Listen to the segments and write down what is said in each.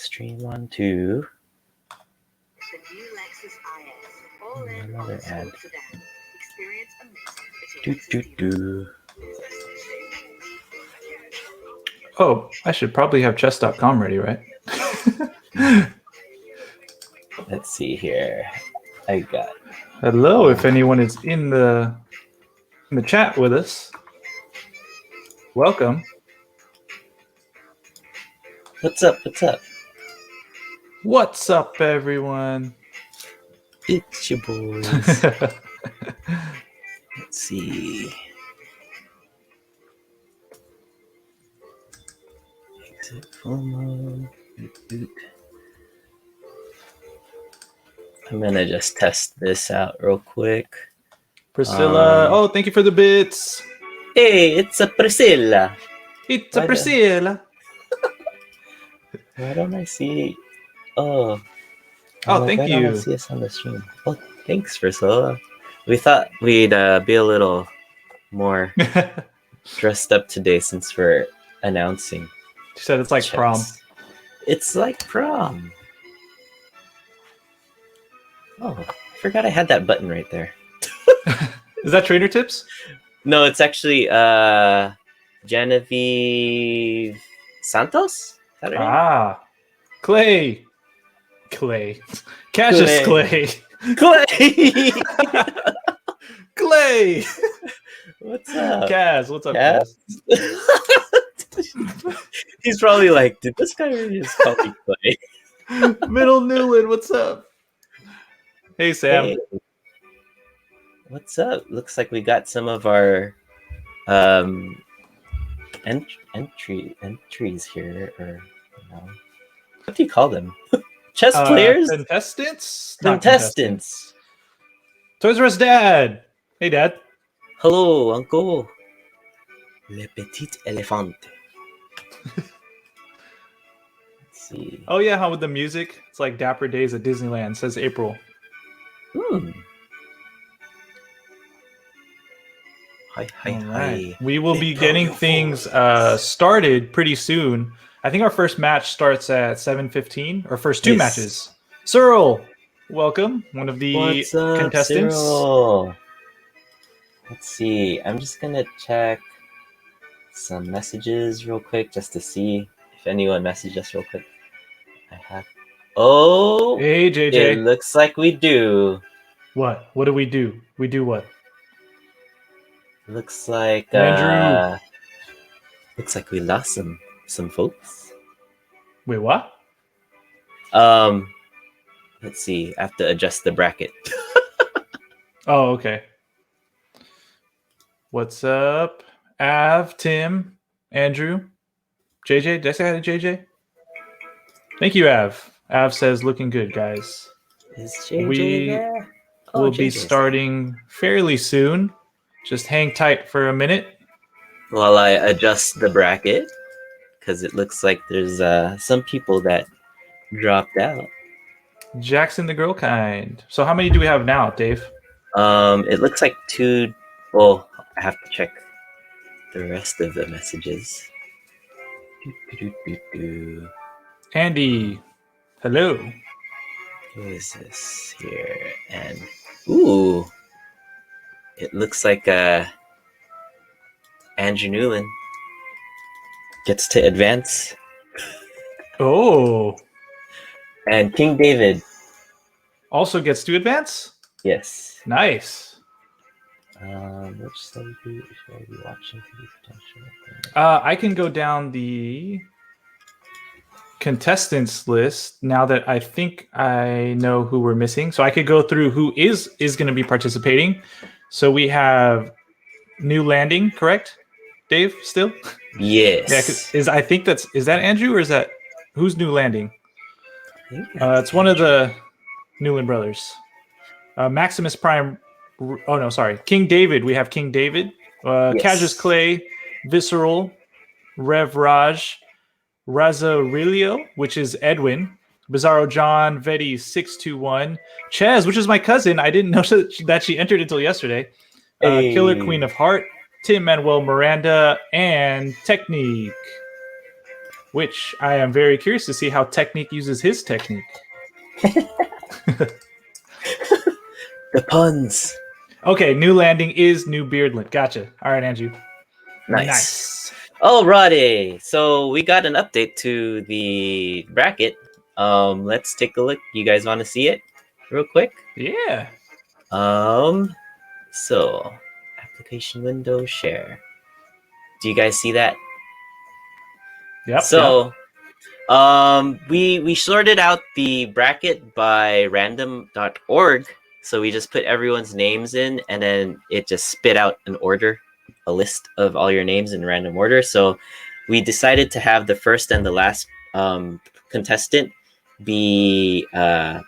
stream on to another ad. Oh, I should probably have chess.com ready, right? Let's see here. I got Hello, if anyone is in the chat with us. Welcome. What's up? What's up? What's up, everyone? It's your boys. Let's see. Exit FOMO. I'm gonna just test this out real quick. Priscilla. Oh, thank you for the bits. Hey, it's a Priscilla. It's a Priscilla. Why don't I see? Oh, thank why you. don't I see us on the stream? Oh, thanks, Priscilla. We thought we'd be a little more dressed up today since we're announcing. She said it's like chess. prom. It's like prom. Oh, I forgot I had that button right there. Is that trainer tips? No, it's actually Genevieve Santos? Is that her name? Ah, Clay. Cassius Clay. Clay. What's up? Kaz, what's up, Kaz? He's probably like, did this guy really just call me Clay? Middle Newland, what's up? Hey, Sam. Hey. What's up? Looks like we got some of our entries here, or what do you call them? Chess players? Contestants? Contestants. Toys R Us Dad. Hey, Dad. Hello, Uncle. Le petit éléphant. Let's see. Oh, yeah, how with the music? It's like Dapper Days at Disneyland, says April. Hi. We will be getting things started pretty soon. I think our first match starts at 7:15. Our first two matches. Cyril, welcome. One of the contestants. Cyril? Let's see. I'm just going to check some messages real quick just to see if anyone messaged us real quick. Oh, hey, JJ. It looks like we do. What? What do? We do what? Looks like Andrew. Looks like we lost some folks. Wait, what? Let's see. I have to adjust the bracket. Oh, okay. What's up? Av, Tim, Andrew, JJ. Did I say hi to JJ? Thank you, Av. Av says, looking good, guys. Is JJ there? Oh, will be JJ's starting fairly soon. Just hang tight for a minute. While I adjust the bracket, because it looks like there's some people that dropped out. Jackson the Girl Kind. So how many do we have now, Dave? It looks like 2. Well, I have to check the rest of the messages. Andy, hello. Who is this here? And ooh, it looks like Andrew Newland gets to advance. Oh. And King David also gets to advance? Yes. Nice. Which study should I be watching for the potential? I can go down the contestants list now that I think I know who we're missing. So I could go through who is going to be participating. So we have New Landing, correct? Dave, still? Yes. Yeah, I think is that Andrew, or is that who's New Landing? It's one of the Newland brothers. Maximus Prime. Oh no, sorry. King David. We have King David. Cassius Clay, Visceral, Rev Raj, Razarilio, which is Edwin, Bizarro John, Vetti 621, Chez, which is my cousin. I didn't know that she entered until yesterday. Killer Queen of Heart, Tim Manuel Miranda, and Technique. which I am very curious to see how Technique uses his technique. The puns. Okay, new landing is new Beardlet. Gotcha. All right, Andrew. Nice. Alrighty. So we got an update to the bracket. Let's take a look. You guys want to see it real quick? Yeah. So application window share. Do you guys see that? Yep. So, we sorted out the bracket by random.org. So we just put everyone's names in, and then it just spit out an order, a list of all your names in random order. So we decided to have the first and the last contestant be, I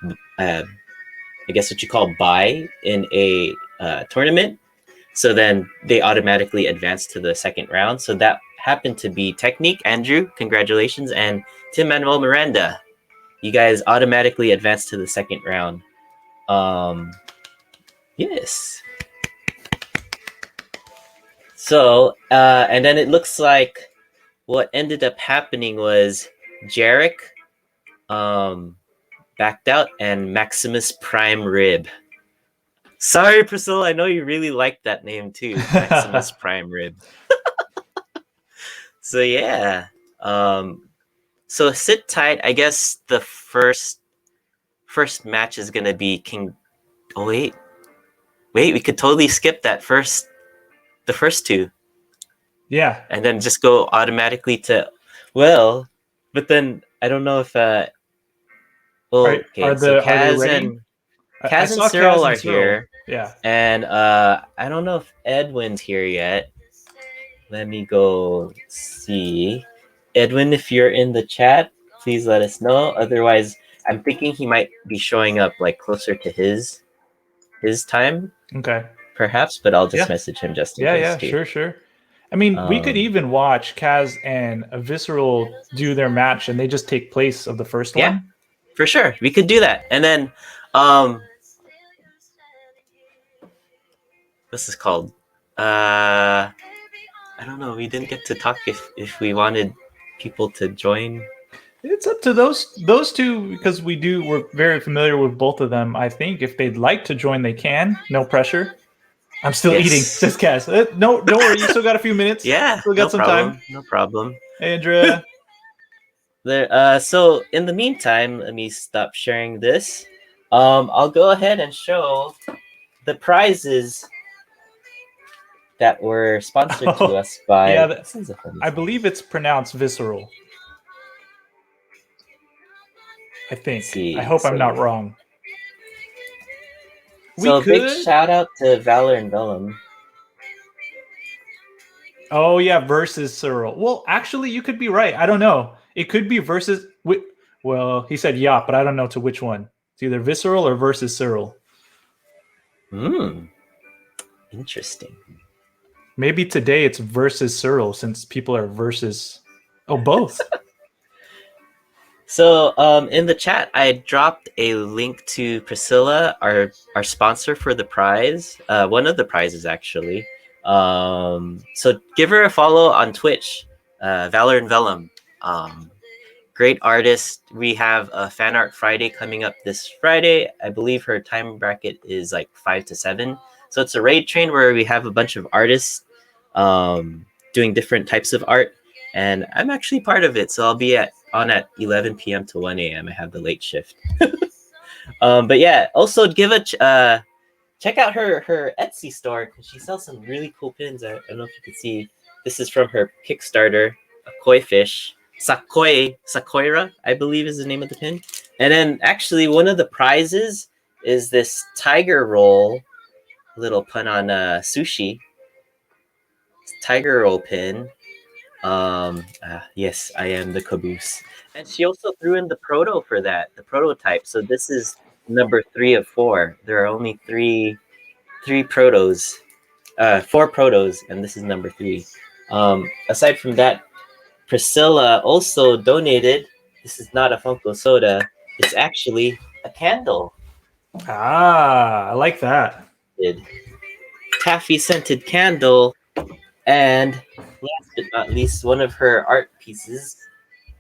guess what you call bye in a tournament. So then they automatically advance to the second round. So that happened to be Technique, Andrew, congratulations, and Tim Manuel Miranda. You guys automatically advanced to the second round. Yes. So, and then it looks like what ended up happening was Jarek backed out and Maximus Prime Rib. Sorry, Priscilla, I know you really liked that name too, Maximus Prime Rib. So yeah, so sit tight. I guess the first match is gonna be King. Oh wait, we could totally skip the first two. Yeah, and then just go automatically to. Well, but then I don't know if. Well, okay, so Kaz and Cyril are here. Yeah, and I don't know if Edwin's here yet. Let me go see. Edwin, if you're in the chat, please let us know. Otherwise, I'm thinking he might be showing up like closer to his time. Okay. Perhaps, but I'll just message him just in case. Yeah, sure. I mean, we could even watch Kaz and Visceral do their match, and they just take place of the first one. Yeah, for sure. We could do that. And then, what's this called? I don't know. We didn't get to talk if we wanted people to join. It's up to those two because we're very familiar with both of them. I think if they'd like to join, they can. No pressure. I'm still eating, says Cass. No, don't worry. You still got a few minutes. Yeah, still got some time. No problem. Hey, Andrea. So in the meantime, let me stop sharing this. I'll go ahead and show the prizes that were sponsored to us by. Yeah, I believe it's pronounced Visceral. I think. I hope I'm not wrong. So big shout out to Valor and Vellum. Oh yeah, versus Cyril. Well, actually, you could be right. I don't know. It could be versus. Well, he said yeah, but I don't know to which one. It's either Visceral or versus Cyril. Interesting. Maybe today it's versus Cyril since people are versus. Oh, both. So in the chat, I dropped a link to Priscilla, our sponsor for the prize. One of the prizes, actually. So give her a follow on Twitch, Valor and Vellum. Great artist. We have a Fan Art Friday coming up this Friday. I believe her time bracket is like 5 to 7. So it's a raid train where we have a bunch of artists doing different types of art. And I'm actually part of it. So I'll be on at 11 p.m. to 1 a.m. I have the late shift. But yeah, also give check out her Etsy store because she sells some really cool pins. I don't know if you can see. This is from her Kickstarter, a koi fish. Sakoira, I believe is the name of the pin. And then actually one of the prizes is this tiger roll, little pun on sushi. Tiger roll pin. Yes, I am the caboose. And she also threw in the proto for that, the prototype. So this is number 3 of 4. There are only three protos, 4 protos, and this is number 3. Aside from that, Priscilla also donated. This is not a Funko soda. It's actually a candle. I like that. Taffy scented candle. And last but not least, one of her art pieces.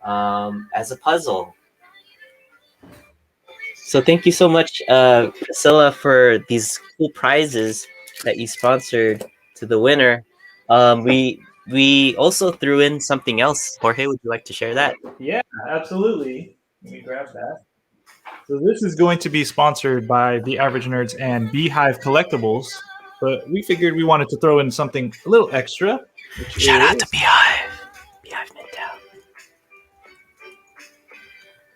as a puzzle. So thank you so much, Priscilla, for these cool prizes that you sponsored to the winner. We also threw in something else. Jorge, would you like to share that? Yeah, absolutely. Let me grab that. So this is going to be sponsored by The Average Nerds and Beehive Collectibles, but we figured we wanted to throw in something a little extra, which Shout out to is. Beehive. Beehive Midtown.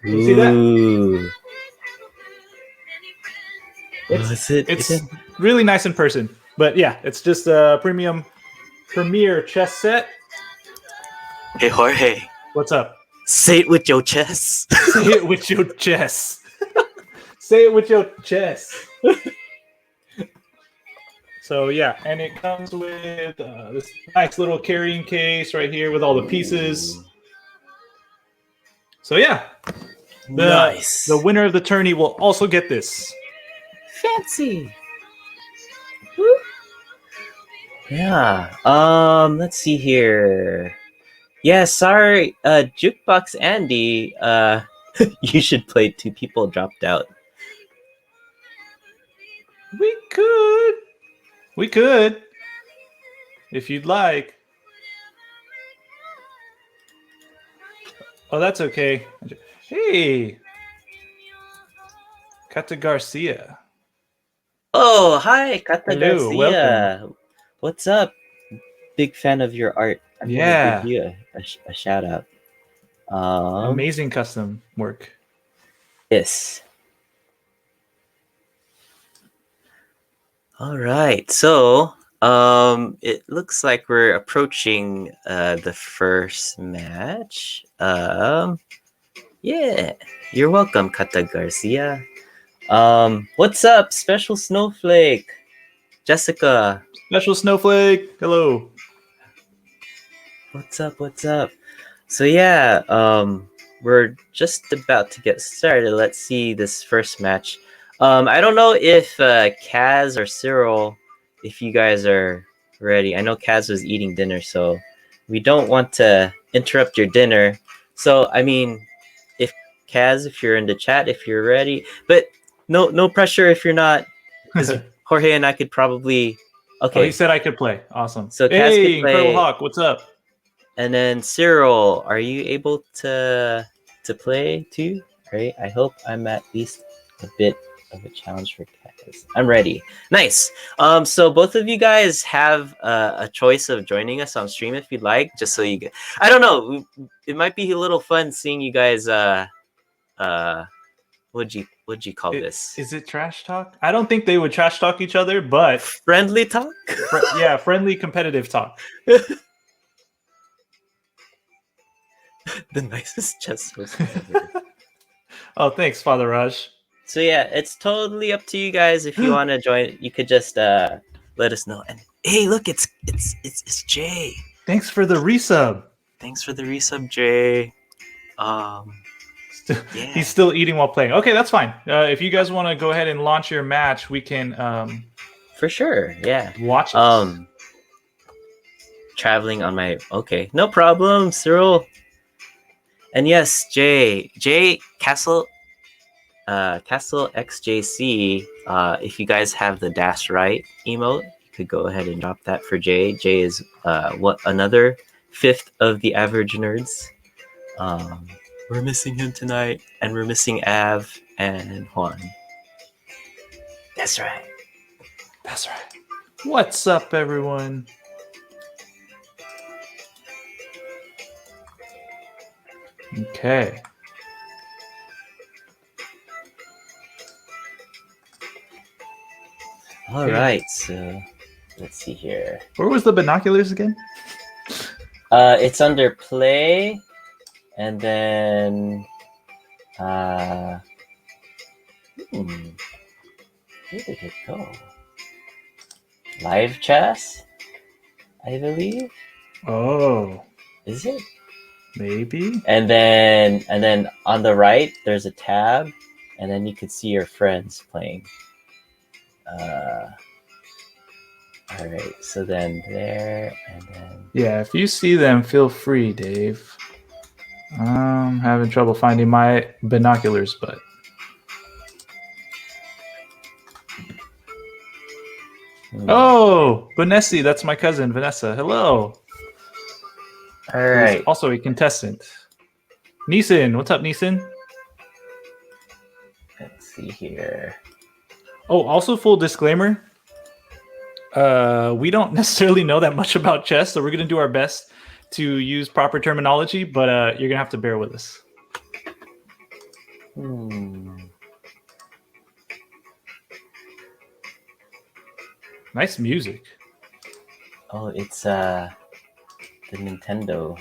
You see that? Ooh. It's really nice in person, but yeah, it's just a premium premier chess set. Hey Jorge, What's up? say it with your chest. Say it with your chest. Say it with your chest. So yeah, and it comes with this nice little carrying case right here with all the pieces. So yeah, Nice. The winner of the tourney will also get this. Fancy. Yeah. Let's see here. Yeah, sorry, Jukebox Andy. You should play. Two people dropped out. We could, if you'd like. Oh, that's okay. Hey, Kata Garcia. Oh, hi, Kata Hello, Garcia. welcome. What's up? Big fan of your art. I'm Yeah. gonna give you a shout out. Amazing custom work. Yes. All right. So, it looks like we're approaching the first match. Yeah. You're welcome, Kata Garcia. What's up, Special Snowflake? Jessica. Special Snowflake. Hello. What's up? What's up? So yeah, we're just about to get started. Let's see this first match. I don't know if Kaz or Cyril, if you guys are ready. I know Kaz was eating dinner, so we don't want to interrupt your dinner. So I mean, if Kaz, if you're in the chat, if you're ready, but no pressure if you're not, because Jorge and I could probably. Okay. Oh, he said I could play. Awesome. So Kaz hey, could play. Incredible Hawk, what's up? And then Cyril, are you able to play too? Right. I hope I'm at least a bit of a challenge for Kaz. I'm ready. Nice. So both of you guys have a choice of joining us on stream if you'd like, just so you get. I don't know. It might be a little fun seeing you guys. What'd you call this? Is it trash talk? I don't think they would trash talk each other, but friendly talk. Yeah, friendly competitive talk. The nicest chess host. Oh, thanks, Father Raj. So yeah, it's totally up to you guys. If you want to join, you could just let us know. And hey, look, it's Jay. Thanks for the resub. Thanks for the resub, Jay. Yeah. He's still eating while playing. Okay, that's fine. If you guys want to go ahead and launch your match, we can. For sure, yeah. Watch it. Traveling on my. Okay, no problem, Cyril. And yes, Jay Castle XJC. If you guys have the dash right emote, you could go ahead and drop that for Jay. Jay is another fifth of the average nerds. We're missing him tonight, and we're missing Av and Juan. That's right. That's right. What's up, everyone? Okay. All right, so let's see here. Where was the binoculars again? It's under play, and then where did it go? Live chess, I believe. Oh, is it? Maybe. And then on the right, there's a tab, and then you could see your friends playing. All right, so then there, and then yeah. If you see them, feel free, Dave. I'm having trouble finding my binoculars, but oh, Vanessa, that's my cousin, Vanessa. Hello. All Who's right. also a contestant. Neeson, what's up, Neeson? Let's see here. Oh, also full disclaimer. We don't necessarily know that much about chess, so we're gonna do our best to use proper terminology, but you're gonna have to bear with us. Nice music. Oh, it's the Nintendo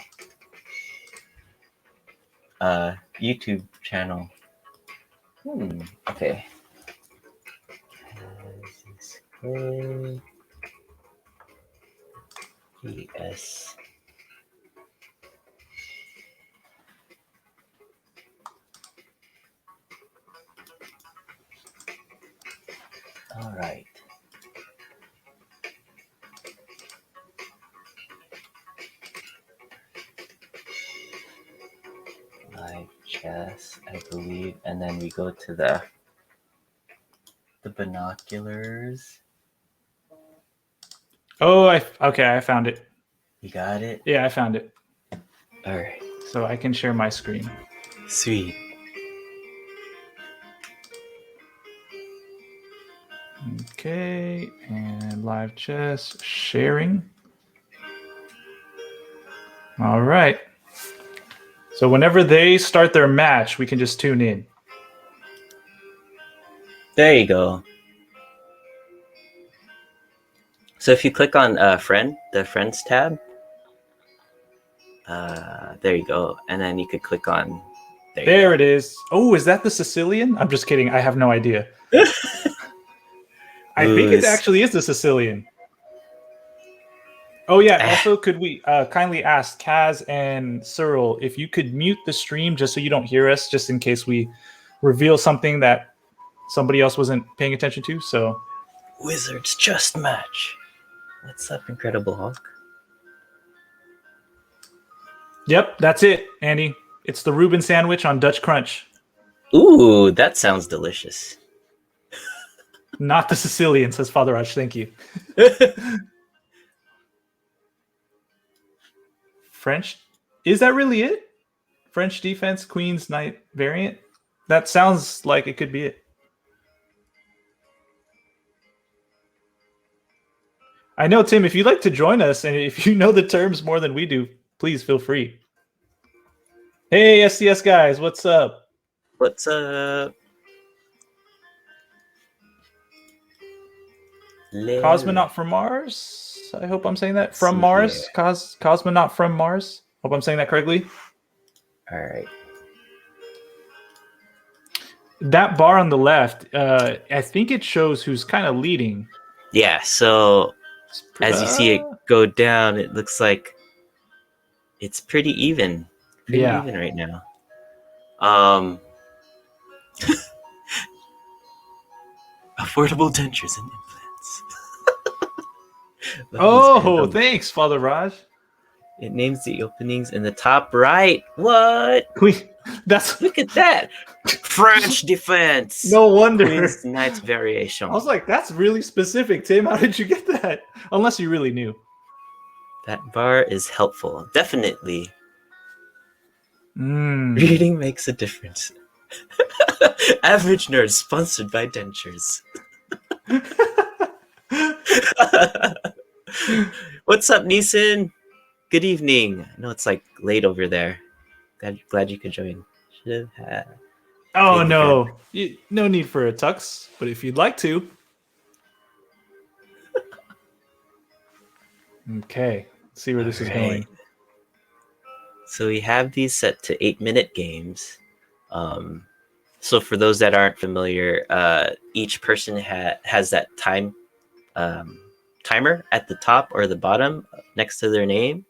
YouTube channel. Okay. Yes. All right. Live chess, I believe, and then we go to the binoculars. Oh, okay, I found it. You got it? Yeah, I found it. All right. So I can share my screen. Sweet. Okay, and live chess sharing. All right. So whenever they start their match, we can just tune in. There you go. So if you click on the Friends tab, there you go. And then you could click on... There it is. Oh, is that the Sicilian? I'm just kidding. I have no idea. I think it actually is the Sicilian. Oh, yeah. Also, could we kindly ask Kaz and Cyril if you could mute the stream just so you don't hear us, just in case we reveal something that somebody else wasn't paying attention to? So, Wizards just match. What's up, Incredible Hulk? Yep, that's it, Andy. It's the Reuben sandwich on Dutch Crunch. Ooh, that sounds delicious. Not the Sicilian, says Father Raj. Thank you. French? Is that really it? French defense, Queen's Knight variant? That sounds like it could be it. I know, Tim, if you'd like to join us and if you know the terms more than we do, please feel free. Hey, SCS guys, what's up? What's up? Cosmonaut from Mars? I hope I'm saying that. From Mars? Cosmonaut from Mars? Hope I'm saying that correctly. All right. That bar on the left, I think it shows who's kind of leading. Yeah, so as you see it go down, it looks like it's pretty even. Pretty even right now. Affordable dentures and implants. Oh, thanks, Father Raj. It names the openings in the top right. What? Look at that. French defense. No wonder. Queen's Knight's variation. I was like, that's really specific, Tim. How did you get that? Unless you really knew. That bar is helpful. Definitely. Reading makes a difference. Average Nerd, sponsored by dentures. What's up, Neeson? Good evening. I know it's like late over there. Glad you could join. Should have had. Oh no, no need for a tux, but if you'd like to. Okay, let's see where this is going. So we have these set to 8-minute games. So for those that aren't familiar, each person has that timer at the top or the bottom next to their name,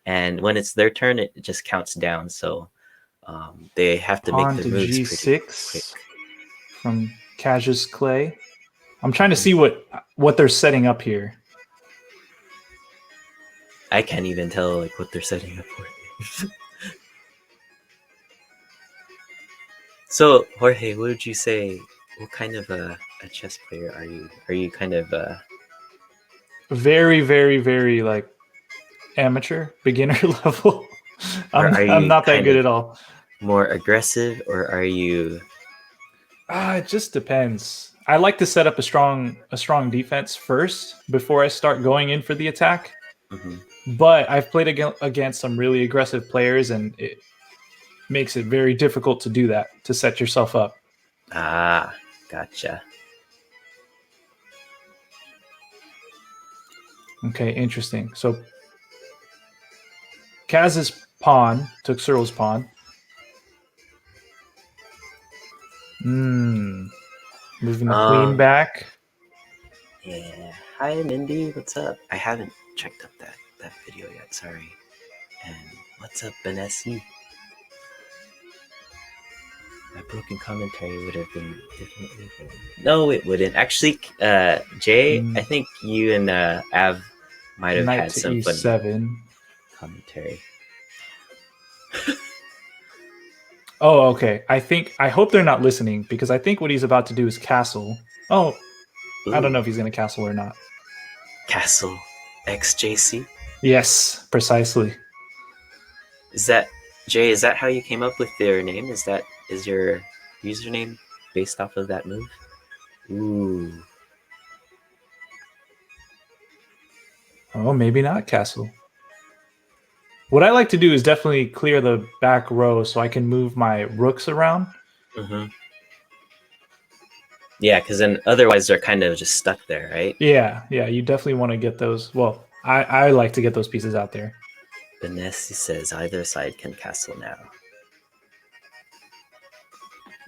and when it's their turn, it just counts down. So they have to make the moves G6 pretty quick. From Cassius Clay. I'm trying to see what they're setting up here. I can't even tell like what they're setting up for. So, Jorge, what would you say? What kind of a chess player are you? Are you kind of Very, very, very like amateur, beginner level. or are I'm you not that kind good of at all. more aggressive, or are you? It just depends. I like to set up a strong defense first before I start going in for the attack. Mhm. But I've played against some really aggressive players, and it makes it very difficult to do that, to set yourself up. Ah, gotcha. Okay, interesting. So Kaz's pawn took Cyril's pawn. Moving the queen Um, back. yeah. Hi, Mindy. What's up? I haven't checked up that video yet. Sorry. And what's up, Benessi? My broken commentary would have been definitely. No, it wouldn't. Actually, Jay, I think you and Av might have Knight had to some fun e7. commentary. Oh, okay. I hope they're not listening because I think what he's about to do is castle. Oh, Ooh, I don't know if he's going to castle or not. Castle XJC. Yes, precisely. Is that Jay? Is that how you came up with their name? Is your username based off of that move? Ooh. Oh, maybe not castle. What I like to do is definitely clear the back row so I can move my rooks around. Mm-hmm. Yeah, because then otherwise they're kind of just stuck there, right? Yeah, you definitely want to get those. Well, I like to get those pieces out there. Benessi says either side can castle now.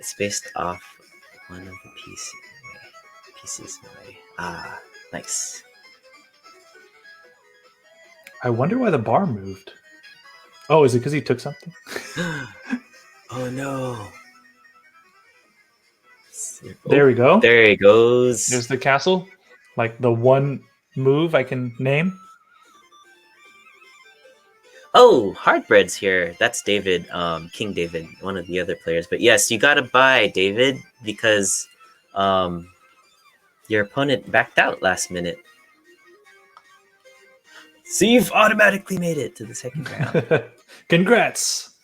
It's based off one of the pieces. Ah, nice. I wonder why the bar moved. Oh, is it because he took something? Oh no. There we go. There he goes. There's the castle. Like the one move I can name. Oh, Hardbread's here. That's David, King David, one of the other players. But yes, you gotta buy, David, because your opponent backed out last minute. So you've automatically made it to the second round. Congrats.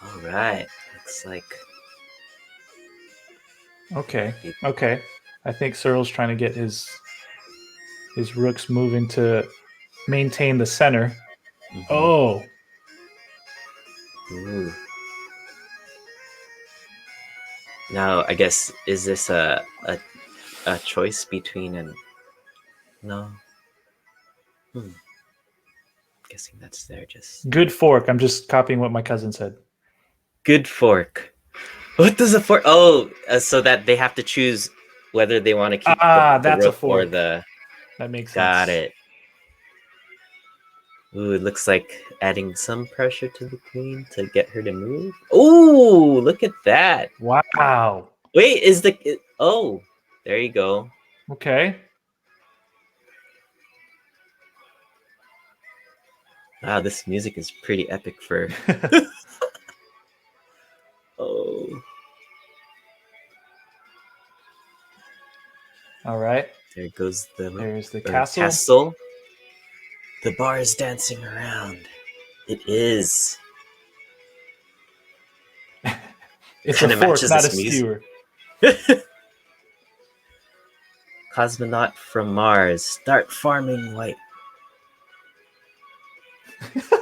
All right. Looks like. Okay. I think Cyril's trying to get his rooks moving to maintain the center. Mm-hmm. Oh. Ooh. Now, I guess, is this a choice between an... No. Guessing that's there just... Good fork. I'm just copying what my cousin said. Good fork. What does a fork... Oh, so that they have to choose whether they want to keep the that's a rook or fork. the... That makes sense. Got it. Ooh, it looks like adding some pressure to the queen to get her to move. Ooh, look at that. Wow. Wait, is the... Oh, there you go. Okay. Wow, this music is pretty epic for... Oh. All right. There goes There's the castle. Castle. The bar is dancing around. It is. It's Kinda a fork, matches not a this music. skewer. Cosmonaut from Mars. Start farming white.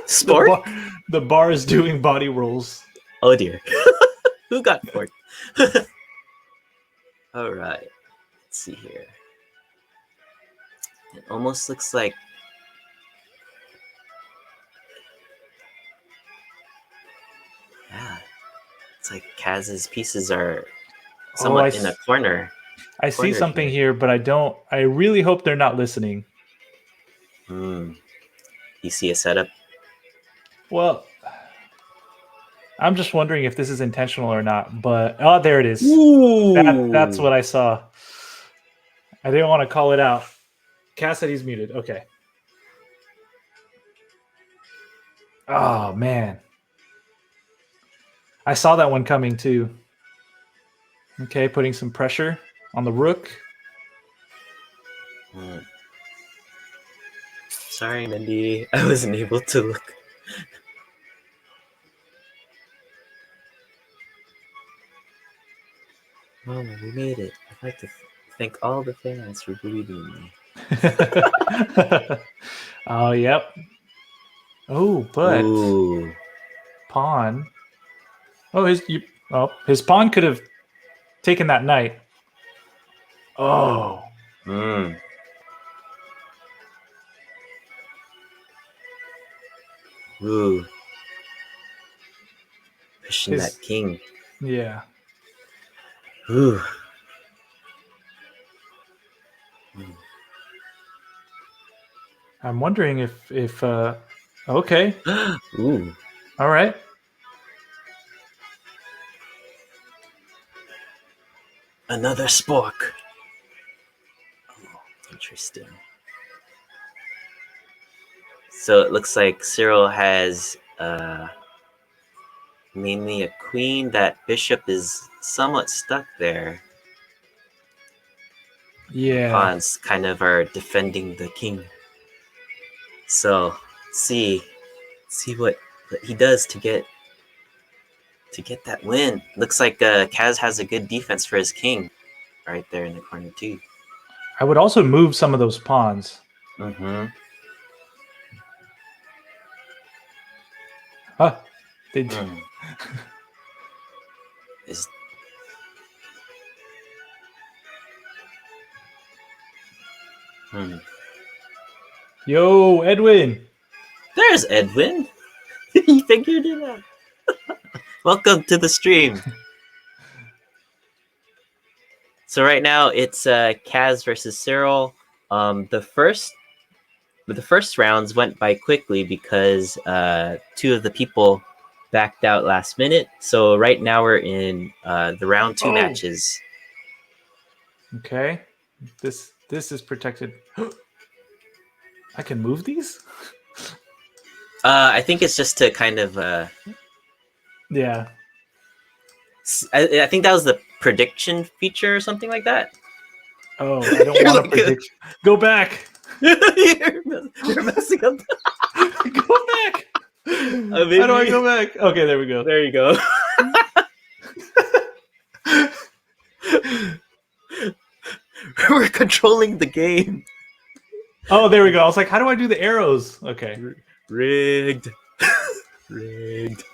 Sport? The bar is doing body rolls. Oh dear. Who got forked? Alright. Let's see here. It almost looks like... Yeah. It's like Kaz's pieces are somewhat in a corner. I see something here, but I really hope they're not listening. You see a setup? Well, I'm just wondering if this is intentional or not. But oh, there it is. That's what I saw. I didn't want to call it out. Cass said he's muted. Okay. Oh man, I saw that one coming too. Okay, putting some pressure on the rook. Sorry, Mindy. I wasn't able to look. Mama, we made it. I'd like to thank all the fans for believing in me. Oh, yep. Oh, but Ooh. pawn. Oh, his pawn could have taken that knight. Oh. Mm. Ooh. Pushing that king. Yeah. Ooh. I'm wondering if okay. Ooh. All right. Another spork. Oh, interesting. So it looks like Cyril has mainly a queen. That bishop is somewhat stuck there. Yeah. Pawns kind of are defending the king. So see what he does to get that win. Looks like Kaz has a good defense for his king right there in the corner too. I would also move some of those pawns. Mm-hmm. Huh. They do. Yo, Edwin. There's Edwin. He figured it out. Welcome to the stream. So right now it's Kaz versus Cyril. The first rounds went by quickly because two of the people backed out last minute. So right now we're in the round 2 matches. Okay. This is protected. I can move these? I think it's just to kind of yeah. I think that was the prediction feature or something like that. Oh, I don't want to predict. Go back. You're messing up. Go back. How do I go back? Okay, there we go. There you go. We're controlling the game. Oh, there we go. I was like, how do I do the arrows? Okay. Rigged. Rigged.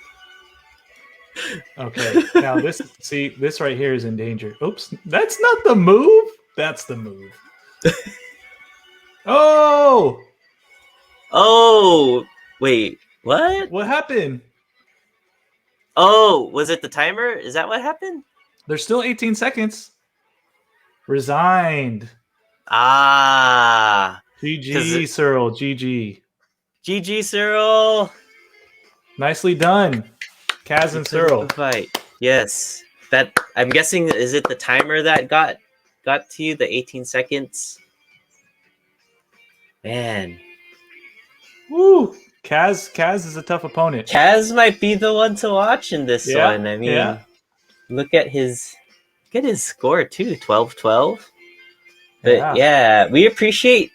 Okay. Now this right here is in danger. Oops. That's not the move. That's the move. Oh! Oh! Wait. What? What happened? Oh, was it the timer? Is that what happened? There's still 18 seconds. Resigned. Ah. GG, Cyril. GG. GG, Cyril. Nicely done. Kaz and Cyril. Fight. Yes. That I'm guessing, is it the timer that got to you, the 18 seconds? Man. Woo! Kaz is a tough opponent. Kaz might be the one to watch in this one. I mean, look at his score too, 12-12. But yeah, we appreciate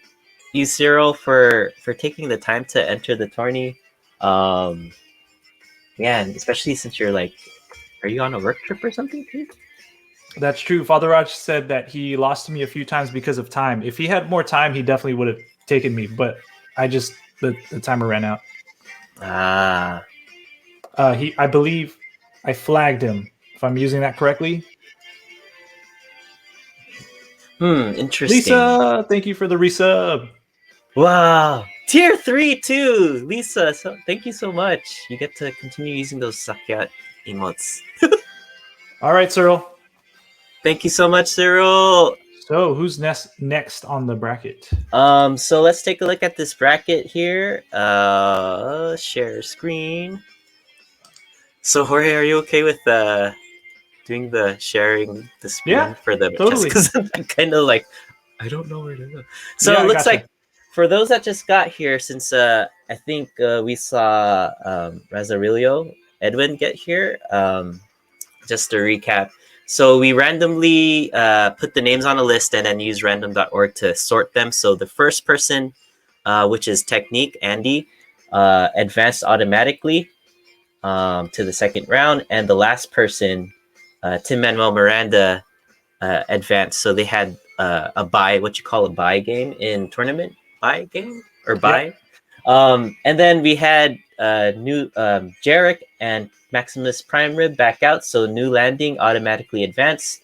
you, Cyril, for taking the time to enter the tourney. Yeah, and especially since you're like, are you on a work trip or something too? That's true. Father Raj said that he lost to me a few times because of time. If he had more time, he definitely would have taken me, but the timer ran out. I believe I flagged him, if I'm using that correctly. Interesting. Lisa, thank you for the resub. Wow. Tier 3 too, Lisa. So thank you so much. You get to continue using those Sakya emotes. All right, Cyril. Thank you so much, Cyril. So who's next on the bracket? So let's take a look at this bracket here. Share screen. So Jorge, are you okay with doing the sharing the screen Yeah, for the totally. because I'm kind of like I don't know where to go. So Yeah, it I looks gotcha. like for those that just got here, since I think we saw Razarilio Edwin get here. Just to recap, so we randomly put the names on a list and then use random.org to sort them. So the first person, which is Technique Andy, advanced automatically to the second round, and the last person, Tim Manuel Miranda, advanced. So they had a buy, what you call a buy game in tournament, buy game or buy. Yep. And then we had new Jarek and Maximus Prime Rib back out, so new landing automatically advanced.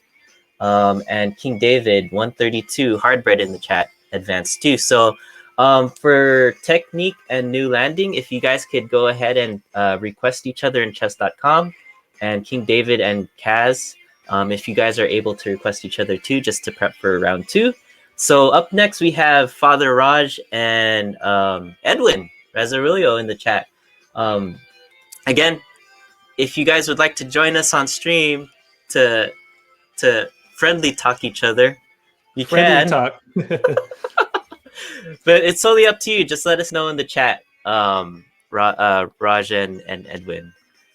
And King David 132 Hardbread in the chat advanced too. So for technique and new landing, if you guys could go ahead and request each other in chess.com, and King David and Kaz, if you guys are able to request each other too, just to prep for round 2. So up next we have Father Raj and Edwin Razarilio in the chat. Again, if you guys would like to join us on stream to friendly talk each other, you Friendly can. talk. But it's totally up to you. Just let us know in the chat, Raj and Edwin.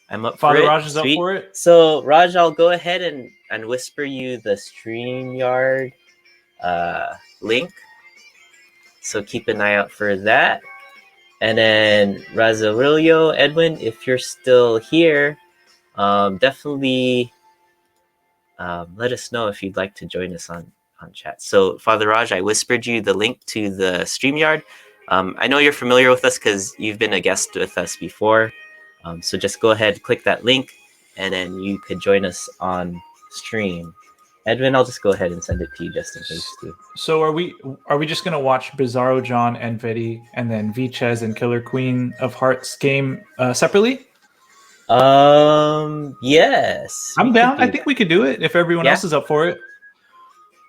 I'm up Father for it. Raj is Sweet. up for it. So Raj, I'll go ahead and whisper you the StreamYard link. So keep an eye out for that. And then Razarilio, Edwin, if you're still here, definitely let us know if you'd like to join us on chat. So Father Raj, I whispered you the link to the StreamYard. I know you're familiar with us because you've been a guest with us before. So just go ahead, click that link, and then you could join us on stream. Edwin, I'll just go ahead and send it to you just in case too. So are we just gonna watch Bizarro John and Vetti and then Viches and Killer Queen of Hearts game separately? Yes. I'm down. I think we could do it if everyone else is up for it.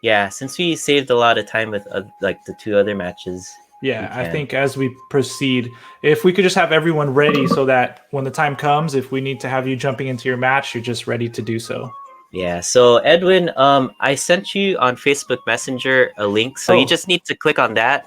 Yeah, since we saved a lot of time with like the 2 other matches. Yeah, I think as we proceed, if we could just have everyone ready so that when the time comes, if we need to have you jumping into your match, you're just ready to do so. Yeah, so Edwin, I sent you on Facebook Messenger a link, so you just need to click on that.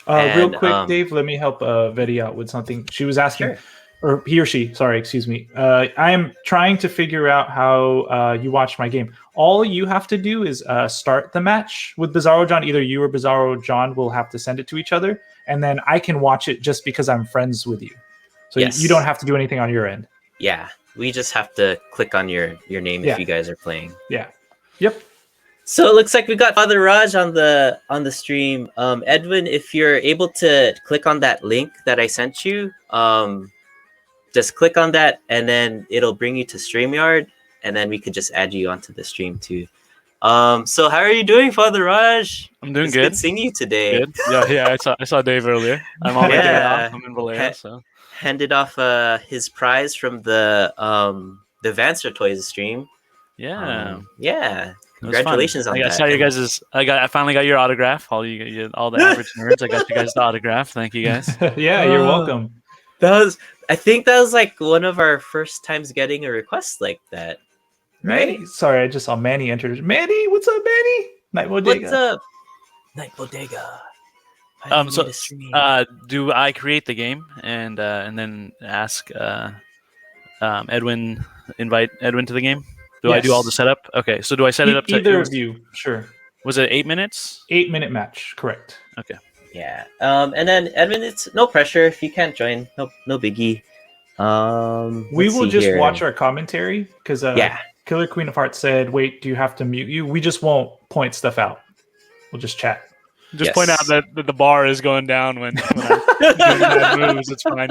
Real quick, Dave, let me help Vetti out with something. She was asking, or he or she, sorry, excuse me. I am trying to figure out how you watch my game. All you have to do is start the match with Bizarro John. Either you or Bizarro John will have to send it to each other, and then I can watch it just because I'm friends with you. So you don't have to do anything on your end. Yeah, we just have to click on your name if you guys are playing. Yeah. Yep. So it looks like we got Father Raj on the stream. Edwin, if you're able to click on that link that I sent you, just click on that and then it'll bring you to StreamYard, and then we could just add you onto the stream too. So how are you doing, Father Raj? I'm doing good. Good seeing you today. Good. Yeah. I saw Dave earlier. I'm on my day off. I'm in Valera, so handed off his prize from the Vancer Toys stream. Yeah. Congratulations on that. I saw you guys'. I finally got your autograph. All the average nerds. I got you guys the autograph. Thank you guys. Yeah, you're welcome. I think that was like one of our first times getting a request like that. Right? Manny, sorry, I just saw Manny enter. Manny, what's up, Manny? Night Bodega. What's up? Night Bodega. Do I create the game and then ask Edwin, invite Edwin to the game? Do I do all the setup? Okay, so do I set it up to either of you? Sure. Was it 8 minutes? 8-minute match, correct. Okay. Yeah. And then Edwin, it's no pressure if you can't join. No biggie. We will just watch our commentary because Killer Queen of Hearts said, "Wait, do you have to mute you?" We just won't point stuff out. We'll just chat. Just point out that the bar is going down when I moves. It's fine.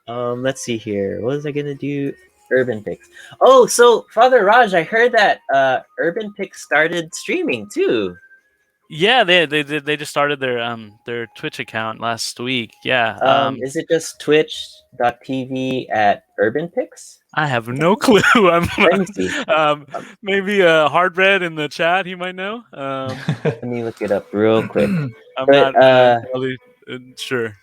Let's see here. What was I gonna do? Urban Picks. Oh, so Father Raj, I heard that Urban Picks started streaming too. Yeah, they just started their Twitch account last week. Yeah. Is it just twitch.tv/UrbanPicks? I have no clue. Maybe Hardbread in the chat. He might know. Let me look it up real quick. I'm not really sure.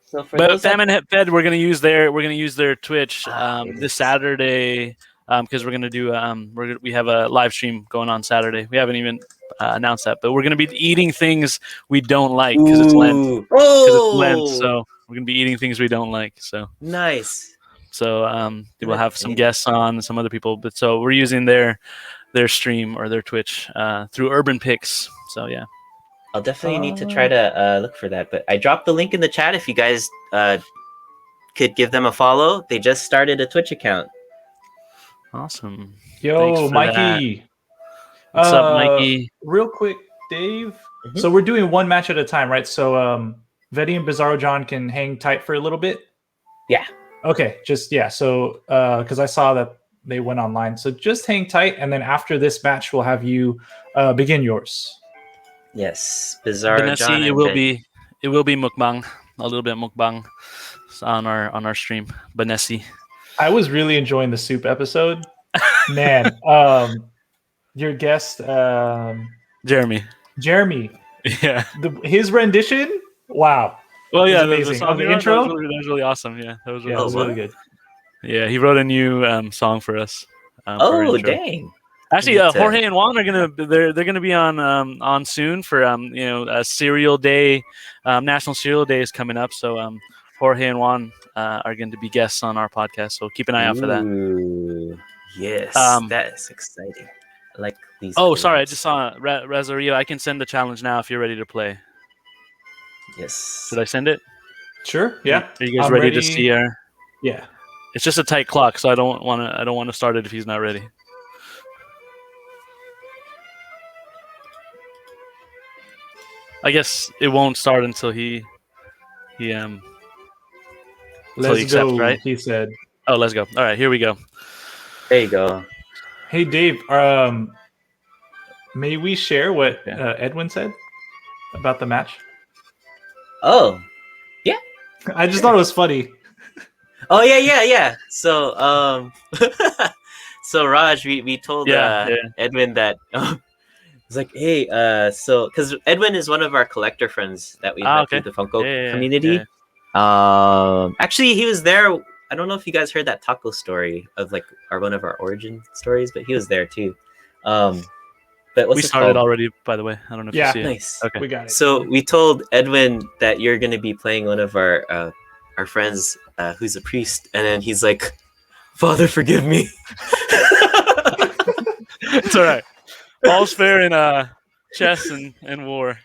So for But those that, Famine Fed, we're gonna use their Twitch it this is. Saturday because we're gonna do we have a live stream going on Saturday. We haven't even announced that, but we're gonna be eating things we don't like because it's Lent. Ooh. Because it's Lent, Oh, so we're gonna be eating things we don't like. nice. So we'll have some Entertaining. guests on, some other people, but so we're using their stream or their Twitch through Urban Picks. So yeah. I'll definitely need to try to look for that. But I dropped the link in the chat if you guys could give them a follow. They just started a Twitch account. Awesome. Yo, Thanks for Mikey. What's up, Mikey? Real quick, Dave. Mhm. So we're doing one match at a time, right? So Vetty and Bizarro John can hang tight for a little bit. Yeah. Okay, just yeah. So because I saw that they went online, so just hang tight, and then after this match, we'll have you begin yours. Yes, Bizarro Vanessa, John. it will be mukbang, a little bit mukbang on our stream. Vanessa. I was really enjoying the soup episode, man. Your guest, Jeremy. Jeremy, Yeah. his rendition. Wow. Well, yeah, It was amazing. The intro? That was really awesome. Yeah, that was really, Yeah, it was what? really good. Yeah, he wrote a new song for us. For our Oh, intro. dang. Actually, Need to- Jorge and Juan are they're gonna be on soon for a cereal day. National Cereal Day is coming up, so Jorge and Juan are going to be guests on our podcast. So keep an eye out for that. Ooh, yes, Um, that is exciting. I like these. Oh, sorry, I games. just saw Rezario. I can send the challenge now if you're ready to play. Yes. Should I send it? Sure. Yeah. Are you guys I'm ready ready. to see our? Yeah. It's just a tight clock, so I don't want to start it if he's not ready. I guess it won't start until he Let's accepts, go. right? He said. Oh, let's go. All right, here we go. There you go. Hey, Dave. May we share what Yeah. Edwin said about the match? Oh. I just thought it was funny. Oh yeah. So so Raj, we told Yeah. Edwin that it's like, hey, so because Edwin is one of our collector friends that we met okay. through the Funko Yeah. community. Actually, he was there. I don't know if you guys heard that taco story of like one of our origin stories, but he was there too. But what's We it started called? already, by the way. I don't know if Yeah. you see it. Nice. Okay. We got it. So we told Edwin that you're going to be playing one of our friends who's a priest, and then he's like, "Father, forgive me." It's all right. All's fair in chess and war.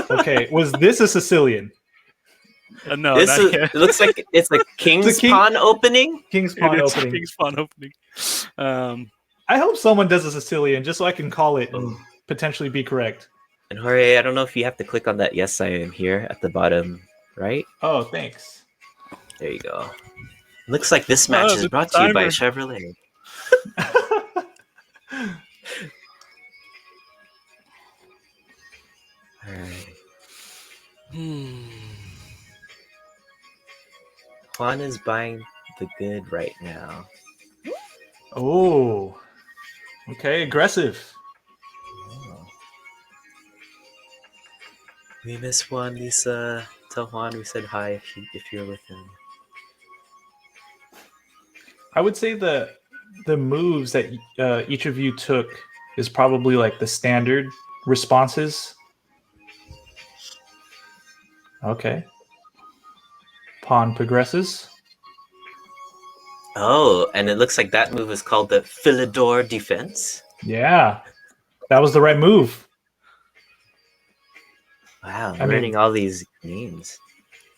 Okay. Was this a Sicilian? No, This not is, yet. it looks like it's like King's king- Pawn opening. King's It Pawn is opening. King's Pawn opening. I hope someone does a Sicilian just so I can call it and potentially be correct. And Jorge, I don't know if you have to click on that "Yes, I am here" at the bottom right. Oh, thanks. There you go. Looks like this match is the brought to you by timer. Chevrolet. All right. Juan is buying the good right now. Oh. Okay, aggressive. Oh. We miss Juan, Lisa. Tell Juan we said hi if you're with him. I would say the moves that each of you took is probably like the standard responses. Okay. Pawn progresses. Oh, and it looks like that move is called the Philidor Defense. Yeah. That was the right move. Wow, I mean- learning all these names.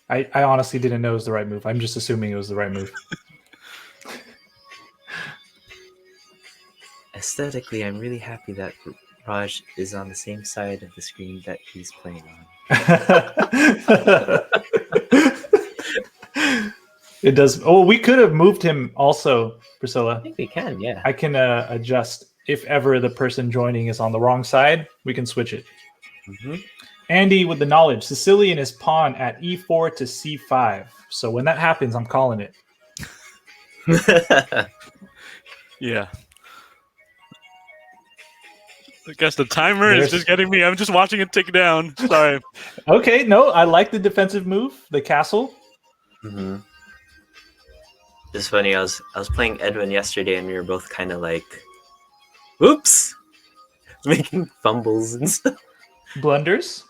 I honestly didn't know it was the right move. I'm just assuming it was the right move. Aesthetically, I'm really happy that Raj is on the same side of the screen that he's playing on. It does. Oh, we could have moved him also, I Priscilla. think we can, yeah. I can adjust if ever the person joining is on the wrong side. We can switch it. Mm-hmm. Andy with the knowledge. Sicilian is pawn at e4 to c5. So when that happens, I'm calling it. Yeah. I guess the timer is just getting me. I'm just watching it tick down. Sorry. Okay, no, I like the defensive move, the castle. Mm-hmm. It's funny. I was playing Edwin yesterday, and we were both kind of like, "Oops," making fumbles and stuff. Blunders.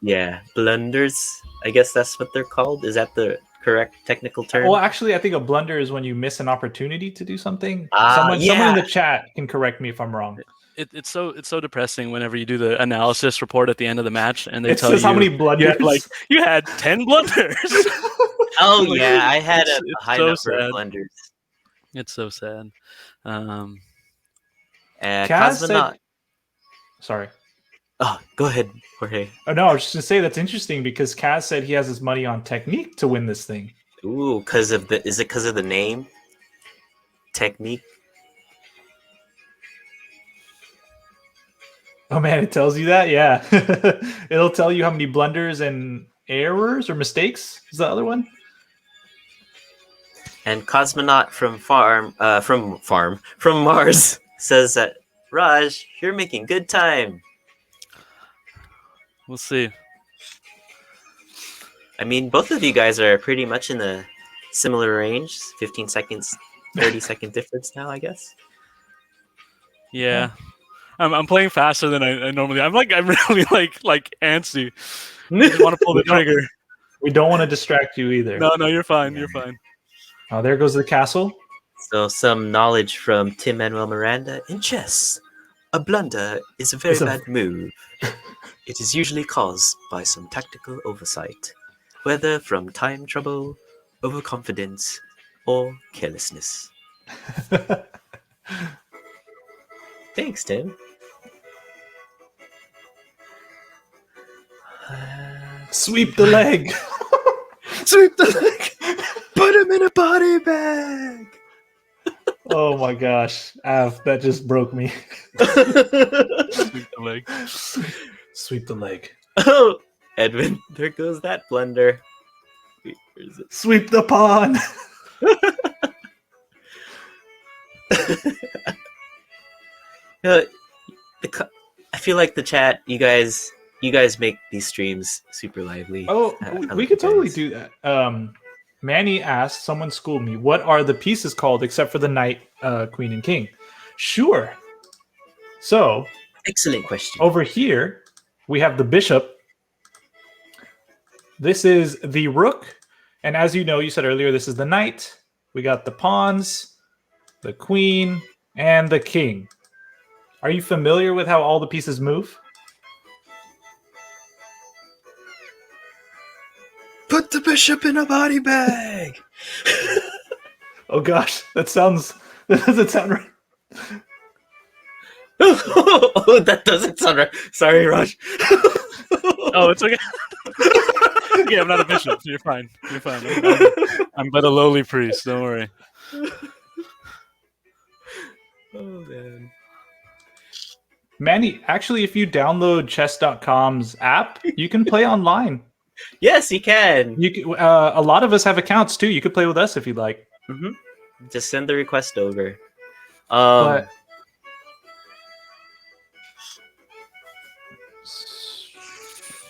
Yeah, blunders. I guess that's what they're called. Is that the correct technical term? Well, actually, I think a blunder is when you miss an opportunity to do something. Someone Yeah. in the chat can correct me if I'm wrong. It's so depressing whenever you do the analysis report at the end of the match and they It tell says you how many blunders. you had 10 blunders. Oh Like, yeah, I had a it's high so number of sad. blunders. It's so sad. Kaz Cosmonaut. said, sorry. Oh, go ahead, Jorge. Oh no, I was just gonna say that's interesting because Kaz said he has his money on technique to win this thing. Ooh, is it because of the name? Technique. Oh man, it tells you that? Yeah. It'll tell you how many blunders and errors or mistakes is the other one. And Cosmonaut from Mars says that Raj, you're making good time. We'll see. I mean, both of you guys are pretty much in the similar range. 15 seconds, 30-second difference now, I guess. Yeah. I'm playing faster than I normally. I'm really like antsy. I just want to pull the trigger. We don't want to distract you either. No, you're fine. You're fine. Oh, there goes the castle. So some knowledge from Tim Manuel Miranda in chess. A blunder is a very bad move. It is usually caused by some tactical oversight, whether from time trouble, overconfidence, or carelessness. Thanks, Tim. Sweep the leg. Sweep the leg. Put him in a body bag. Oh my gosh, Av, that just broke me. Sweep the leg. Sweep the leg. Oh, Edwin, there goes that blunder. Wait, where is it? Sweep the pawn. I feel like the chat, you guys make these streams super lively. Oh, we could totally do that. Manny asked, someone schooled me, what are the pieces called except for the knight, queen, and king? Sure. So, excellent question. Over here, we have the bishop. This is the rook. And as you know, you said earlier, this is the knight. We got the pawns, the queen, and the king. Are you familiar with how all the pieces move? Put the bishop in a body bag. Oh gosh, that doesn't sound right. Oh, that doesn't sound right. Sorry, Raj. Oh, it's okay. Yeah, I'm not a bishop. You're fine. You're fine. I'm but a lowly priest. Don't worry. Oh man. Manny, actually, if you download chess.com's app, you can play online. Yes, you can. A lot of us have accounts too. You could play with us if you'd like. Mm-hmm. Just send the request over. But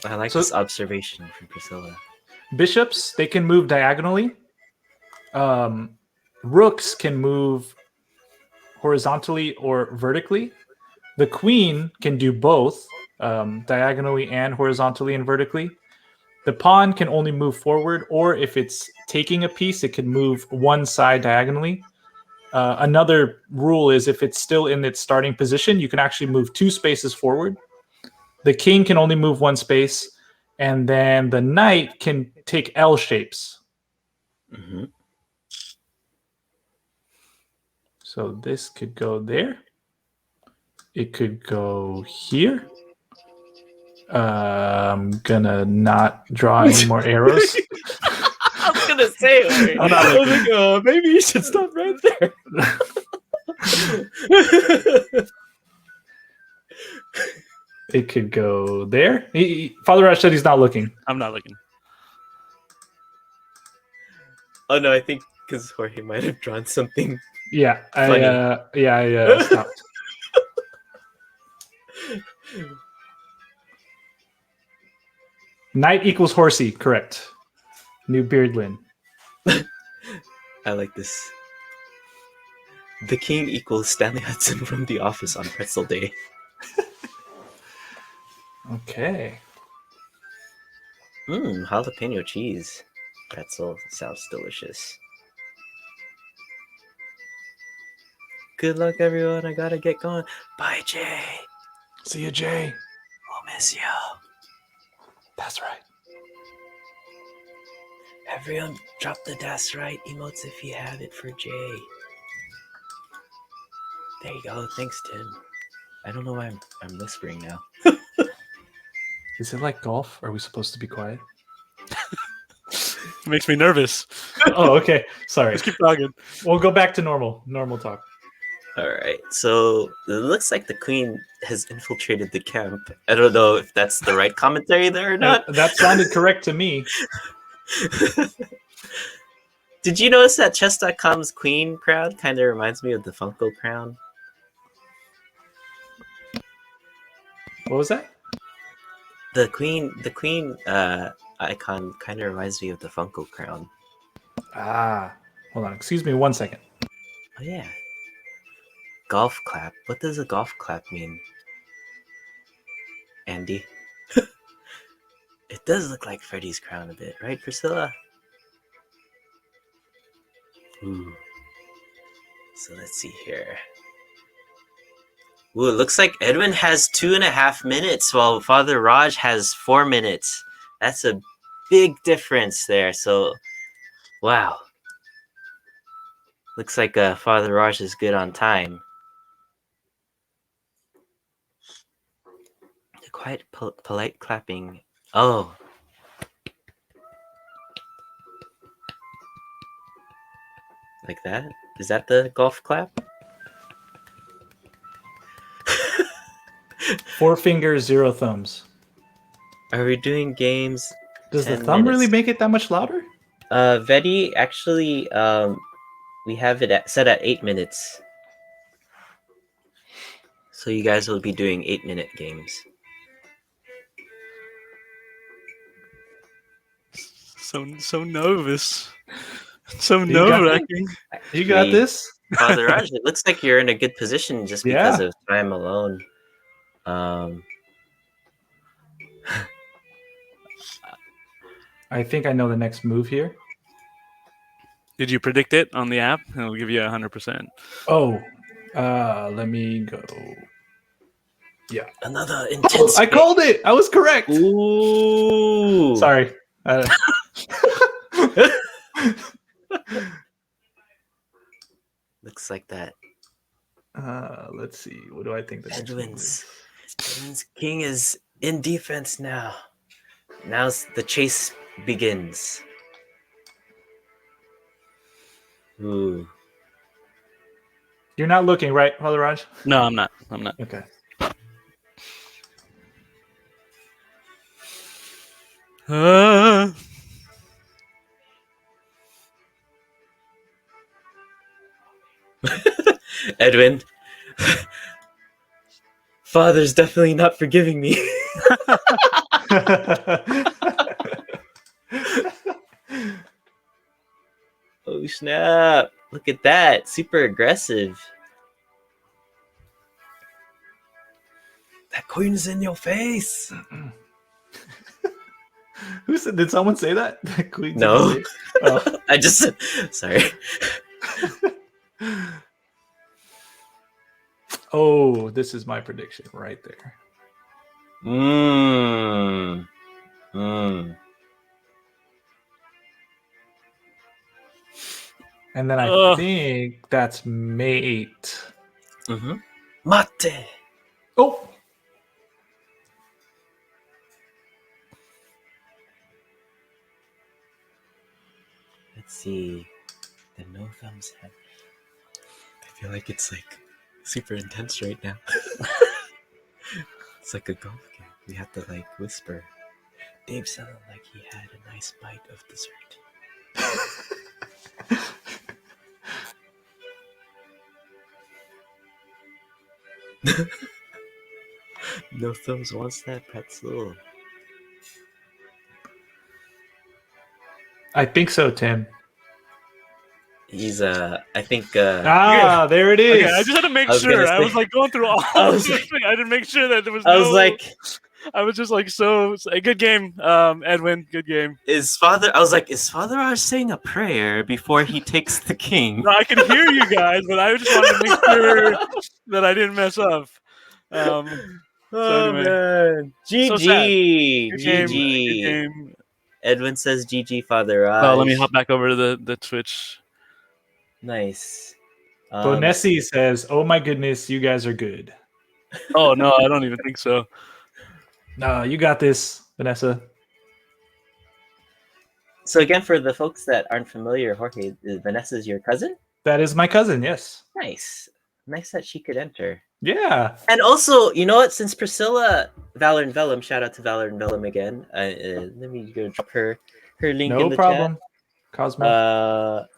I like this observation from Priscilla. Bishops, they can move diagonally. Rooks can move horizontally or vertically. The queen can do both, diagonally and horizontally and vertically. The pawn can only move forward, or if it's taking a piece, it can move one side diagonally. Another rule is if it's still in its starting position, you can actually move 2 spaces forward. The king can only move 1 space, and then the knight can take L shapes. Mm-hmm. So this could go there. It could go here. I'm gonna not draw any more arrows. I was gonna say, maybe you should stop right there. It could go there. Father Raj said he's not looking. I'm not looking. Oh no, I think because Jorge might have drawn something. Yeah, Funny. I stopped. Knight equals horsey. Correct. New Beardlin. I like this. The king equals Stanley Hudson from The Office on Pretzel Day. Okay. Jalapeno cheese. Pretzel sounds delicious. Good luck, everyone. I gotta get going. Bye, Jay. See you, Jay. We'll miss you. That's right. Everyone, drop the "that's right" emotes if you have it for Jay. There you go. Thanks, Tim. I don't know why I'm whispering now. Is it like golf? Are we supposed to be quiet? It makes me nervous. Oh, okay. Sorry. Let's keep talking. We'll go back to normal talk. All right. So it looks like the queen has infiltrated the camp. I don't know if that's the right commentary there or not. That sounded correct to me. Did you notice that Chess.com's queen crown kind of reminds me of the Funko crown? What was that? The queen icon kind of reminds me of the Funko crown. Ah, hold on. Excuse me 1 second. Oh yeah. Golf clap. What does a golf clap mean? Andy? It does look like Freddy's crown a bit, right, Priscilla? Ooh. So let's see here. Ooh, it looks like Edwin has 2.5 minutes while Father Raj has 4 minutes. That's a big difference there. So, wow. Looks like Father Raj is good on time. The quiet, polite clapping. Oh. Like that? Is that the golf clap? 4 fingers, 0 thumbs. Are we doing games? Does the 10 thumb really minutes? make it that much louder? Vedi, actually, we have it set at 8 minutes. So you guys will be doing 8-minute games. So nervous. So You got nerve-wracking. You got this? Father Raj, it looks like you're in a good position just because Yeah. of time alone. I think I know the next move here. Did you predict it on the app? It'll give you 100%. Oh, let me go. Yeah. Another intense. I called it. I was correct. Ooh. Sorry. Looks like that. Let's see. What do I think the next move is? Edwin's king is in defense now. Now the chase begins. Ooh. You're not looking, right, Father Raj? No, I'm not. Okay. Edwin. Father's definitely not forgiving me. Oh snap. Look at that. Super aggressive. That queen's in your face. Who said? Did someone say that? Queen's No. in the face? Oh. I just sorry. Oh, this is my prediction right there. And then I think that's mate. Mm-hmm. Mate. Oh. Let's see. The no thumbs head. I feel like it's like super intense right now. It's like a golf game. We have to like whisper. Dave sounded like he had a nice bite of dessert. No thumbs wants that pretzel. I think so, Tim. He's I think There it is. Okay, I just had to make I was gonna sure. I say- was like going through all I of was the like- thing. I didn't make sure that there was I was no. like, I was just like a good game, Edwin. Good game. is Father Raj saying a prayer before he takes the king? No, I could hear you guys, but I just wanted to make sure that I didn't mess up. Oh anyway. man. So sad. GG. Good game. Good GG. game. Edwin says GG Father Raj. Oh, let me hop back over to the Twitch. Nice. Bonessi says, "Oh my goodness, you guys are good." Oh no, I don't even think so. No, you got this, Vanessa. So again, for the folks that aren't familiar, Jorge, Vanessa's your cousin? That is my cousin. Yes. Nice. Nice that she could enter. Yeah. And also, you know what? Since Priscilla, Valor and Vellum, shout out to Valor and Vellum again. Let me go drop her link in No the problem. Cosmo. chat.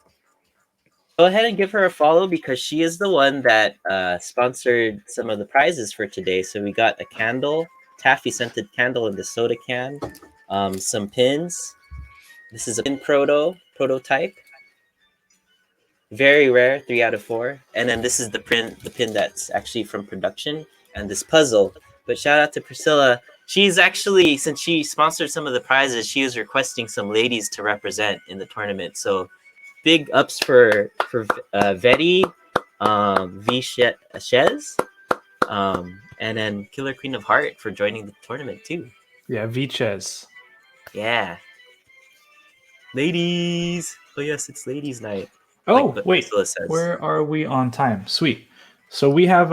Go ahead and give her a follow because she is the one that sponsored some of the prizes for today. So we got a candle, taffy scented candle in the soda can, some pins. This is a pin prototype. Very rare, 3 out of 4. And then this is the pin that's actually from production, and this puzzle. But shout out to Priscilla. She's actually, since she sponsored some of the prizes, she is requesting some ladies to represent in the tournament. So big ups for Vetty, Shez, and then Killer Queen of Heart for joining the tournament too. Yeah, Vichez. Yeah. Ladies. Oh yes, it's ladies' night. Oh, like wait. Priscilla says. Where are we on time? Sweet. So we have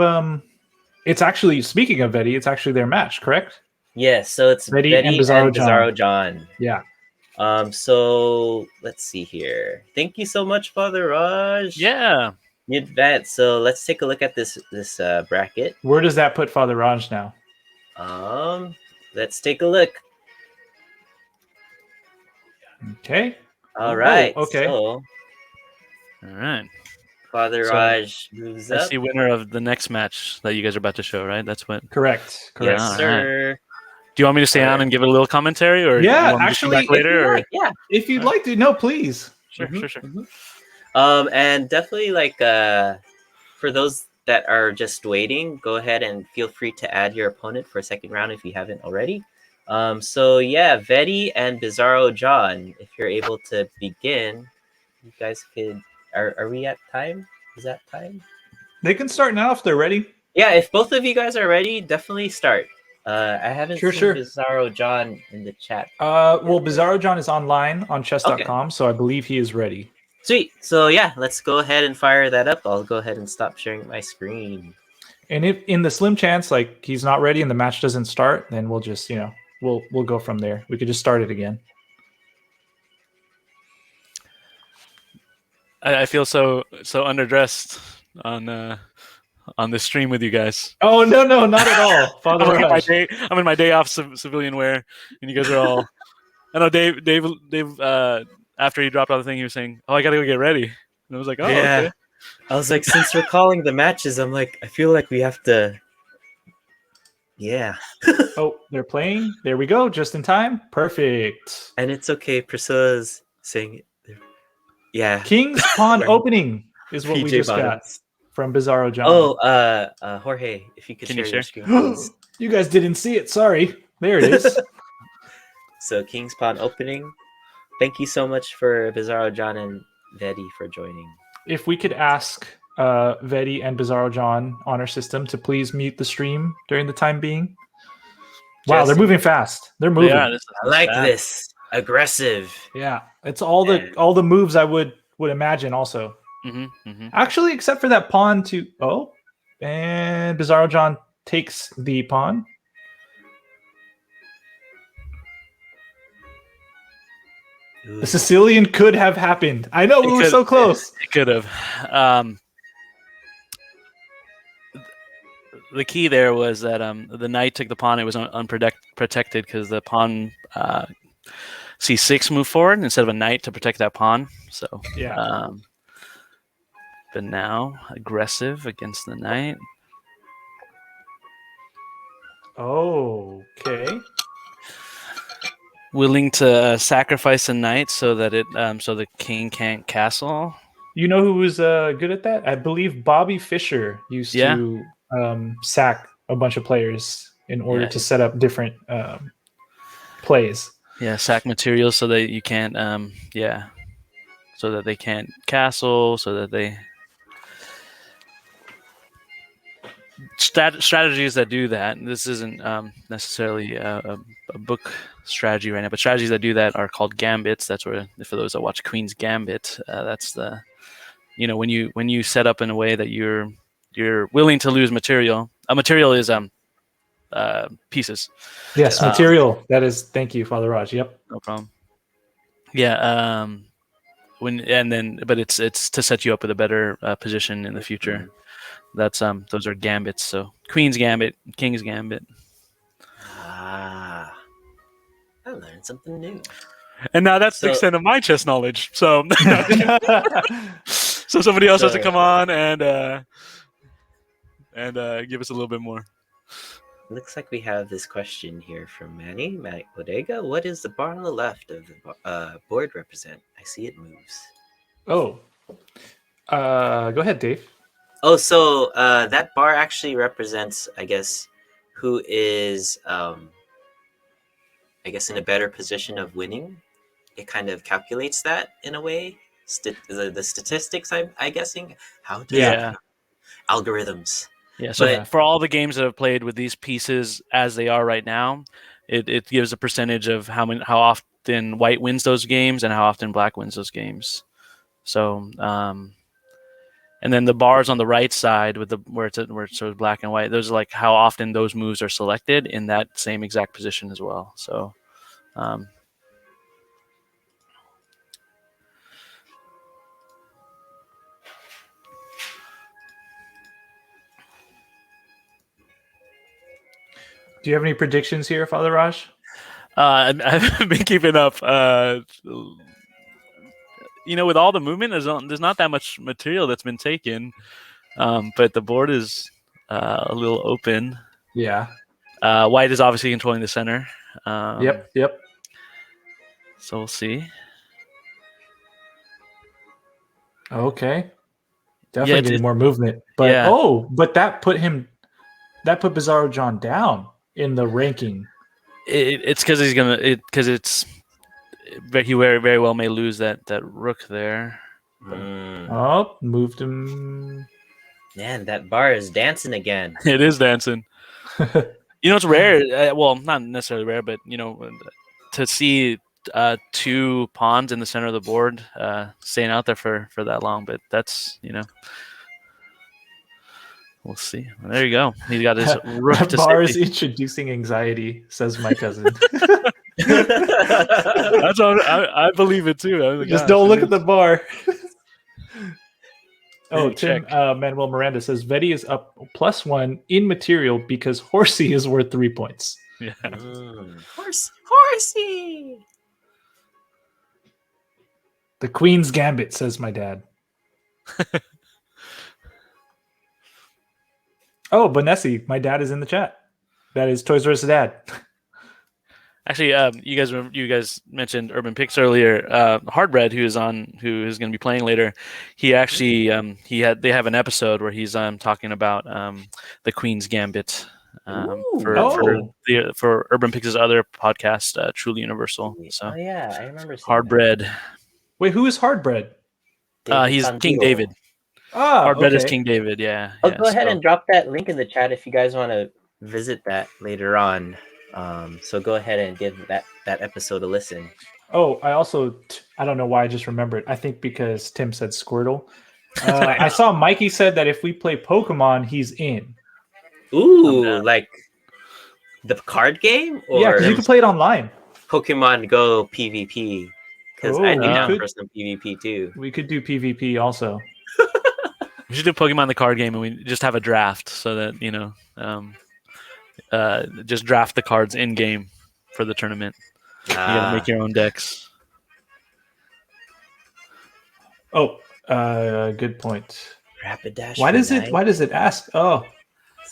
it's actually, speaking of Vetty, it's actually their match, correct? Yes, so it's Vetty Vetty and and Bizarro Bizarro John. Yeah. So let's see here. Thank you so much, Father Raj. Yeah. In advance. So let's take a look at this bracket. Where does that put Father Raj now? Let's take a look. Okay. All right. okay. So All right. Father So, Raj moves I up. see winner of the next match that you guys are about to show, right? That's what. Correct. Yes, All sir. Do you want me to stay on and give it a little commentary, or Yeah, you want me to come actually, back later? Or? Like, yeah. If you'd like to, no, please. Sure. And definitely for those that are just waiting, go ahead and feel free to add your opponent for a second round if you haven't already. So yeah, Vetty and Bizarro John, if you're able to begin, you guys could. Are we at time? Is that time? They can start now if they're ready. Yeah, if both of you guys are ready, definitely start. I haven't seen Sure. Bizarro John in the chat. Well, Bizarro John is online on chess.com, so I believe he is ready. Sweet. So yeah, let's go ahead and fire that up. I'll go ahead and stop sharing my screen. And if in the slim chance like he's not ready and the match doesn't start, then we'll just, we'll go from there. We could just start it again. I feel so underdressed on the stream with you guys. Oh no, not at all. Father Raj. I'm in my day off civilian wear, and you guys are all. I know Dave. After he dropped out the thing, he was saying, "Oh, I gotta go get ready," and I was like, "Oh, Yeah. okay." I was like, since we're calling the matches, I'm like, I feel like we have to. Yeah. Oh, they're playing. There we go. Just in time. Perfect. And it's okay. Priscilla's saying it. Yeah. King's Pawn Right. opening is what we PJ just got Bottoms. from Bizarro John. Oh, Jorge, if you could Can you share your share? screen, please. You guys didn't see it. Sorry. There it is. So King's Pawn opening. Thank you so much for Bizarro John and Vetty for joining. If we could ask Vetty and Bizarro John on our system to please mute the stream during the time being. Wow, they're Jesse. moving fast. They're moving. Yeah, I like this. Aggressive. Yeah, it's all the moves I would imagine. Also, actually, except for that pawn to and Bizarro John takes the pawn. Ooh. The Sicilian could have happened. I know we were so close. It could have. The key there was that the knight took the pawn. It was unprotected because the pawn c6 moved forward instead of a knight to protect that pawn. So Yeah. But now aggressive against the knight. Okay. Willing to sacrifice a knight so that so the king can't castle. You know who was good at that? I believe Bobby Fischer used Yeah. to sack a bunch of players in order Yeah. to set up different plays. Yeah, sack materials so that you can't so that they can't castle, so that they strategies that do that. This isn't necessarily a book strategy right now, but strategies that do that are called gambits. That's where, for those that watch Queen's Gambit, that's the when you set up in a way that you're willing to lose material. A material is pieces. Yes, material. That is. Thank you, Father Raj. Yep. No problem. Yeah. But it's to set you up with a better position in the future. That's those are gambits. So Queen's Gambit, King's Gambit. I learned something new. And now that's the extent of my chess knowledge. So so somebody else has to come on and give us a little bit more. Looks like we have this question here from Manny Bodega. What does the bar on the left of the board represent? I see it moves. Oh. Go ahead, Dave. Oh, so that bar actually represents, I guess, who is, I guess, in a better position of winning. It kind of calculates that in a way. The statistics, I'm guessing. How does algorithms? Yeah, so for all the games that I've played with these pieces as they are right now, it gives a percentage of how often white wins those games and how often black wins those games. So, and then the bars on the right side with where it's sort of black and white, those are like how often those moves are selected in that same exact position as well. So, do you have any predictions here, Father Raj? I've been keeping up. With all the movement, there's not that much material that's been taken, but the board is a little open. Yeah. White is obviously controlling the center. Yep. So we'll see. Okay. Definitely getting more movement. But but that put Bizarro John down in the ranking. It's because he very, very well may lose that rook there. Oh, moved him. Man, that bar is dancing again. It is dancing. It's rare. Well, not necessarily rare, but to see two pawns in the center of the board staying out there for that long. But that's we'll see. Well, there you go. He got his rook that to bar is safety. introducing anxiety, says my cousin. That's all, I believe it too. Just don't look at the bar. Oh, Tim check. Manuel Miranda says Vetti is up +1 in material because Horsey is worth 3 points. Yeah. Horsey. The Queen's Gambit, says my dad. Oh, Bonessi, my dad is in the chat. That is Toys R Us Dad. Actually, you guys mentioned Urban Picks earlier. Hardbread, who is going to be playing later, he actually they have an episode where he's talking about the Queen's Gambit for Urban Picks' other podcast, Truly Universal. So I remember seeing Hardbread. that. Wait, who is Hardbread? He's King David. Hardbread is King David. Yeah. I'll go ahead and drop that link in the chat if you guys want to visit that later on. So go ahead and give that episode a listen. Oh, I don't know why I just remembered. I think because Tim said Squirtle. I saw Mikey said that if we play Pokemon, he's in. Ooh, like the card game? Or yeah, because you can play it online. Pokemon Go PvP. Because I'd be down for some PvP too. We could do PvP also. We should do Pokemon the card game, and we just have a draft so that just draft the cards in game for the tournament. You gotta make your own decks. Oh, good point. Rapid dash. Why does it ask? Oh,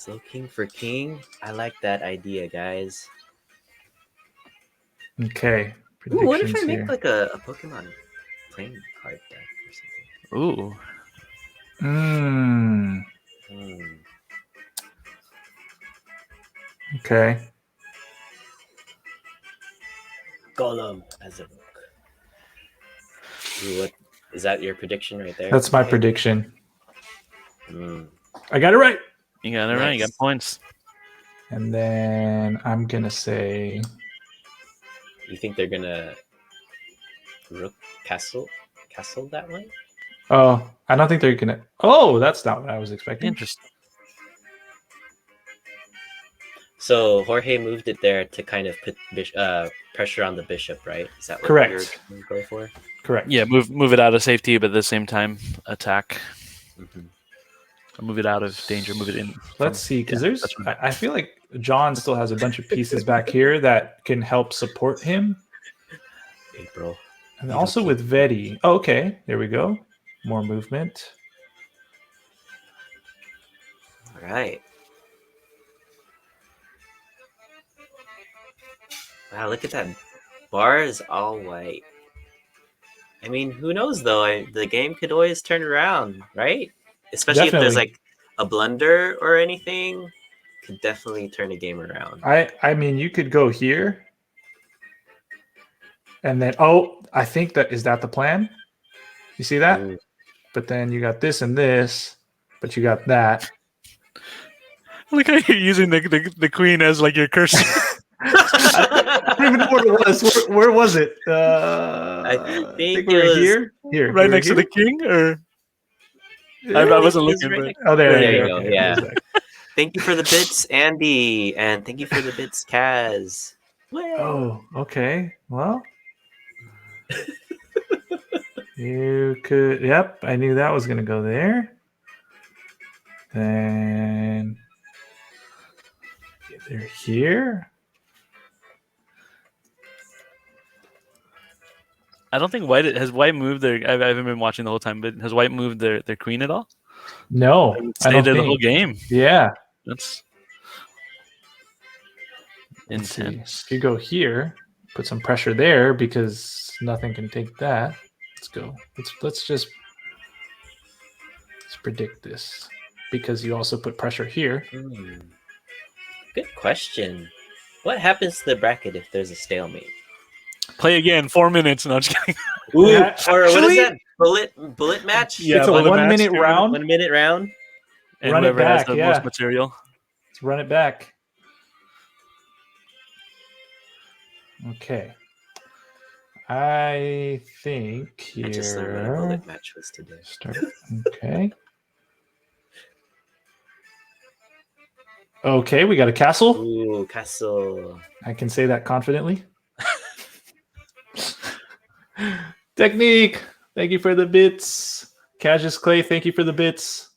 Slow king for king. I like that idea, guys. Okay. Ooh, what if I Predictions make here. like a Pokemon playing card deck or something? Ooh. Hmm. Okay. Golem as a book. Ooh, what is that? Your prediction right there? That's my Okay. prediction. Mm. I got it right. You got it right. You got Nice. points. And then I'm gonna say You think they're gonna rook castle that way? oh, I don't think they're gonna oh, that's not what I was expecting. Interesting. So Jorge moved it there to kind of put pressure on the bishop, right? Is that what Correct. you're going to go for? Correct. Yeah, move it out of safety, but at the same time attack. Mm-hmm. Or move it out of danger. Move it in. Let's see, because yeah, there's that's right. I feel like John still has a bunch of pieces back here that can help support him. April. And also with Vedi. Oh, okay, there we go. More movement. All right. Wow, look at that. Bar is all white. I mean, who knows though? The game could always turn around, right? Especially if there's Definitely. like a blunder or anything, could definitely turn a game around. I mean, you could go here. And then I think that is that the plan? You see that? Ooh. But then you got this and this, but you got that. Look how you're using the queen as like your cursor. I don't even know where it was. Where was it? I think we it were was here. Here, right we were next to here? the king, or I wasn't It was looking. right But Oh, there you go. Okay, Yeah. okay. Thank you for the bits, Andy, and thank you for the bits, Kaz. Oh, okay. Well, you could. Yep, I knew that was going to go there. Then they're here. I don't think White has White moved their. I haven't been watching the whole time, but has White moved their queen at all? No, Stay I don't there think. the whole game. Yeah. That's Let's see. intense. If you go here, put some pressure there because nothing can take that. Let's go. Let's predict this because you also put pressure here. Good question. What happens to the bracket if there's a stalemate? Play again. 4 minutes. No, I'm just kidding. Ooh, Yeah, or what is actually- that? Bullet match? Yeah, It's a bullet 1 match, minute dude. round. 1 minute round. And Run it whoever has back, the yeah. most material. Let's run it back. Okay. I think I just learned what a here. bullet match was today. Start. Okay. Okay, we got a castle. Ooh, castle. I can say that confidently. Technique. Thank you for the bits. Cassius Clay, thank you for the bits.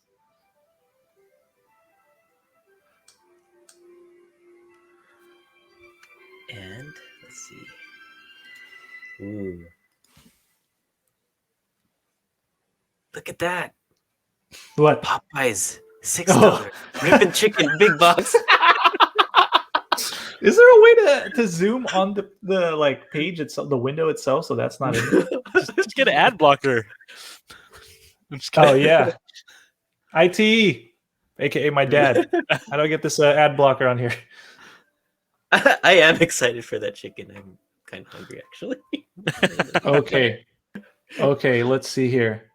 And let's see. Ooh. Look at that. What? Popeyes. $6. Oh. Ripping chicken, big box. Is there a way to zoom on the like page itself, the window itself, so that's not in? Just get an ad blocker. I'm just Oh kidding. yeah, IT, aka my dad. How do I get this ad blocker on here? I am excited for that chicken. I'm kind of hungry, actually. Okay, let's see here.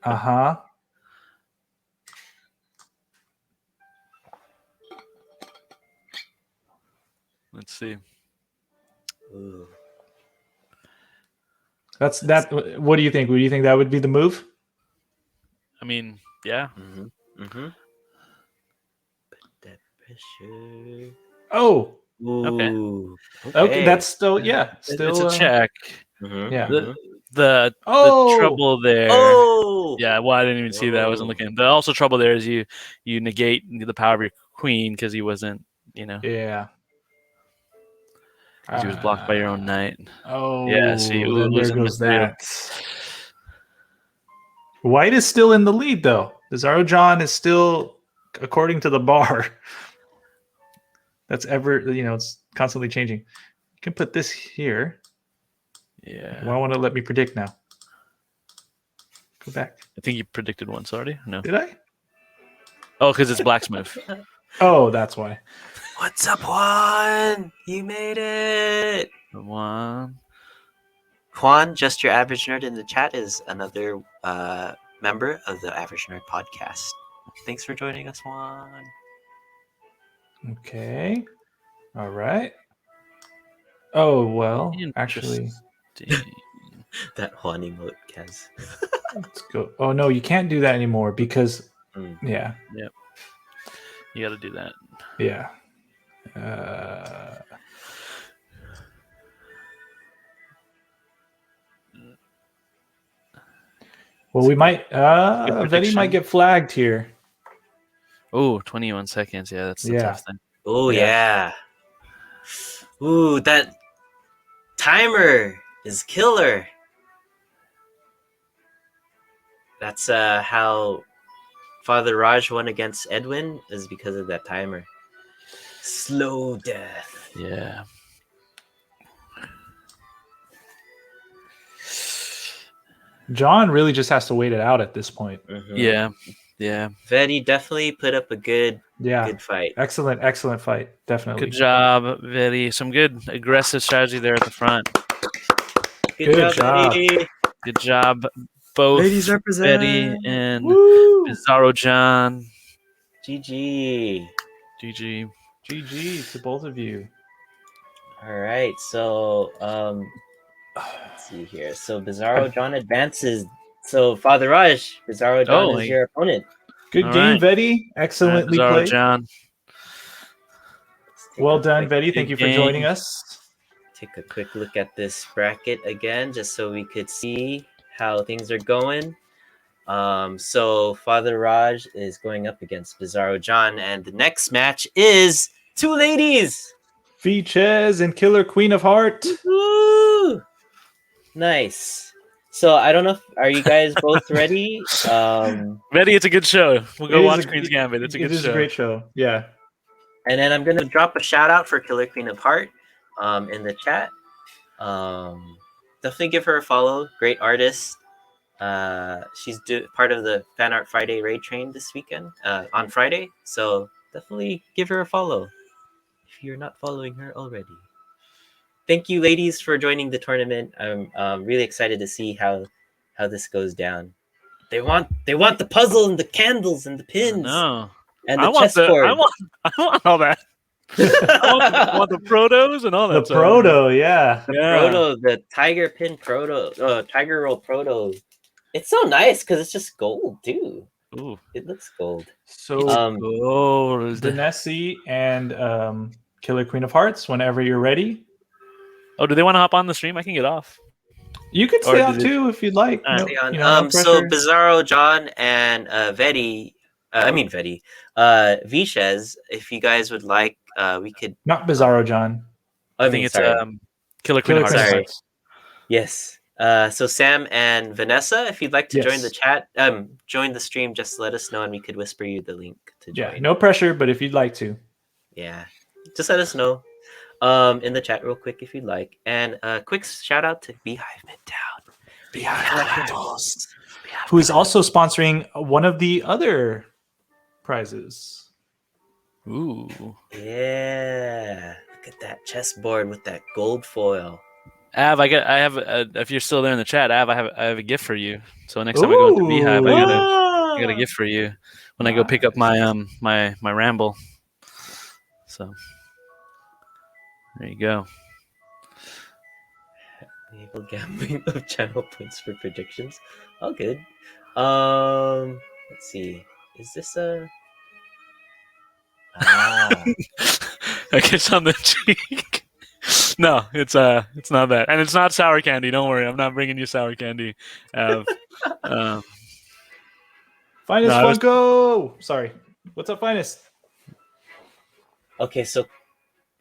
Uh-huh. Let's see. Ooh. That's that. What do you think? Would you think that would be the move? I mean, yeah. Put that pressure. Oh, Ooh. okay. That's still still It's a check. Yeah. The Oh, trouble there. Oh. Yeah, well, I didn't even see that. I wasn't looking. The also trouble there is you negate the power of your queen because he wasn't, yeah. because he was blocked by your own knight. Oh, Yeah, see, then there losing goes material. that. White is still in the lead, though. The Zaro John is still according to the bar. That's it's constantly changing. You can put this here. Yeah. Well, I want to let me predict now. Go back. I think you predicted once already. No. Did I? Oh, because it's blacksmith. Oh, that's why. What's up, Juan? You made it. One. Juan, just your average nerd in the chat, is another member of the Average Nerd podcast. Thanks for joining us, Juan. Okay. All right. Oh, well, actually, That Juan emote, Kaz. let's go. Oh, no, you can't do that anymore because, yeah. Yep. You got to do that. Yeah. Well, we might. Vetti might get flagged here. Oh, 21 seconds. Yeah, that's the tough thing. Oh, yeah. Ooh, that timer is killer. That's how Father Raj won against Edwin, is because of that timer. Slow death. Yeah. John really just has to wait it out at this point. Mm-hmm. Yeah. Vetti definitely put up a good fight. Excellent fight. Definitely. Good job, Vetti. Some good aggressive strategy there at the front. Good job, Vetti. Good job, both Ladies represent. Vetti and Bizarro John. GG to both of you. All right, so let's see here. So Bizarro John advances. So Father Raj, Bizarro John is your opponent. Good game, Vetti. Excellently played. John. Well done, Vetti. Thank you for joining us. Take a quick look at this bracket again, just so we could see how things are going. So Father Raj is going up against Bizarro John, and the next match is two ladies, Viches and Killer Queen of Heart. Woo! Nice. So I don't know. Are you guys both ready? Ready? It's a good show. We'll go watch Queen's Gambit. It's a good show. It is a great show. Yeah. And then I'm gonna drop a shout out for Killer Queen of Heart in the chat. Definitely give her a follow. Great artist. She's part of the Fan Art Friday raid train this weekend on Friday. So definitely give her a follow if you're not following her already. Thank you, ladies, for joining the tournament. I'm really excited to see how this goes down. They want the puzzle and the candles and the pins. No, and the chessboard. I want all that. I want the protos and all that. The proto, yeah. The proto, the tiger pin proto, tiger roll proto. It's so nice because it's just gold too. Ooh, it looks gold. So gold. Vanessa and Killer Queen of Hearts, whenever you're ready. Oh, do they want to hop on the stream? I can get off. You could stay on too if you'd like. No so Bizarro John and Vetti. Viches, if you guys would like, we could. Not Bizarro John. I think it's Killer Queen of Hearts. Yes. So Sam and Vanessa, if you'd like to join the chat, join the stream, just let us know and we could whisper you the link to join. Yeah, no pressure, but if you'd like to. Yeah, just let us know in the chat real quick if you'd like. And a quick shout out to Beehive Midtown. Beehive who is also sponsoring one of the other prizes. Ooh. Yeah. Look at that chessboard with that gold foil. Av, if you're still there in the chat, Av, I have a gift for you. So next time I go to Beehive, I got a gift for you when I go pick up my my ramble. So there you go. Enable gambling of channel points for predictions. All good. Let's see. Is this a a kiss on the cheek? No, it's not that, and it's not sour candy. Don't worry, I'm not bringing you sour candy. Finest Funko. Sorry, what's up, Finest? Okay, so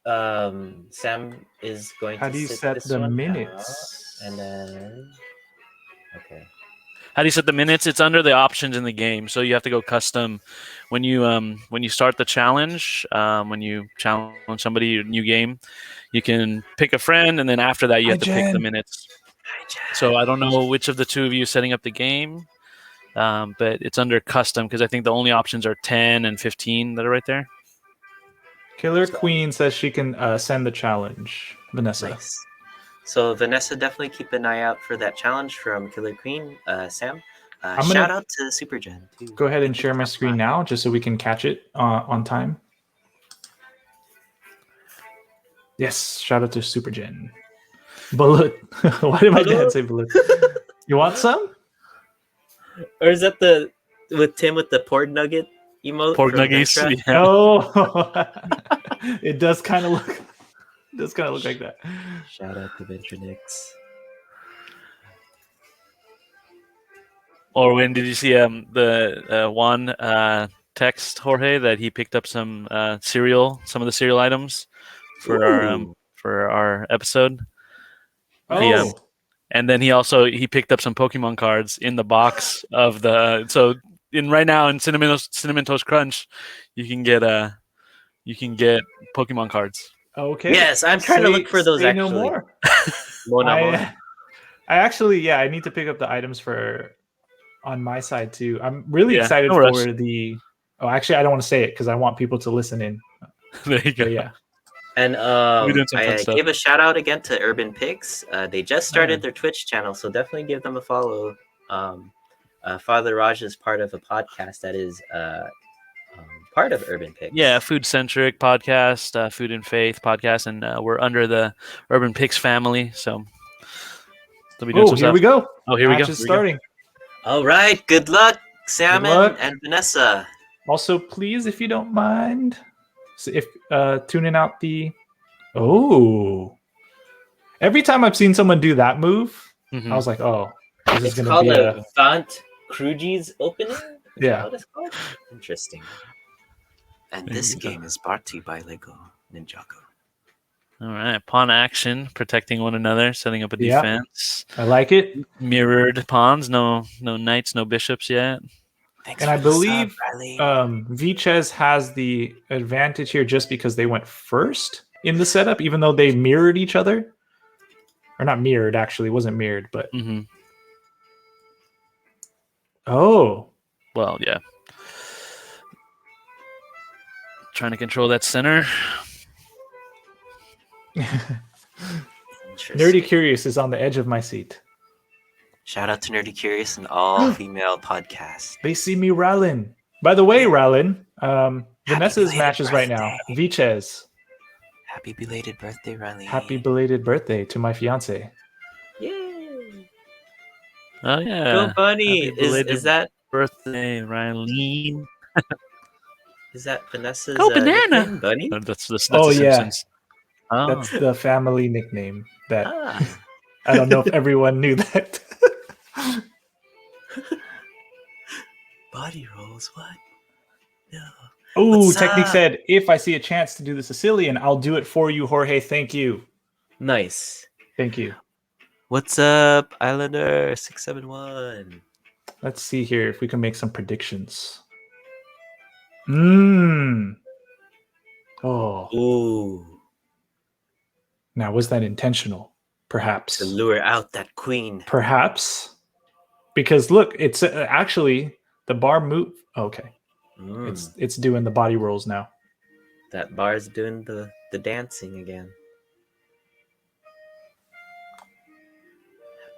Sam is going. How do you set the minutes? And then How do you set the minutes? It's under the options in the game, so you have to go custom. When you start the challenge, when you challenge somebody, new game, you can pick a friend, and then after that, you have to pick the minutes. So I don't know which of the two of you is setting up the game, but it's under custom because I think the only options are 10 and 15 that are right there. Killer Queen says she can send the challenge. Vanessa. Nice. So Vanessa, definitely keep an eye out for that challenge from Killer Queen. Sam, shout out to Supergen too. Go ahead and share my screen now, just so we can catch it on time. Yes, shout out to Supergen. Balut. Why did my dad say balut? You want some? Or is that with Tim with the pork nugget emote? Pork nuggets. Yeah. Oh, it does kind of look. Like that. Shout out to Ventronix. Or when did you see the one text Jorge that he picked up some some of the cereal items for our episode? Oh. And then he picked up some Pokemon cards in the box of the right now in Cinnamon Toast Crunch, you can get Pokemon cards. Okay. Yes, I'm trying to look for those. Actually, no more. I actually, I need to pick up the items on my side too. I'm really excited for the. Oh, actually, I don't want to say it because I want people to listen in. There you go. But yeah. And I gave a shout out again to Urban Pigs. They just started their Twitch channel, so definitely give them a follow. Father Raj is part of a podcast that is part of Urban Pigs. Yeah, food-centric podcast, Food and Faith podcast, and we're under the Urban Pigs family. So here we go. Oh, here we go. Match is starting. All right. Good luck, Salmon and Vanessa. Also, please, if you don't mind, tuning out the. Oh. Every time I've seen someone do that move, I was like, oh, this is going to be a Vant Kruji's opening? Yeah. What is it called? Interesting. And this game is brought to you by Lego Ninjago. All right. Pawn action, protecting one another, setting up a defense. I like it. Mirrored pawns, no knights, no bishops yet. Thanks and I believe Viches has the advantage here just because they went first in the setup, even though they mirrored each other. Or not mirrored, actually. It wasn't mirrored, but... Mm-hmm. Oh. Well, yeah. Trying to control that center. Nerdy Curious is on the edge of my seat. Shout out to Nerdy Curious and all female podcasts. They see me rallying. By the way, Rallin, Vanessa's matches right now. Viches. Happy belated birthday, Riley. Happy belated birthday to my fiance. Yay! Oh yeah. Go Bunny. Is that birthday, Riley? Is that Vanessa's banana nickname, Bunny? That's the Simpsons. Oh. That's the family nickname that I don't know if everyone knew that. Body rolls, what? No. Oh, Technique said, if I see a chance to do the Sicilian, I'll do it for you, Jorge. Thank you. Nice. Thank you. What's up, Islander 671? Let's see here if we can make some predictions. Oh. Ooh. Now, was that intentional? Perhaps. To lure out that queen. Perhaps. Because look, it's actually the bar move. Okay. It's doing the body rolls now. That bar's doing the dancing again.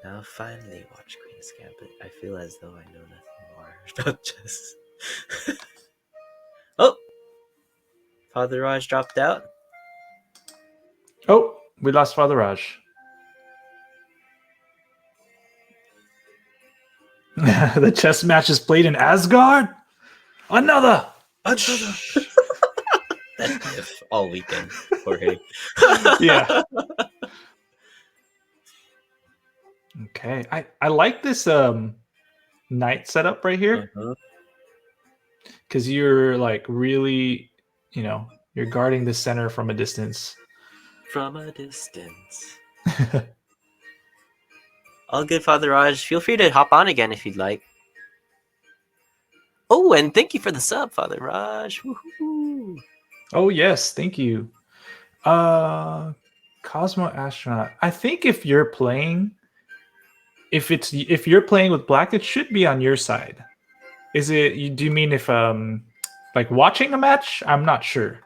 Now finally watch Queen's Gambit. I feel as though I know nothing more about chess. Oh! Father Raj dropped out. Oh, we lost Father Raj. The chess match is played in Asgard? Another! That if all weekend, Jorge. Yeah. Okay. I like this knight setup right here. Because you're like really, you're guarding the center from a distance. From a distance. All good, Father Raj. Feel free to hop on again if you'd like. Oh, and thank you for the sub, Father Raj. Woo-hoo. Oh yes, thank you. Cosmo Astronaut. I think if you're playing with black, it should be on your side. Do you mean if like watching a match? I'm not sure.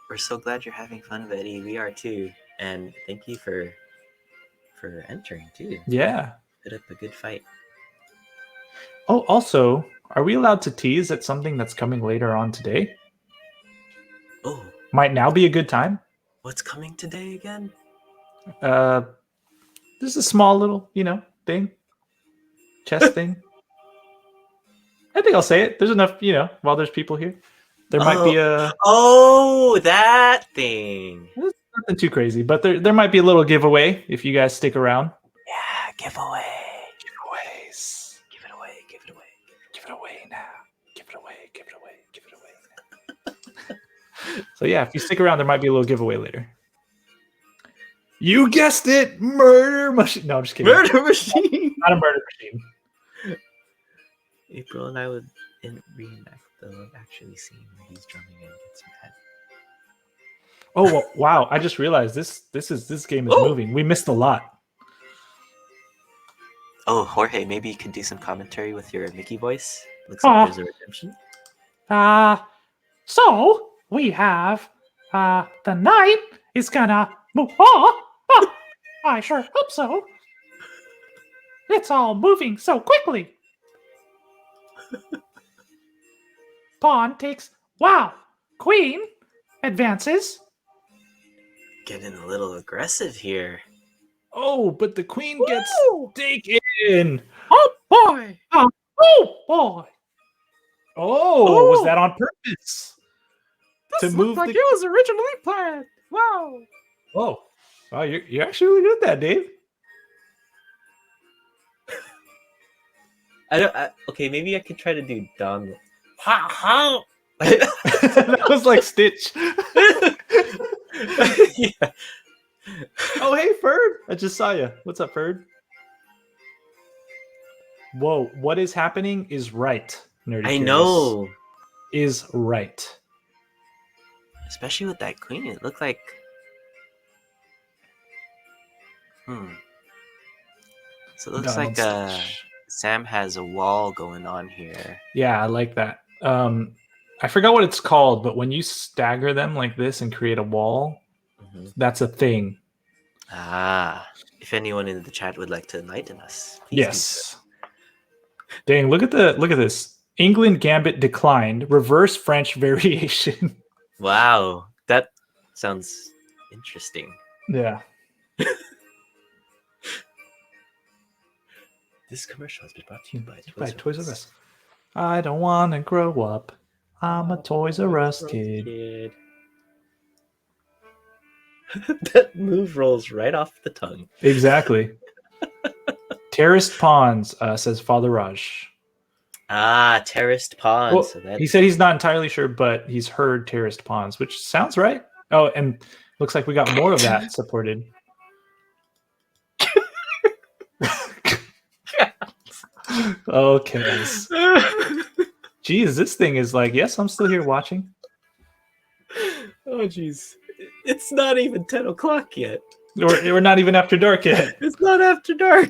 We're so glad you're having fun, Betty. We are too. And thank you for entering too. Yeah. Put up a good fight. Oh, also, are we allowed to tease at something that's coming later on today? Oh. Might now be a good time. What's coming today again? This is a small little, thing. Chess thing. I think I'll say it. There's enough, while there's people here. There might be a... Oh, that thing. It's nothing too crazy, but there might be a little giveaway if you guys stick around. Yeah, giveaway. Giveaways. Give it away, give it away. Give it away now. Give it away, give it away, give it away. So yeah, if you stick around, there might be a little giveaway later. You guessed it! Murder machine. No, I'm just kidding. Murder machine! Not a murder machine. April and I would reenact the actually seeing when he's drumming and gets mad. Oh well, wow! I just realized this game is moving. We missed a lot. Oh, Jorge, maybe you could do some commentary with your Mickey voice. Looks like there's a redemption. So we have the knight is gonna move. Oh, I sure hope so. It's all moving so quickly. Pawn takes. Wow. Queen advances. Getting a little aggressive here. Oh, but the queen gets taken. Oh boy! Oh boy! Oh, was that on purpose? This looked like it was originally planned. Wow! Oh, wow! You're actually really good at that, Dave. Okay, maybe I could try to do Don. How? That was like Stitch. Yeah. Oh, hey, Ferd. I just saw you. What's up, Ferd? Whoa, what is happening is right. Nerdy I Curious. know. Is right. Especially with that queen, it looked like. So it looks like Sam has a wall going on here. Yeah, I like that. I forgot what it's called, but when you stagger them like this and create a wall, that's a thing. If anyone in the chat would like to enlighten us, please Yes. do so. Dang, look at this. England Gambit declined. Reverse French variation. Wow, that sounds interesting. Yeah. This commercial has been brought to you by Toys R Us. I don't want to grow up. I'm a Toys R Us kid. That move rolls right off the tongue. Exactly. Terraced Pawns, says Father Raj. Terraced Pawns. Well, So he said he's not entirely sure, but he's heard Terraced Pawns, which sounds right. Oh, and looks like we got more of that supported. Okay. Jeez, this thing is like, yes, I'm still here watching. Oh, jeez. It's not even 10 o'clock yet. We're not even after dark yet. It's not after dark.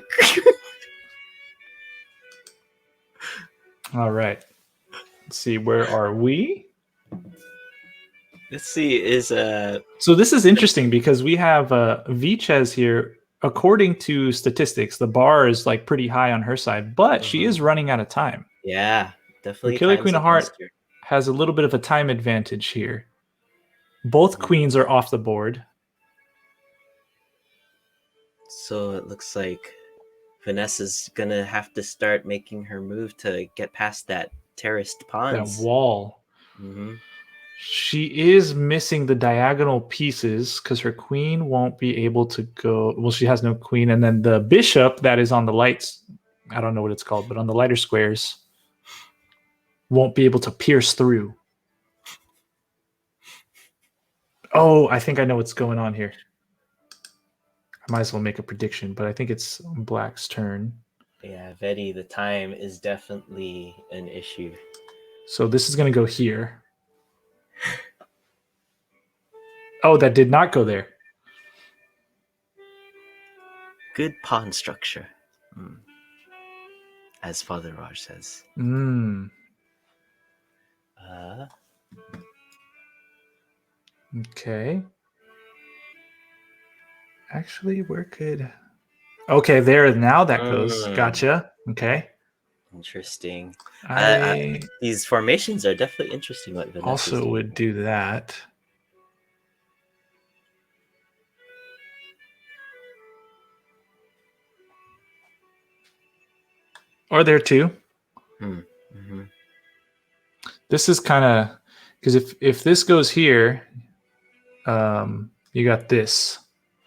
All right. Let's see, where are we? Let's see, So this is interesting because we have Viches here. According to statistics, the bar is like pretty high on her side, but she is running out of time. Yeah, definitely. The Killer Queen of Heart has a little bit of a time advantage here. Both queens are off the board. So it looks like Vanessa's gonna have to start making her move to get past that terraced pawns. That wall. She is missing the diagonal pieces because her queen won't be able to go. Well, she has no queen. And then the bishop that is on the lights, I don't know what it's called, but on the lighter squares, won't be able to pierce through. Oh, I think I know what's going on here. I might as well make a prediction, but I think it's Black's turn. Yeah, Vetti, the time is definitely an issue. So this is going to go here. Oh, that did not go there. Good pawn structure. As Father Raj says. Okay. Actually, where could... Okay, there. Now that goes. Gotcha. Okay. Interesting. I these formations are definitely interesting. What Vanessa's also doing. would do that. Or there too. Mm-hmm. This is kind of... Because if this goes here, you got this.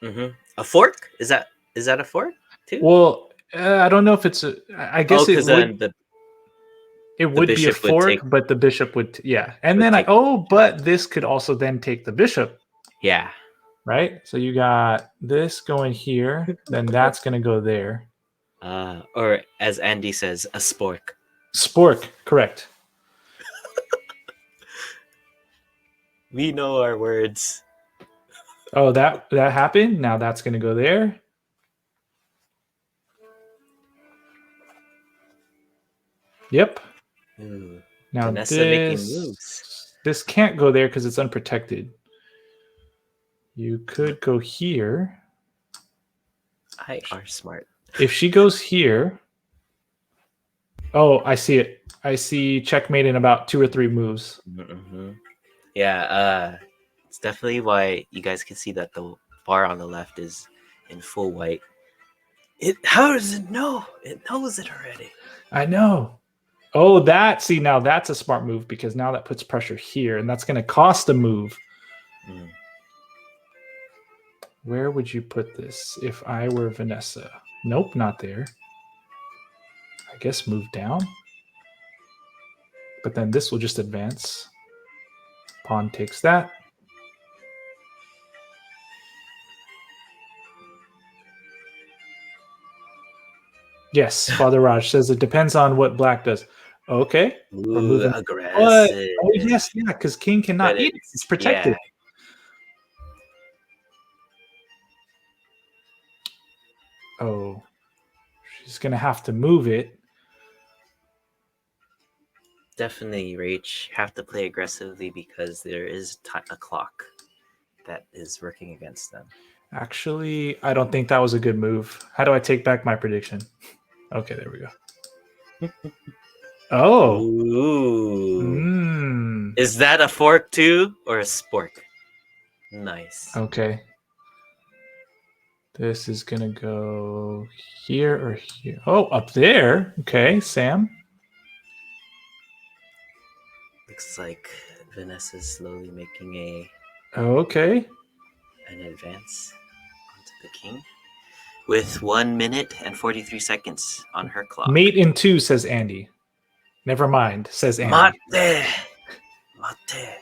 Mm-hmm. A fork? Is that a fork too? Well, I don't know if it's a... I guess it would... It would be a fork, but the bishop would... yeah. And then but this could also then take the bishop. Yeah. Right? So you got this going here, then that's going to go there. Or as Andy says, a spork. Spork, correct. We know our words. Oh, that happened? Now that's going to go there. Yep. Ooh. Now Vanessa making moves. This can't go there because it's unprotected. You could go here. I are smart. If she goes here... Oh, I see it. I see checkmate in about 2 or 3 moves. Mm-hmm. Yeah, it's definitely why you guys can see that the bar on the left is in full white. How does it know? It knows it already. I know. Oh, now that's a smart move because now that puts pressure here, and that's going to cost a move. Where would you put this if I were Vanessa? Nope, not there. I guess move down. But then this will just advance. Pawn takes that. Yes, Father Raj says it depends on what Black does. Okay. Ooh, aggressive. Oh, yes, yeah, because King cannot eat it. It's protected. Yeah. Oh, she's going to have to move it. Definitely, Rach, have to play aggressively because there is a clock that is working against them. Actually, I don't think that was a good move. How do I take back my prediction? Okay, there we go. Oh. Ooh. Is that a fork too or a spork? Nice. Okay. This is going to go here or here. Oh, up there. Okay, Sam. Looks like Vanessa's slowly making an advance onto the king with 1 minute and 43 seconds on her clock. Mate in 2, says Andy. Never mind, says Andy.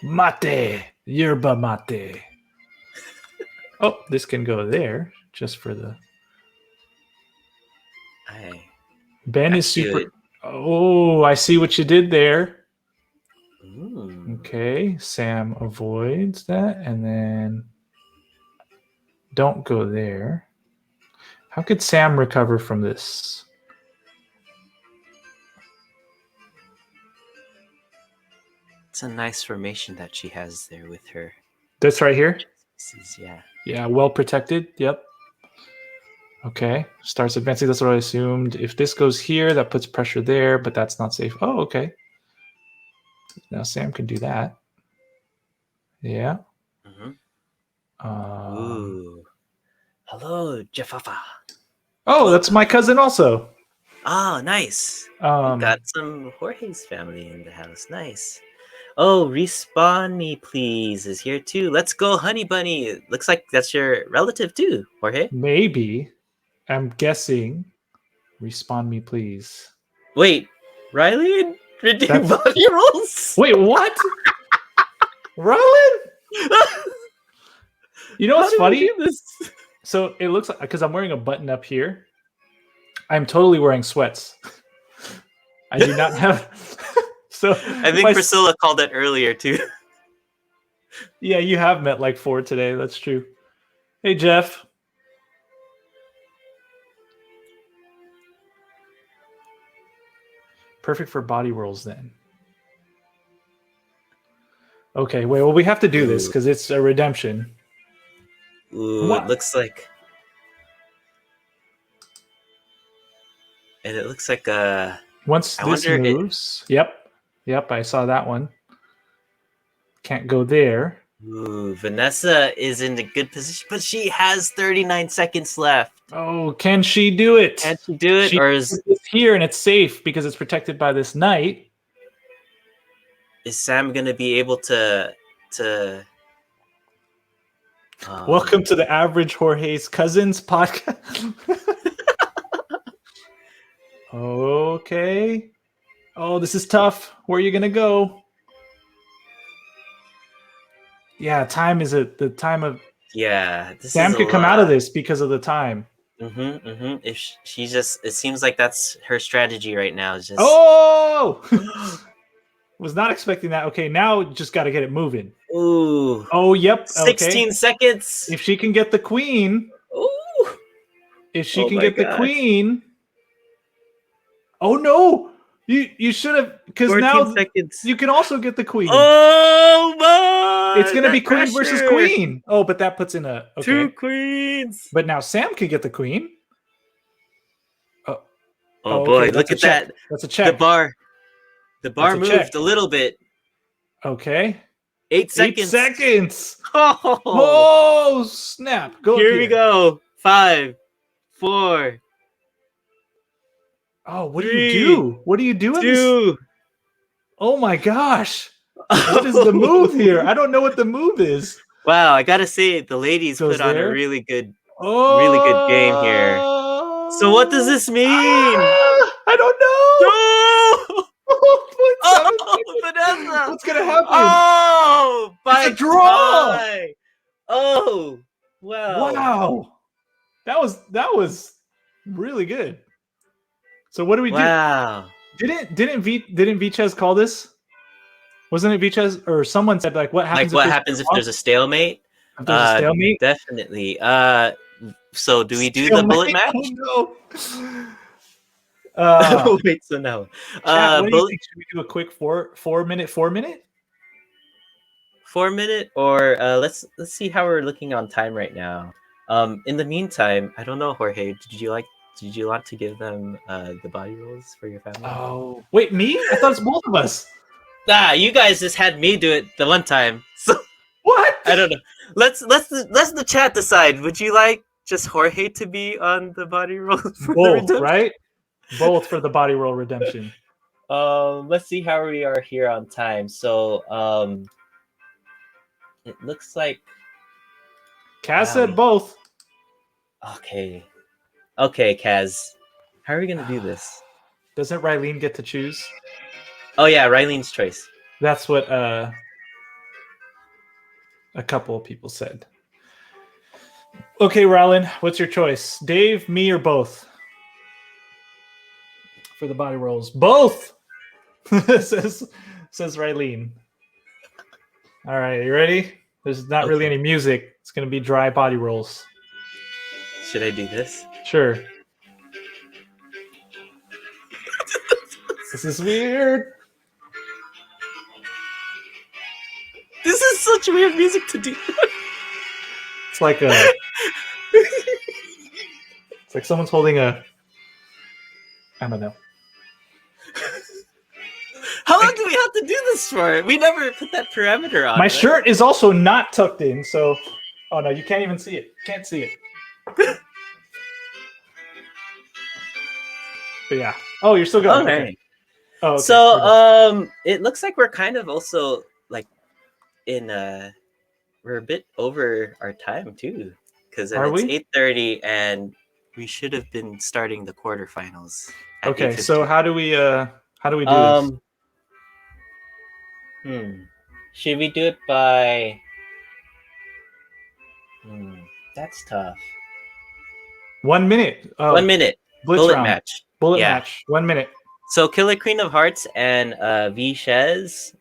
Mate. Yerba mate. Oh, this can go there just for the... Ben is super... Good. Oh, I see what you did there. Ooh. Okay, Sam avoids that, and then don't go there. How could Sam recover from this? It's a nice formation that she has there with her. This right here? Yeah. Yeah, well protected. Yep. Okay, starts advancing. That's what I assumed. If this goes here, that puts pressure there, but that's not safe. Oh, okay. Now Sam can do that. Yeah. Ooh. Hello, Jeffafa. Oh, that's my cousin also. Oh, nice. Got some Jorge's family in the house. Nice. Oh, Respawn Me Please is here too. Let's go, Honey Bunny. It looks like that's your relative too, Jorge. Maybe. I'm guessing. Respawn Me Please. Wait, Riley? Redeem body rolls? Wait, what? Roland? You know what's funny? So it looks like, because I'm wearing a button up here, I'm totally wearing sweats. I do not have. So I think Priscilla called it earlier too. Yeah, you have met like 4 today. That's true. Hey, Jeff. Perfect for body rolls then. Okay, wait. Well, we have to do this because it's a redemption. Ooh, What? it looks like. And it looks like Once this moves. Yep, I saw that one. Can't go there. Ooh, Vanessa is in a good position, but she has 39 seconds left. Oh, can she do it? Can she do it? Or is it's here and it's safe because it's protected by this knight? Is Sam gonna be able to Welcome to the Average Jorge's Cousins podcast. Okay. Oh, this is tough. Where are you gonna go? Yeah, time is the time of. Yeah, Sam could come out of this because of the time. If she just, it seems like that's her strategy right now. Is just Oh, was not expecting that. Okay, now just got to get it moving. Ooh. Oh, yep. 16 seconds. If she can get the queen. Ooh. If she can get the queen. Oh no! You should have, because now seconds. You can also get the queen. Oh my! It's gonna be queen versus queen. Oh, but that puts in a 2 queens. But now Sam can get the queen. Oh boy! Look at that. That's a check. The bar moved a little bit. Okay. 8 seconds. 8 seconds. Oh snap! Go here we go. 5, 4. Oh, what do you do? What do you do? 2. Oh my gosh! What is the move here? I don't know what the move is. Wow, I gotta say the ladies put on a really good game here. So what does this mean? I don't know. Vanessa! What's gonna happen? Oh, by it's a draw! tie. Oh, wow! Wow, that was really good. So what do we do? Wow! Didn't Vichez call this? Wasn't it Vichez or someone said like what happens? Like what happens if there's a stalemate? If there's a stalemate, definitely. So do we do the bullet match? Oh, no. Wait, so no. Chat, what do you think? Should we do a quick 4 minute? 4 minute? 4 minute, or let's see how we're looking on time right now. In the meantime, I don't know, Jorge. Did you want to give them the body rolls for your family? Oh, wait, me? I thought it's both of us. You guys just had me do it the one time. So what? I don't know. Let's the chat decide. Would you like just Jorge to be on the body roll? Both, right? Both for the body roll redemption. Let's see how we are here on time. So it looks like Kaz said both. Okay, Kaz. How are we gonna do this? Doesn't Rylene get to choose? Oh yeah, Rylene's choice. That's what a couple of people said. Okay, Rylan, what's your choice? Dave, me, or both? For the body rolls. Both! says Rylene. All right, you ready? There's not really any music. It's going to be dry body rolls. Should I do this? Sure. This is weird. This is such weird music to do. It's like a... It's like someone's holding a... I don't know. How long do we have to do this for? We never put that parameter on. My shirt is also not tucked in, so... Oh, no, you can't even see it. Can't see it. But yeah. Oh, you're still going. Okay. Oh, okay. So, it looks like we're kind of also, like, we're a bit over our time, too. Because it's 8:30, and we should have been starting the quarterfinals. Okay, so how do we do this? Should we do it by... That's tough. 1 minute. 1 minute. Blitz Bullet round. match. Bullet Yeah. match. 1 minute. So Killer Queen of Hearts and V Shez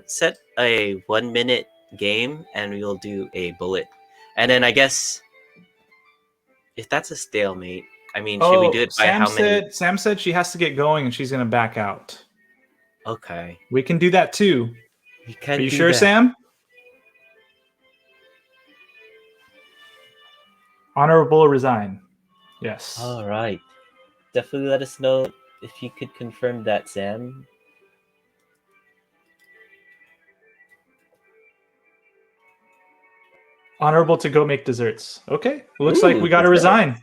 set a 1 minute game, and we'll do a bullet. And then I guess if that's a stalemate, I mean, should we do it by how many? Sam said she has to get going and she's going to back out. Okay. We can do that too. We can Are you do sure, that. Sam? Honorable or resign? Yes. All right. Definitely let us know if you could confirm that, Sam. Honorable to go make desserts. Okay. Looks like Ooh, we got to dessert. resign.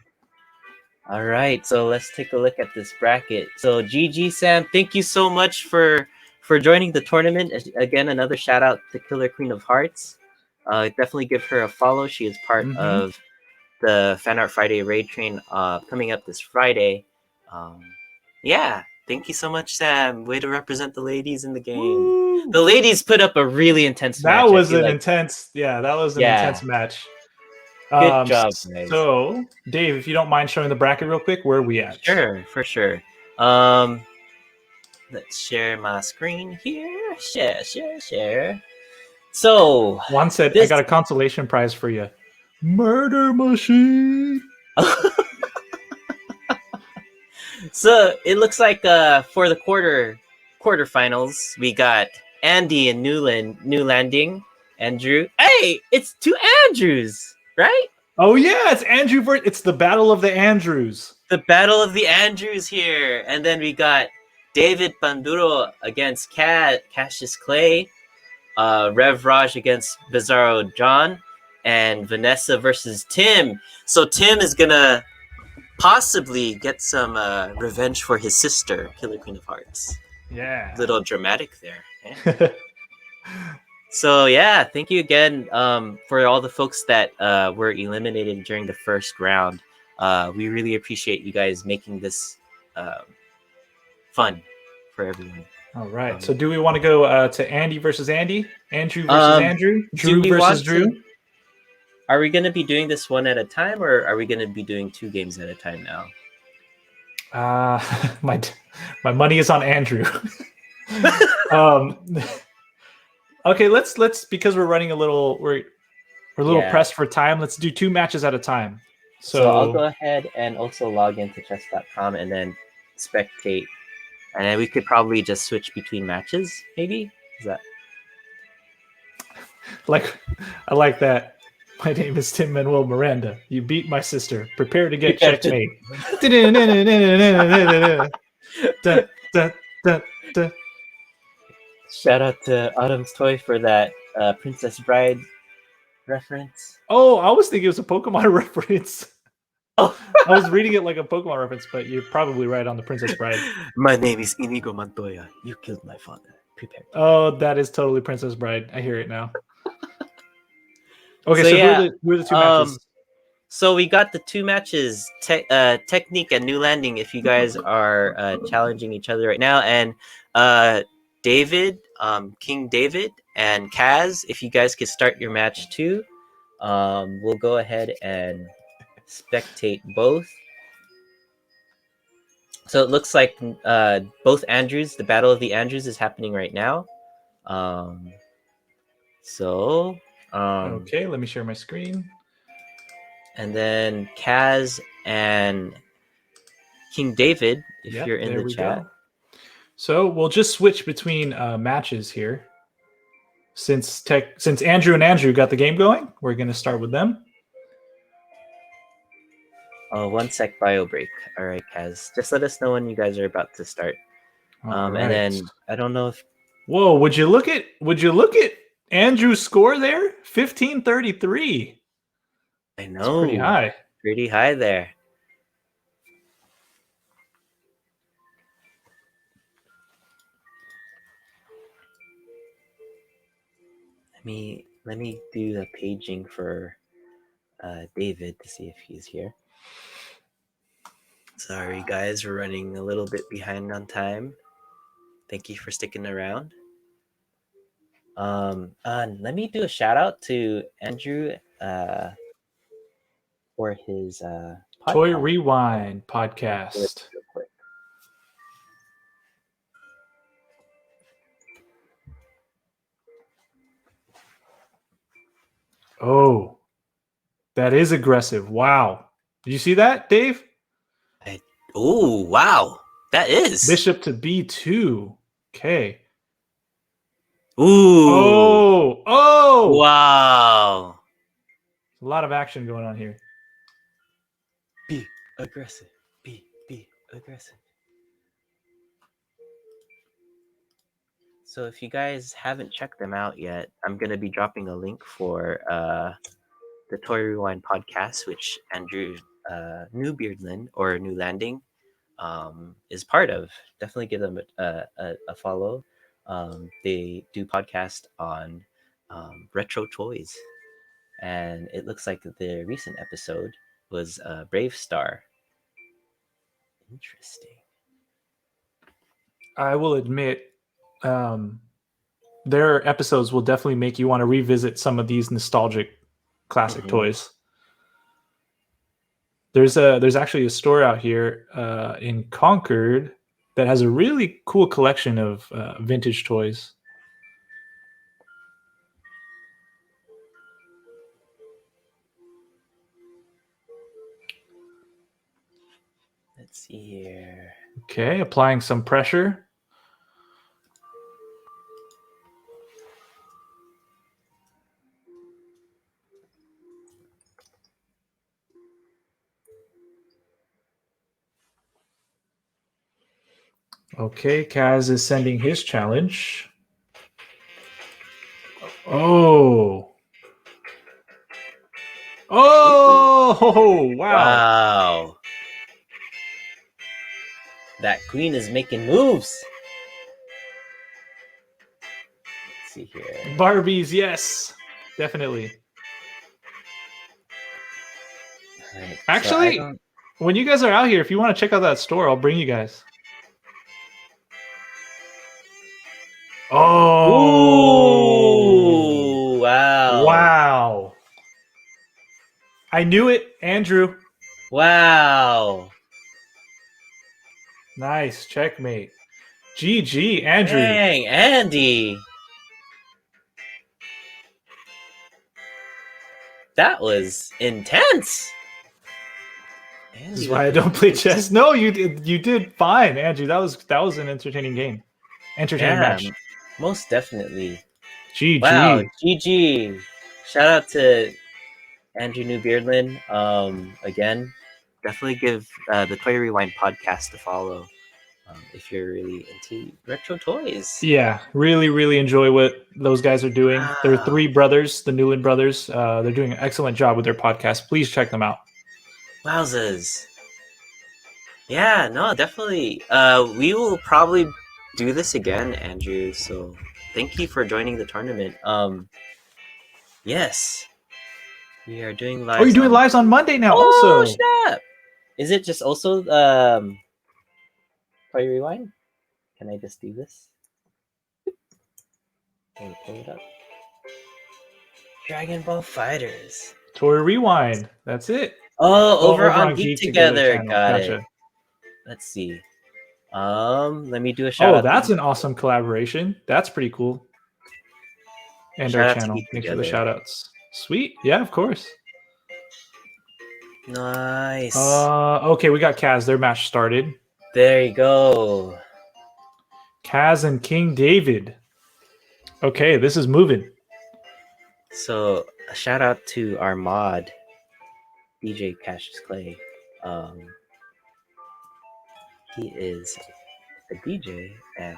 All right, so let's take a look at this bracket. So GG Sam, thank you so much for joining the tournament. Again, another shout out to Killer Queen of Hearts. Definitely give her a follow. She is part of the Fan Art Friday raid train coming up this Friday. Yeah, thank you so much, Sam. Way to represent the ladies in the game. Woo! The ladies put up a really intense match. That was an intense match. Good job, guys. So, Dave, if you don't mind showing the bracket real quick, where are we at? Sure, for sure. Let's share my screen here. Share. So, Juan said, I got a consolation prize for you. Murder Machine. So, it looks like for the quarterfinals, we got Andy and New Landing. Andrew. Hey, it's two Andrews, right? Oh yeah, it's Andrew. It's the Battle of the Andrews. The Battle of the Andrews here, and then we got David Panduro against Cassius Clay, Rev Raj against Bizarro John, and Vanessa versus Tim. So Tim is gonna possibly get some revenge for his sister, Killer Queen of Hearts. Yeah, little dramatic there. Eh? So yeah, thank you again for all the folks that were eliminated during the first round. We really appreciate you guys making this fun for everyone. All right. So do we want to go to Andy versus Andy? Andrew versus Andrew? Drew versus Drew? Are we going to be doing this one at a time, or are we going to be doing 2 games at a time now? My money is on Andrew. Okay, let's because we're running a little we're a little pressed for time. Let's do 2 matches at a time. So I'll go ahead and also log into chess.com and then spectate, and then we could probably just switch between matches. Maybe is that I like that. My name is Tim Manuel Miranda. You beat my sister. Prepare to get checkmate. Shout out to Autumn's Toy for that Princess Bride reference. Oh, I was thinking it was a Pokemon reference. Oh. I was reading it like a Pokemon reference, but you're probably right on the Princess Bride. My name is Inigo Montoya. You killed my father. Prepare. Oh, that is totally Princess Bride. I hear it now. Okay, so yeah, who are the 2 matches? So we got the 2 matches, Technique and New Landing, if you guys are challenging each other right now. And David, King David, and Kaz, if you guys could start your match too. We'll go ahead and spectate both. So it looks like both Andrews, the Battle of the Andrews is happening right now. Okay, let me share my screen. And then Kaz and King David, if you're in the chat. Go. So we'll just switch between matches here. Since Andrew and Andrew got the game going, we're going to start with them. Oh, 1 sec bio break. All right, Kaz. Just let us know when you guys are about to start. Right. And then I don't know if. Whoa! Would you look at Andrew's score there? 1533. I know. That's pretty high. Pretty high there. Let me do the paging for David to see if he's here. Sorry guys, we're running a little bit behind on time. Thank you for sticking around. Let me do a shout out to Andrew for his Toy podcast. Rewind podcast. Real quick. Oh, that is aggressive. Wow. Did you see that, Dave? Oh, wow. That is. Bishop to b2. Okay. Ooh. Oh. Wow. A lot of action going on here. Be aggressive. Be aggressive. So if you guys haven't checked them out yet, I'm going to be dropping a link for the Toy Rewind podcast, which Andrew New Beardland or New Landing is part of. Definitely give them a follow. They do podcast on retro toys, and it looks like the recent episode was Brave Star. Interesting. I will admit, their episodes will definitely make you want to revisit some of these nostalgic classic toys. There's actually a store out here in Concord that has a really cool collection of vintage toys. Let's see here. Okay, applying some pressure. Okay, Kaz is sending his challenge. Oh. Oh, wow. Wow. That queen is making moves. Let's see here. Barbies, yes. Definitely. Right, Actually, when you guys are out here, if you want to check out that store, I'll bring you guys. Oh. Ooh, wow. Wow. I knew it, Andrew. Wow. Nice. Checkmate. GG, Andrew. Dang, Andy. That was intense. This is why I don't play chess. No, you did fine, Andrew. That was an entertaining game. Entertaining match. Most definitely. GG. Wow, GG. Shout out to Andrew New Beardland. Again, definitely give the Toy Rewind podcast a follow if you're really into retro toys. Yeah, really, really enjoy what those guys are doing. Wow. They're three brothers, the Newland brothers. They're doing an excellent job with their podcast. Please check them out. Wowzers. Yeah, no, definitely. We will probably do this again, Andrew. So thank you for joining the tournament. Yes. We are doing lives. Oh, you're doing lives on Monday now Oh, also. snap. Is it just also Toy Rewind? Can I just do this? Can we pull it up? Dragon Ball Fighters. Toy Rewind. That's it. Oh, over on Geek Together. channel. Got Gotcha. it. Let's see. Let me do a shout out. Oh, that's an awesome collaboration. That's pretty cool. And Shout out our to channel. Geek Thanks for the Together. shout outs. Sweet. Yeah, of course. Nice. Okay, we got Kaz. Their match started. There you go. Kaz and King David. Okay, this is moving. So a shout out to our mod, DJ Cassius Clay. He is a DJ, and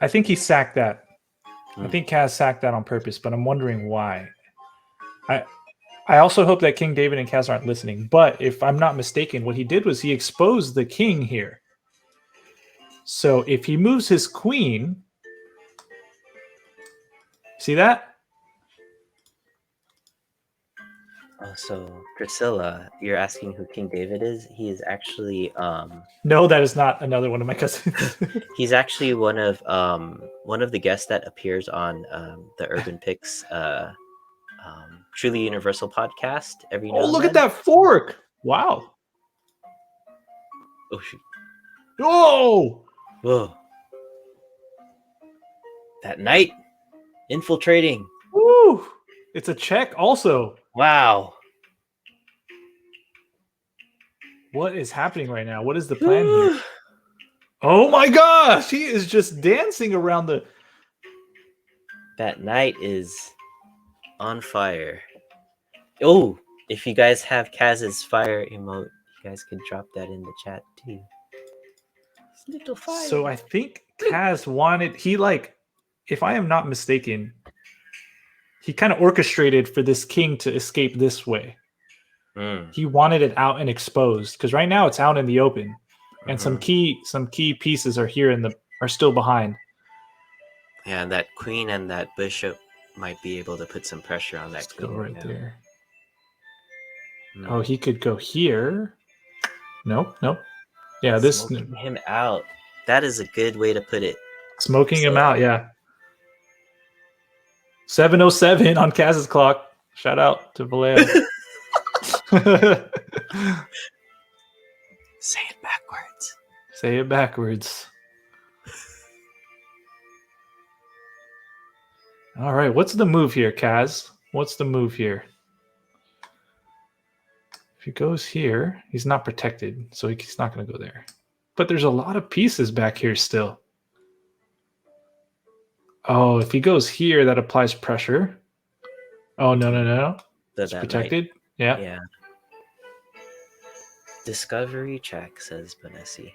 I think he sacked that. I Hmm. think Kaz sacked that on purpose, but I'm wondering why. I also hope that King David and Kaz aren't listening, but if I'm not mistaken, what he did was he exposed the king here. So if he moves his queen, see that? so Priscilla, you're asking who King David is? He is actually No, that is not another one of my cousins. he's actually one of the guests that appears on the Urban Picks Truly Universal podcast every now Oh, and look at then. that fork. Wow. Oh shoot! Oh! Whoa! That knight infiltrating. Woo! It's a check also. Wow! What is happening right now? What is the plan here? Oh my gosh! He is just dancing around the... That knight is on fire. Oh, if you guys have Kaz's fire emote, you guys could drop that in the chat too. Little fire. So I think Kaz wanted... He like... If I am not mistaken, he kind of orchestrated for this king to escape this way. He wanted it out and exposed because right now it's out in the open, and some key pieces are here are still behind. Yeah, and that queen and that bishop might be able to put some pressure on that Let's queen go right now. there. No. Oh, he could go here. Nope. Yeah, this Smoking him out. That is a good way to put it. smoking him out. Yeah. 7:07 on Kaz's clock. Shout out to Vallejo. Say it backwards. Say it backwards. All right, what's the move here, Kaz? What's the move here? If he goes here, he's not protected, so he's not going to go there. But there's a lot of pieces back here still. Oh, if he goes here, that applies pressure. Oh, no. It's protected. Yeah. Yeah. Discovery check, says Benessi.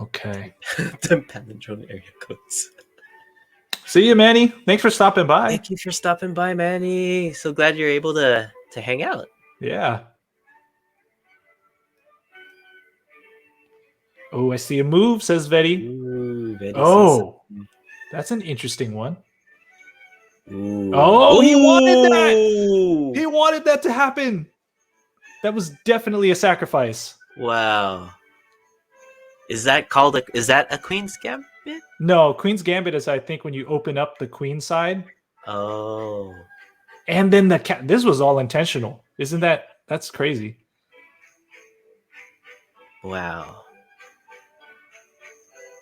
Okay. The palindrome area codes. See you, Manny. Thanks for stopping by. Thank you for stopping by, Manny. So glad you're able to hang out. Yeah. Oh, I see a move, says Vetti. Ooh, Vetti Oh, that's an interesting one. Ooh. Oh, he wanted that. He wanted that to happen. That was definitely a sacrifice. Wow. Is that called is that a Queen's Gambit? No, Queen's Gambit is, I think, when you open up the queen side. Oh. And then the cat. This was all intentional. Isn't that's crazy. Wow.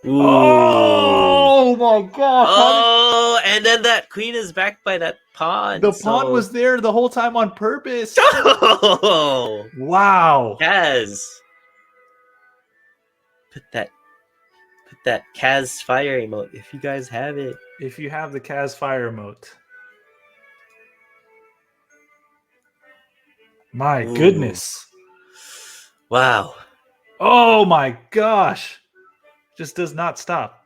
Ooh. Oh my god. Oh, and then that queen is backed by that pawn. The pawn was there the whole time on purpose. Oh. Wow. Kaz. Put that Kaz fire emote if you guys have it. If you have the Kaz fire emote. My goodness. Wow. Oh my gosh. Just does not stop.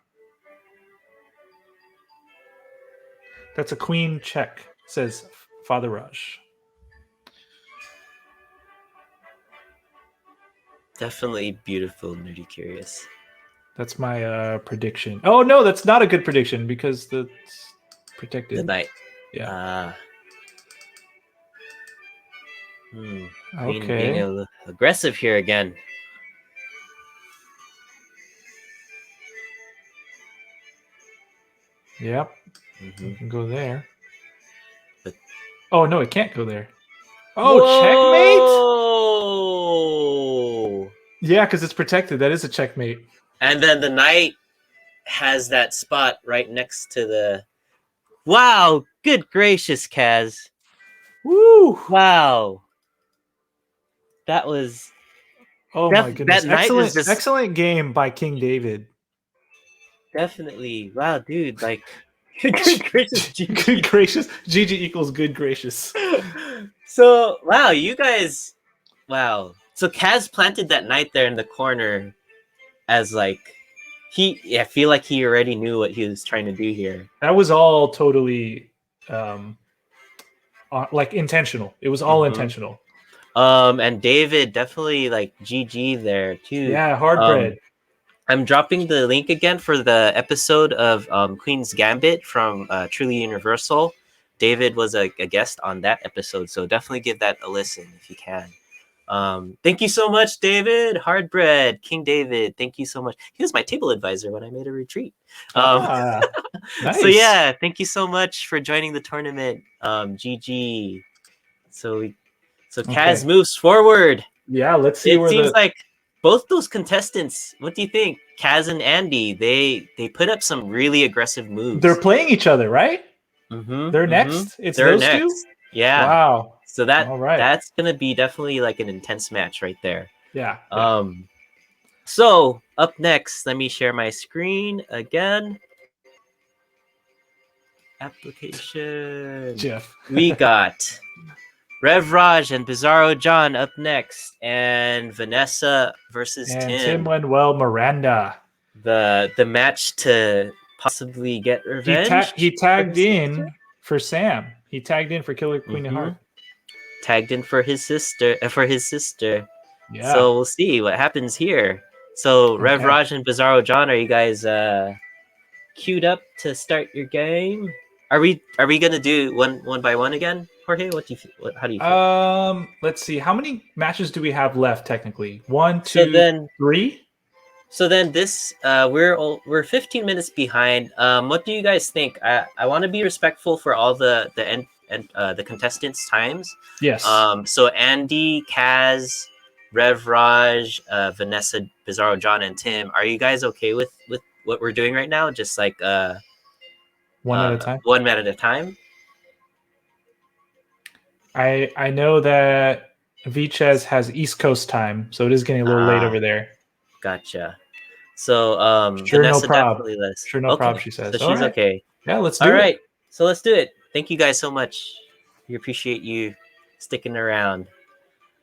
That's a queen check, says Father Raj. Definitely beautiful, nerdy curious. That's my prediction. Oh no, that's not a good prediction because that's protected. The knight. Yeah. Queen Okay. being aggressive here again. Yep. You can go there. But... Oh no, it can't go there. Oh, checkmate! Yeah, because it's protected. That is a checkmate. And then the knight has that spot right next to the... Wow! Good gracious, Kaz. Woo! Wow. That was... Oh my goodness. That knight is just... Excellent game by King David. Definitely. Wow, dude. Like... Good gracious, GG. Good gracious. GG equals good gracious. So, wow, you guys... Wow. So Kaz planted that knight there in the corner as like... I feel like he already knew what he was trying to do here. That was all totally like intentional. It was all intentional. And David definitely like GG there too. Yeah, hard bread. I'm dropping the link again for the episode of Queen's Gambit from Truly Universal. David was a guest on that episode, so definitely give that a listen if you can. Thank you so much, David. Hardbread, King David. Thank you so much. He was my table advisor when I made a retreat. Nice. So yeah, thank you so much for joining the tournament. GG. So So Kaz moves forward. Yeah, let's see It where seems like both those contestants. What do you think, Kaz and Andy? They put up some really aggressive moves. they're playing each other, right? They're next. It's they're those next. two. Yeah. Wow. So that All right. that's gonna be definitely like an intense match right there. Yeah. So up next, let me share my screen again. Application. Jeff. We got Rev Raj and Bizarro John up next, and Vanessa versus And Tim. Tim Manuel Miranda. The match to possibly get revenge. He tagged in for Sam. He tagged in for Killer Queen of Heart. Tagged in for his sister. Yeah. So we'll see what happens here. So Rev Raj and Bizarro John, are you guys queued up to start your game? Are we gonna do one by one again, Jorge? How do you feel? Let's see. How many matches do we have left technically? 1, 2, 3. So then this we're 15 minutes behind. What do you guys think? I want to be respectful for all the contestants' times. Yes. So Andy, Kaz, Rev Raj, Vanessa, Bizarro John, and Tim. Are you guys okay with what we're doing right now? Just like one at a time. 1 minute at a time. I know that Vichez has East Coast time, so it is getting a little late over there. Gotcha. So sure, Vanessa no prob. definitely lists. Sure, no problem. She says. So she's okay. Yeah, let's do it. All right. So let's do it. Thank you guys so much. We appreciate you sticking around.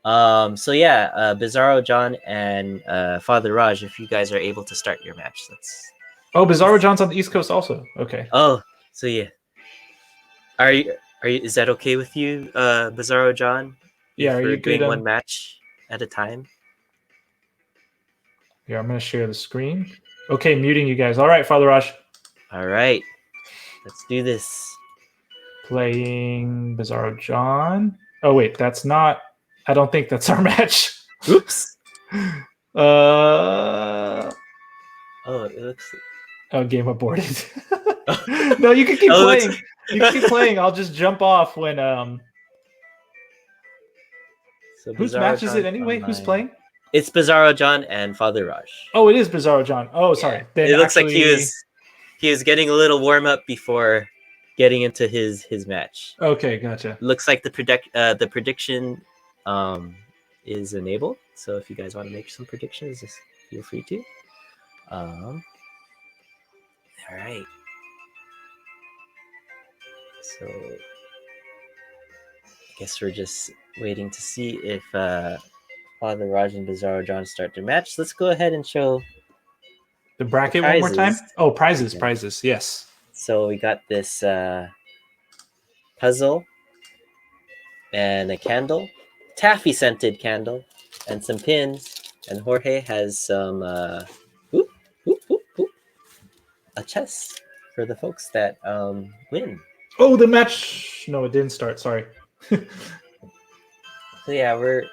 So yeah, Bizarro John and Father Raj, if you guys are able to start your match, let's. Oh, Bizarro John's on the East Coast also. Okay. Oh, so yeah. Are you? Is that okay with you, Bizarro John? Yeah. Are you doing good? One match at a time? Yeah, I'm gonna share the screen. Okay, muting you guys. All right, Father Raj. All right, let's do this. Playing Bizarro John. Oh wait, that's not. I don't think that's our match. Oops. Oh, it looks. Oh, game aborted. No, you can keep playing. You can keep playing. I'll just jump off when So whose match is it anyway? Who's playing? It's Bizarro John and Father Raj. Oh, it is Bizarro John. Oh, sorry. Yeah. Then it looks like he was getting a little warm up before getting into his match. Okay, gotcha. Looks like the prediction is enabled. So if you guys want to make some predictions, just feel free to. All right. So I guess we're just waiting to see if Father Raj and Bizarro John start their match. Let's go ahead and show the bracket one more time. Oh, prizes. Yes. So we got this puzzle and a candle, taffy scented candle, and some pins. And Jorge has some a chest for the folks that win. Oh, the match! No, it didn't start. Sorry. So yeah, we're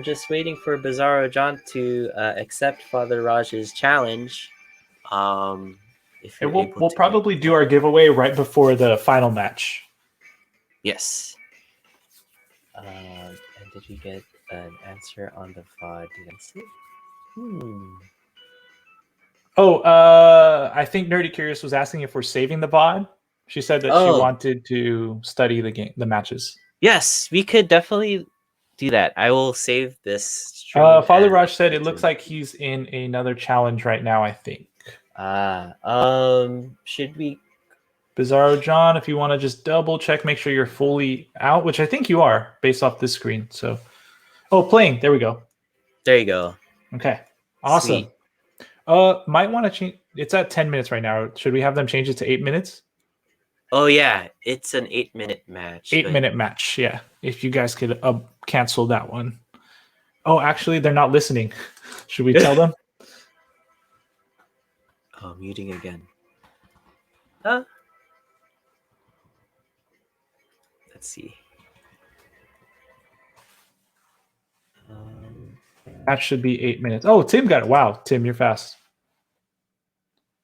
just waiting for Bizarro John to accept Father Raj's challenge. If we'll probably do our giveaway right before the final match. Yes. And did you get an answer on the VOD? Oh, I think Nerdy Curious was asking if we're saving the VOD. She said that she wanted to study the matches. Yes, we could definitely do that. I will save this stream. Father Raj said it looks like he's in another challenge right now, I think. Should we? Bizarro John, if you want to just double check, make sure you're fully out, which I think you are based off this screen. So, playing. There we go. There you go. Okay. Awesome. Sweet. Might want to change. It's at 10 minutes right now. Should we have them change it to 8 minutes? Oh yeah, it's an 8-minute match. 8-minute match. Yeah. If you guys could cancel that one. Oh, actually, they're not listening. Should we tell them? Oh, muting again. Let's see. That should be 8 minutes. Oh, Tim got it. Wow, Tim, you're fast.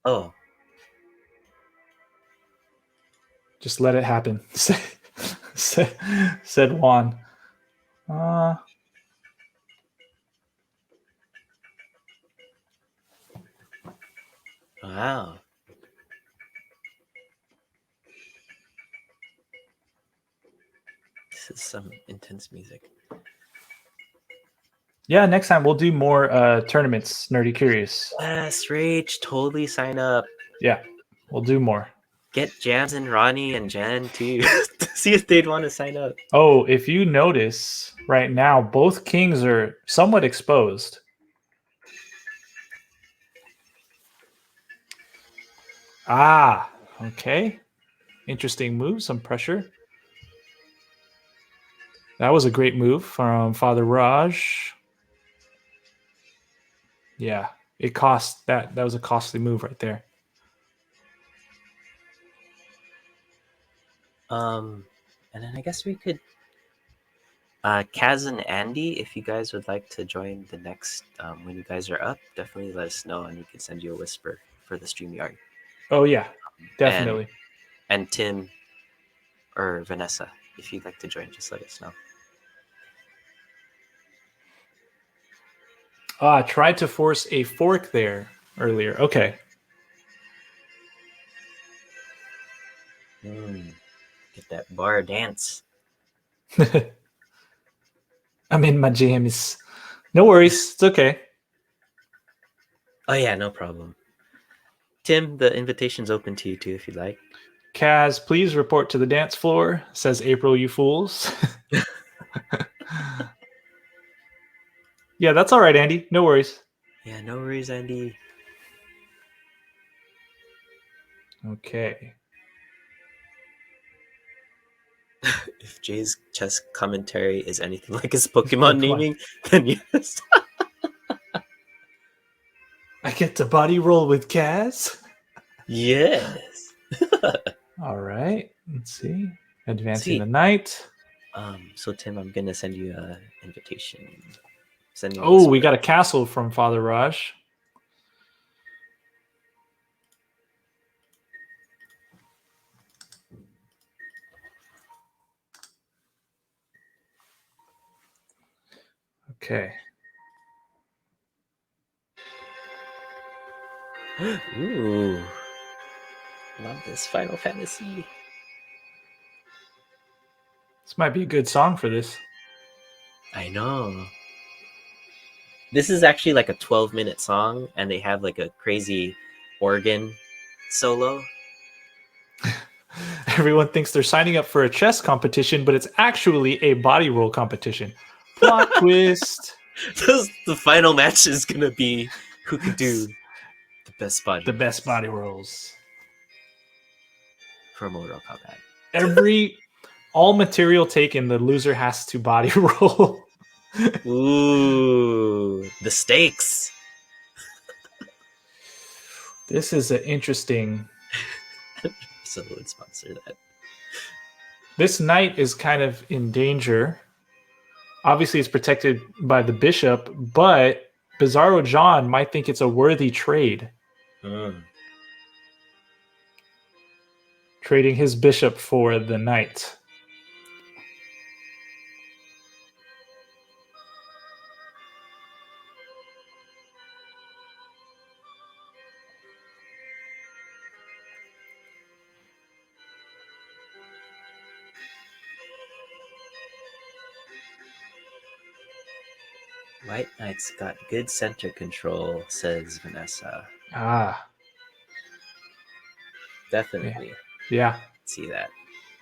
Oh. Just let it happen. said Juan. Wow. This is some intense music. Yeah, next time we'll do more tournaments, Nerdy Curious. Yes, Rage, totally sign up. Yeah, we'll do more. Get Jams and Ronnie and Jen too. To see if they'd want to sign up. Oh, if you notice right now, both kings are somewhat exposed. Ah, okay. Interesting move, some pressure. That was a great move from Father Raj. Yeah, it cost that. That was a costly move right there. And then I guess we could Kaz and Andy, if you guys would like to join the next when you guys are up, definitely let us know and we can send you a whisper for the StreamYard. Oh yeah, definitely. And Tim or Vanessa, if you'd like to join, just let us know. I tried to force a fork there earlier. Okay. Get that bar dance. I'm in my jammies. No worries. It's okay. Oh yeah, no problem. Tim, the invitation's open to you too if you'd like. Kaz, please report to the dance floor, says April, you fools. Yeah, that's all right, Andy. No worries. Yeah, no worries, Andy. Okay. If Jay's chess commentary is anything like his Pokemon naming, then yes. I get to body roll with Kaz. Yes. All right. Let's see. Advancing the knight. So Tim, I'm gonna send you an invitation. We got a castle from Father Raj. Okay. Ooh. Love this Final Fantasy. This might be a good song for this. I know. This is actually like a 12-minute song, and they have like a crazy organ solo. Everyone thinks they're signing up for a chess competition, but it's actually a body roll competition. Plot twist. The final match is gonna be who can do the best body. The best body rolls for Mortal Kombat. All material taken, the loser has to body roll. Ooh, the stakes. This is an interesting. So would sponsor that. This knight is kind of in danger. Obviously, it's protected by the bishop, but Bizarro John might think it's a worthy trade. Trading his bishop for the knight. White Knight's got good center control, says Vanessa. Definitely. Yeah. See that.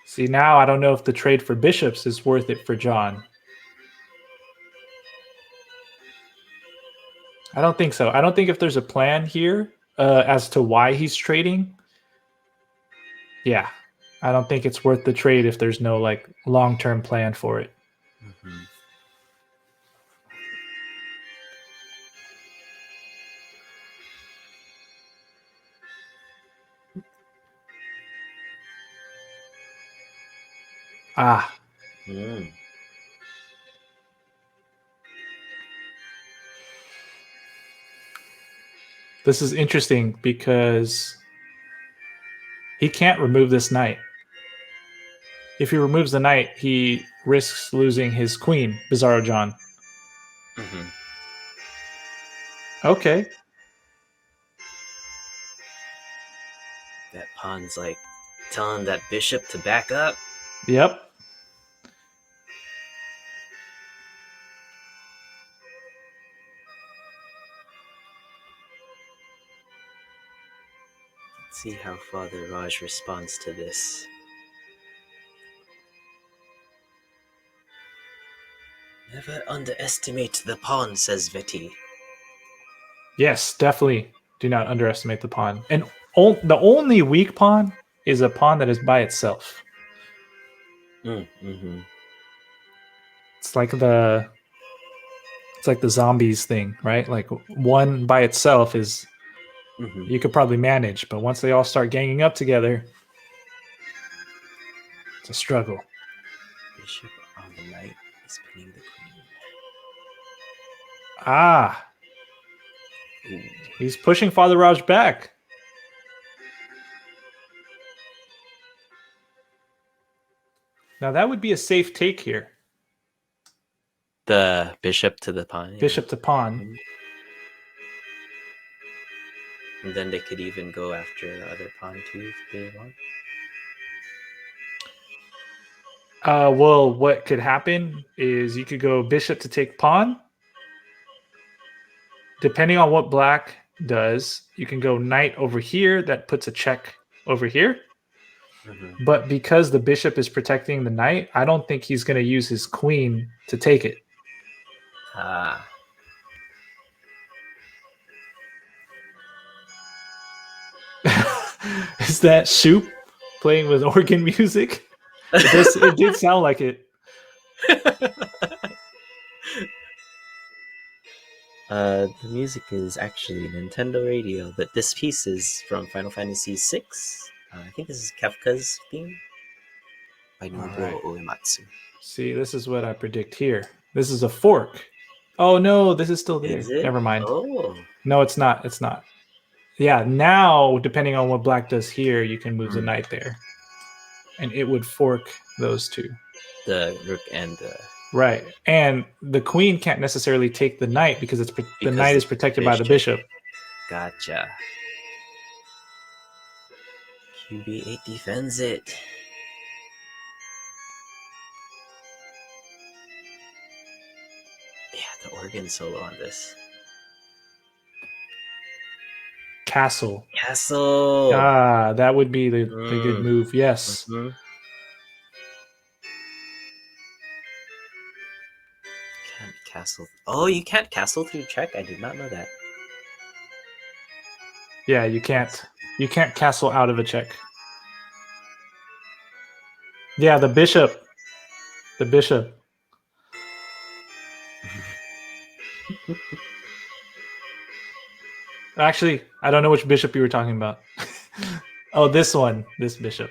See, now I don't know if the trade for bishops is worth it for John. I don't think so. I don't think if there's a plan here as to why he's trading. Yeah. I don't think it's worth the trade if there's no like long-term plan for it. Mm-hmm. This is interesting because he can't remove this knight. if he removes the knight, he risks losing his queen, Bizarro John. Mm-hmm. Okay. That pawn's like telling that bishop to back up. Yep. Let's see how Father Raj responds to this. Never underestimate the pawn, says Veti. Yes, definitely do not underestimate the pawn. And the only weak pawn is a pawn that is by itself. Mm-hmm. It's like the zombies thing, right? Like one by itself is Mm-hmm. you could probably manage, but once they all start ganging up together, it's a struggle. Bishop on the knight is pinning the queen. Ah, Ooh. he's pushing Father Raj back. Now that would be a safe take here. The bishop to the pawn. Bishop to pawn. And then they could even go after the other pawn too if they want. Well, what could happen is you could go bishop to take pawn. Depending on what black does, you can go knight over here. That puts a check over here. Mm-hmm. But because the bishop is protecting the knight, I don't think he's going to use his queen to take it. Ah. Is that Shoop playing with organ music? It did sound like it. The music is actually Nintendo Radio, but this piece is from Final Fantasy VI. I think this is Kafka's theme by Nobuo Uematsu. See, this is what I predict here. This is a fork. Oh no, this is still there. Is it? Never mind. Oh. No, it's not. It's not. Yeah, now depending on what black does here, you can move the knight there, and it would fork those two. The rook and the right, and the queen can't necessarily take the knight because the knight is protected by the bishop. Gotcha. QB8 defends it. Yeah, the organ solo on this. Castle. Castle. That would be the good move. Yes. Mm-hmm. Can't castle. Oh, you can't castle through check? I did not know that. Yeah, you can't. You can't castle out of a check. Yeah, the bishop. The bishop. Actually, I don't know which bishop you were talking about. Oh, this one. This bishop.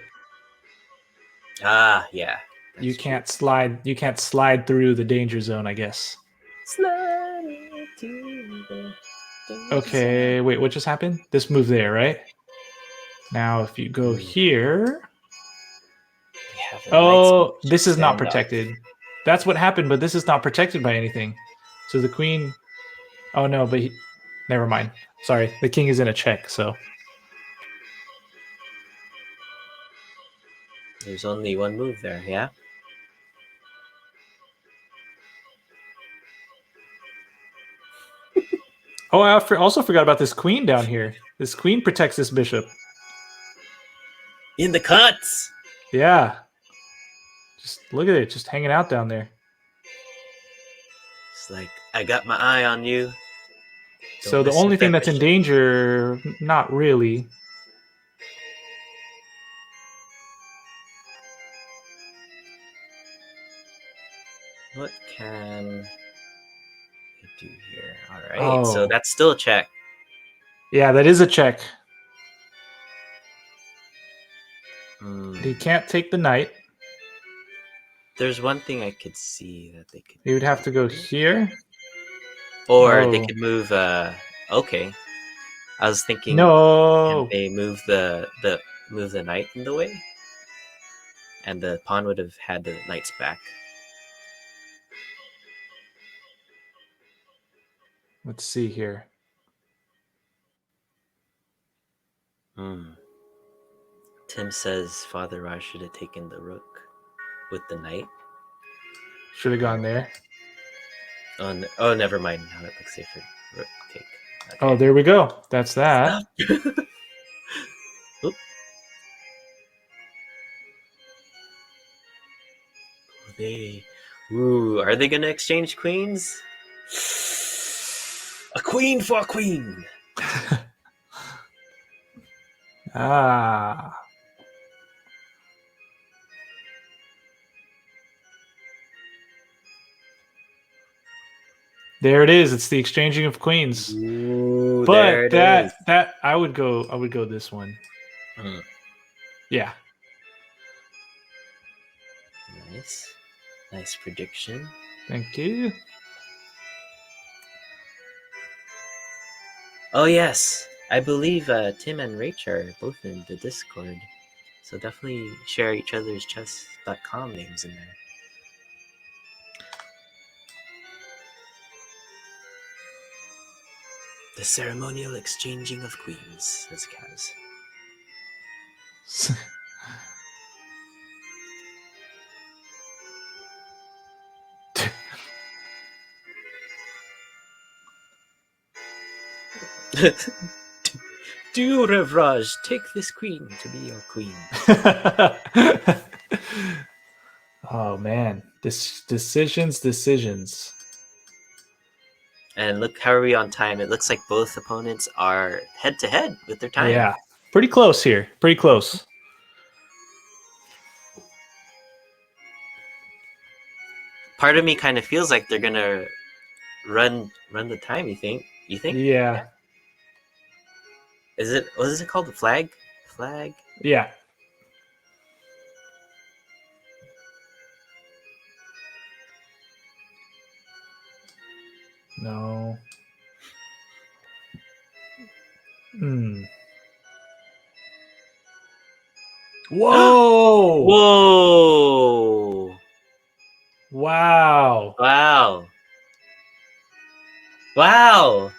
Ah, yeah. You can't slide. You can't slide through the danger zone, I guess. Slide to the Okay, wait, what just happened? This move there, right? Now, if you go here... Oh, this is not protected. That's what happened, but this is not protected by anything. So the queen... Oh, no, but never mind. Sorry, the king is in a check, so... There's only one move there, yeah? Oh, I also forgot about this queen down here. This queen protects this bishop. In the cuts! Yeah. Just look at it, just hanging out down there. It's like, I got my eye on you. So the only thing that's in danger, not really. What can I do here? Alright, so that's still a check. Yeah, that is a check. He can't take the knight. There's one thing I could see that they could... He would have to go here. Or they could move... Okay. I was thinking... No! Can they move the knight in the way? and the pawn would have had the knights back. Let's see here. Tim says Father Raj should have taken the rook with the knight. Should have gone there. Oh, never mind. Now it looks safer. Rook take. Okay. Oh, there we go. That's that. Oop. Are they gonna exchange queens? A queen for a queen. Ah. There it is. It's the exchanging of queens. Ooh, But that I would go this one. Yeah. Nice prediction. Thank you. Oh yes, I believe Tim and Rach are both in the Discord, so definitely share each other's chess.com names in there. The ceremonial exchanging of queens, says Kaz. Do Revraj, take this queen to be your queen. Oh man, decisions. And look, how are we on time? It looks like both opponents are head to head with their time. Yeah, pretty close here. Pretty close. Part of me kind of feels like they're gonna run the time. You think? Yeah. What is it called? The flag? Flag? Yeah. No. Whoa! Whoa! Wow! Wow!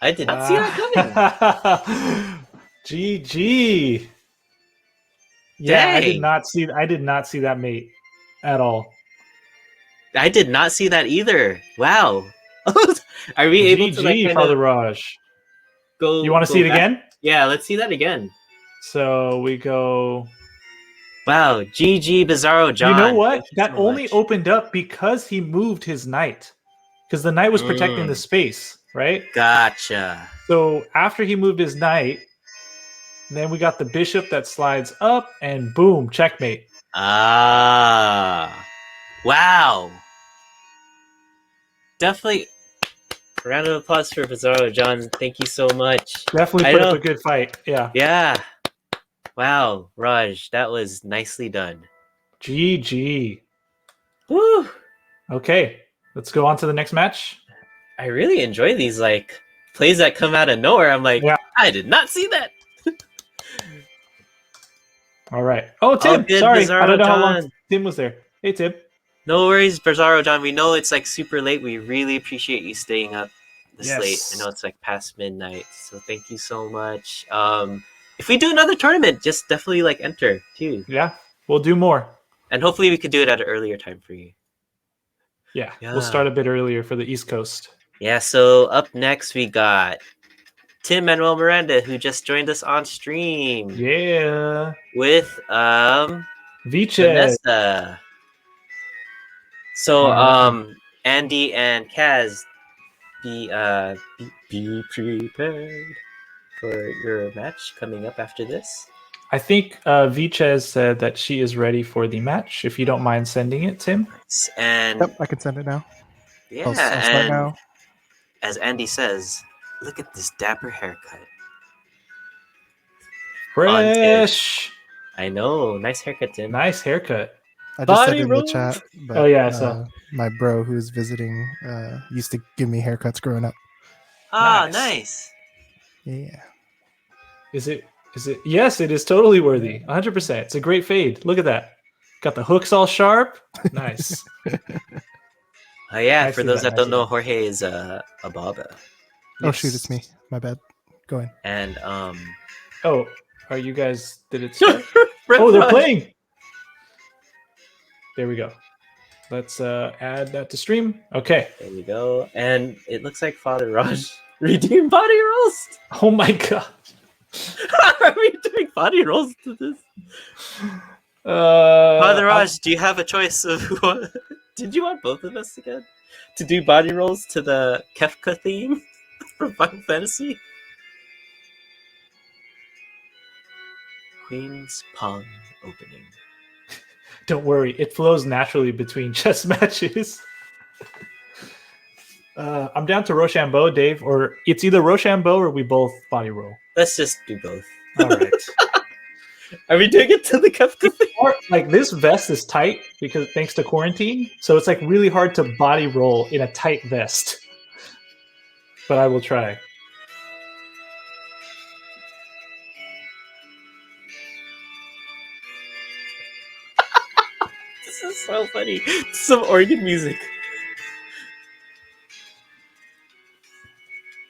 I did not see that coming. GG. Yeah, Dang. I did not see that mate at all. I did not see that either. Wow. Are we able to like kind Father of Raj. go? You want to see it again? Yeah, let's see that again. So we go. Wow, GG Bizarro John. You know what? You that so only much. opened up because he moved his knight. Because the knight was protecting the space, right? Gotcha. So after he moved his knight, then we got the bishop that slides up, and boom, checkmate. Ah. Wow. Definitely. Round of applause for Bizarro John. Thank you so much. Definitely put up a good fight. Yeah. Yeah. Wow, Raj, that was nicely done. GG. Woo. Okay, let's go on to the next match. I really enjoy these like plays that come out of nowhere. I'm like, yeah. I did not see that. All right. Oh, Tim. Sorry, Bizarro I don't know John. how long Tim was there. Hey, Tim. No worries, Bizarro John. We know it's like super late. We really appreciate you staying up this late. I know it's like past midnight, so thank you so much. If we do another tournament, just definitely like enter too. Yeah, we'll do more. And hopefully we could do it at an earlier time for you. Yeah, we'll start a bit earlier for the East Coast. Yeah, so up next we got Tim Manuel Miranda, who just joined us on stream. Yeah. With Vice. Vanessa. So Andy and Kaz, be prepared for your match coming up after this. I think Viches said that she is ready for the match. If you don't mind sending it, Tim. And yep, I can send it now. Yeah, I'll start now. As Andy says, look at this dapper haircut. Fresh. I know, nice haircut, Tim. Nice haircut. I just said it in the chat. But, oh yeah, so my bro who's visiting used to give me haircuts growing up. Ah, nice. Yeah. Is it? Yes, it is totally worthy. 100%. It's a great fade. Look at that. Got the hooks all sharp. Nice. Oh yeah, for Nicely those done, that don't nicely know, done. Jorge is a baba. Oh shoot, it's me. My bad. Go in. And Oh, are you guys? Did it start? Oh, they're playing. There we go. Let's add that to stream. Okay. There we go. And it looks like Father Raj redeemed body roast. Oh my god. Are we doing body rolls to this? Father Father Raj, do you have a choice of what? Did you want both of us again to do body rolls to the Kefka theme from Final Fantasy? Queen's Pawn opening. Don't worry, it flows naturally between chess matches. I'm down to Rochambeau, Dave, or it's either Rochambeau or we both body roll. Let's just do both. All right. Are we doing it to the Kefka theme? Or, like this vest is tight because thanks to quarantine, so it's like really hard to body roll in a tight vest. But I will try. This is so funny. Some organ music.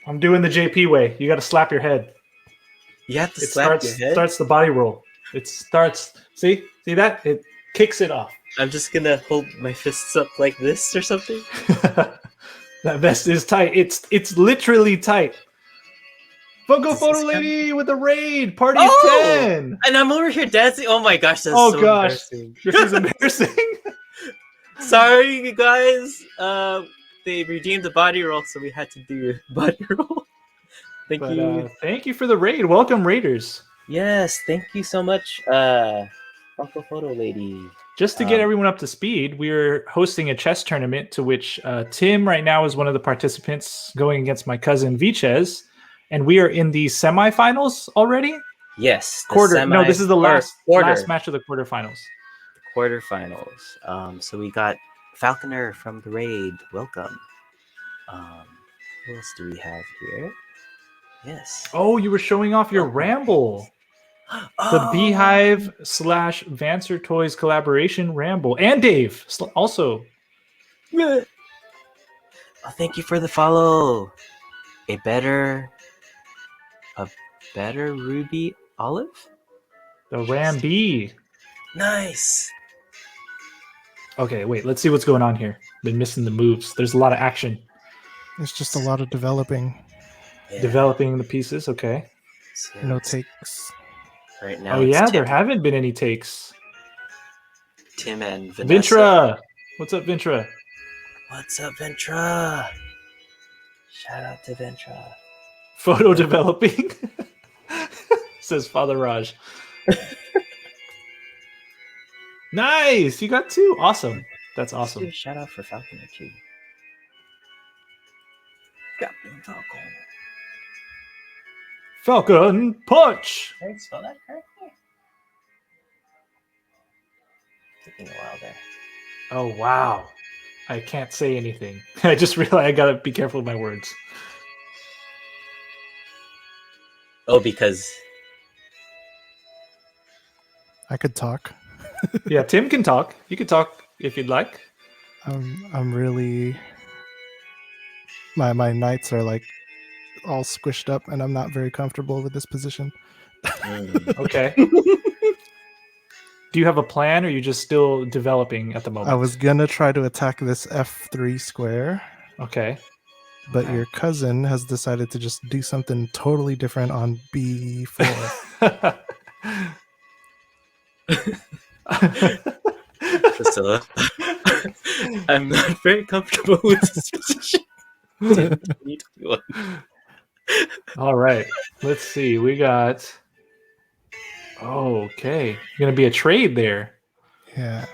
I'm doing the JP way. You got to slap your head. You have to It slap starts your head. starts the body roll. It starts. See that? It kicks it off. I'm just gonna hold my fists up like this or something. That vest is tight. It's literally tight. Funko Does Photo this Lady with the raid party Oh! 10. And I'm over here dancing. Oh my gosh, that's Oh so gosh, embarrassing. this is embarrassing. Sorry, you guys. They redeemed the body roll, so we had to do a body roll. Thank But you. thank you for the raid. Welcome, raiders. Yes, thank you so much, Funko Photo Lady. Just to get everyone up to speed, we're hosting a chess tournament to which Tim right now is one of the participants going against my cousin Vichez, and we are in the semifinals already. Yes, the Quarter. No, this is the last quarter match of the quarterfinals. quarterfinals. So we got Falconer from the raid. Welcome. Who else do we have here? Yes. Oh, you were showing off your Ramble. The Beehive / Vancer Toys collaboration Ramble. And Dave also. Oh, thank you for the follow. A better Ruby Olive? The Ramby. Nice. Okay, wait, let's see what's going on here. Been missing the moves. There's a lot of action. There's just a lot of developing. Yeah. Developing the pieces, okay. So No it's- takes. Right now. Oh it's yeah, Tim, there haven't been any takes. Tim and Vanessa. Vintra! What's up, Vintra? What's up, Ventra? Shout out to Ventra. Photo developing? Says Father Raj. Nice! You got two. Awesome. That's Let's do awesome. a shout out for Falconer too. Captain Falcon. Falcon Punch! Did I spell that correctly? Taking a while there. Oh wow. I can't say anything. I just realized I gotta be careful with my words. Oh, because I could talk. Yeah, Tim can talk. You can talk if you'd like. I'm really. My knights are like all squished up, and I'm not very comfortable with this position. Okay. Do you have a plan, or are you just still developing at the moment? I was gonna try to attack this F3 square, Okay. but your cousin has decided to just do something totally different on B4. Priscilla, I'm not very comfortable with this position. 2021. All right. Let's see. We got. Oh, okay. Gonna be a trade there. Yeah.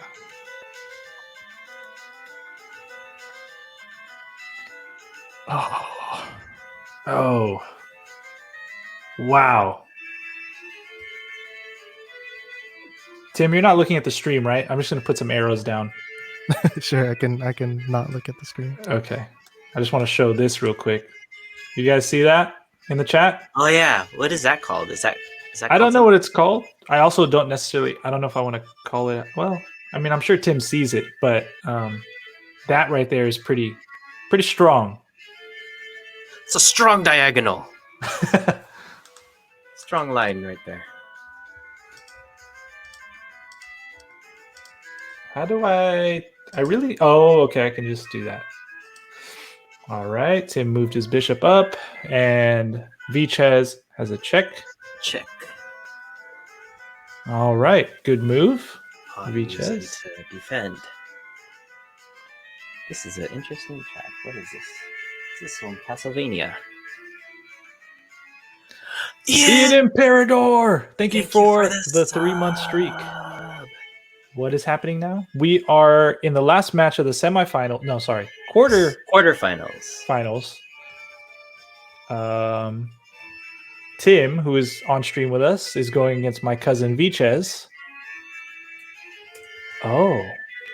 Oh. Oh. Wow. Tim, you're not looking at the stream, right? I'm just gonna put some arrows down. Sure, I can not look at the screen. Okay. I just want to show this real quick. You guys see that in the chat? Oh yeah, what is that called? Is that I don't know what it's called. I also don't necessarily. I don't know if I want to call it. Well, I mean, I'm sure Tim sees it, but that right there is pretty strong. It's a strong diagonal. Strong line right there. How do I really? Oh, okay. I can just do that. All right. Tim moved his bishop up, and Viches has a check. Check. All right. Good move. Pawn Viches. moves in to defend. This is an interesting track. What is this? Is this from Castlevania? Ian Imperador! Thank you for the 3-month streak. sub. What is happening now? We are in the last match of the semifinal. No, sorry, Quarterfinals. finals. Tim, who is on stream with us, is going against my cousin Viches. Oh,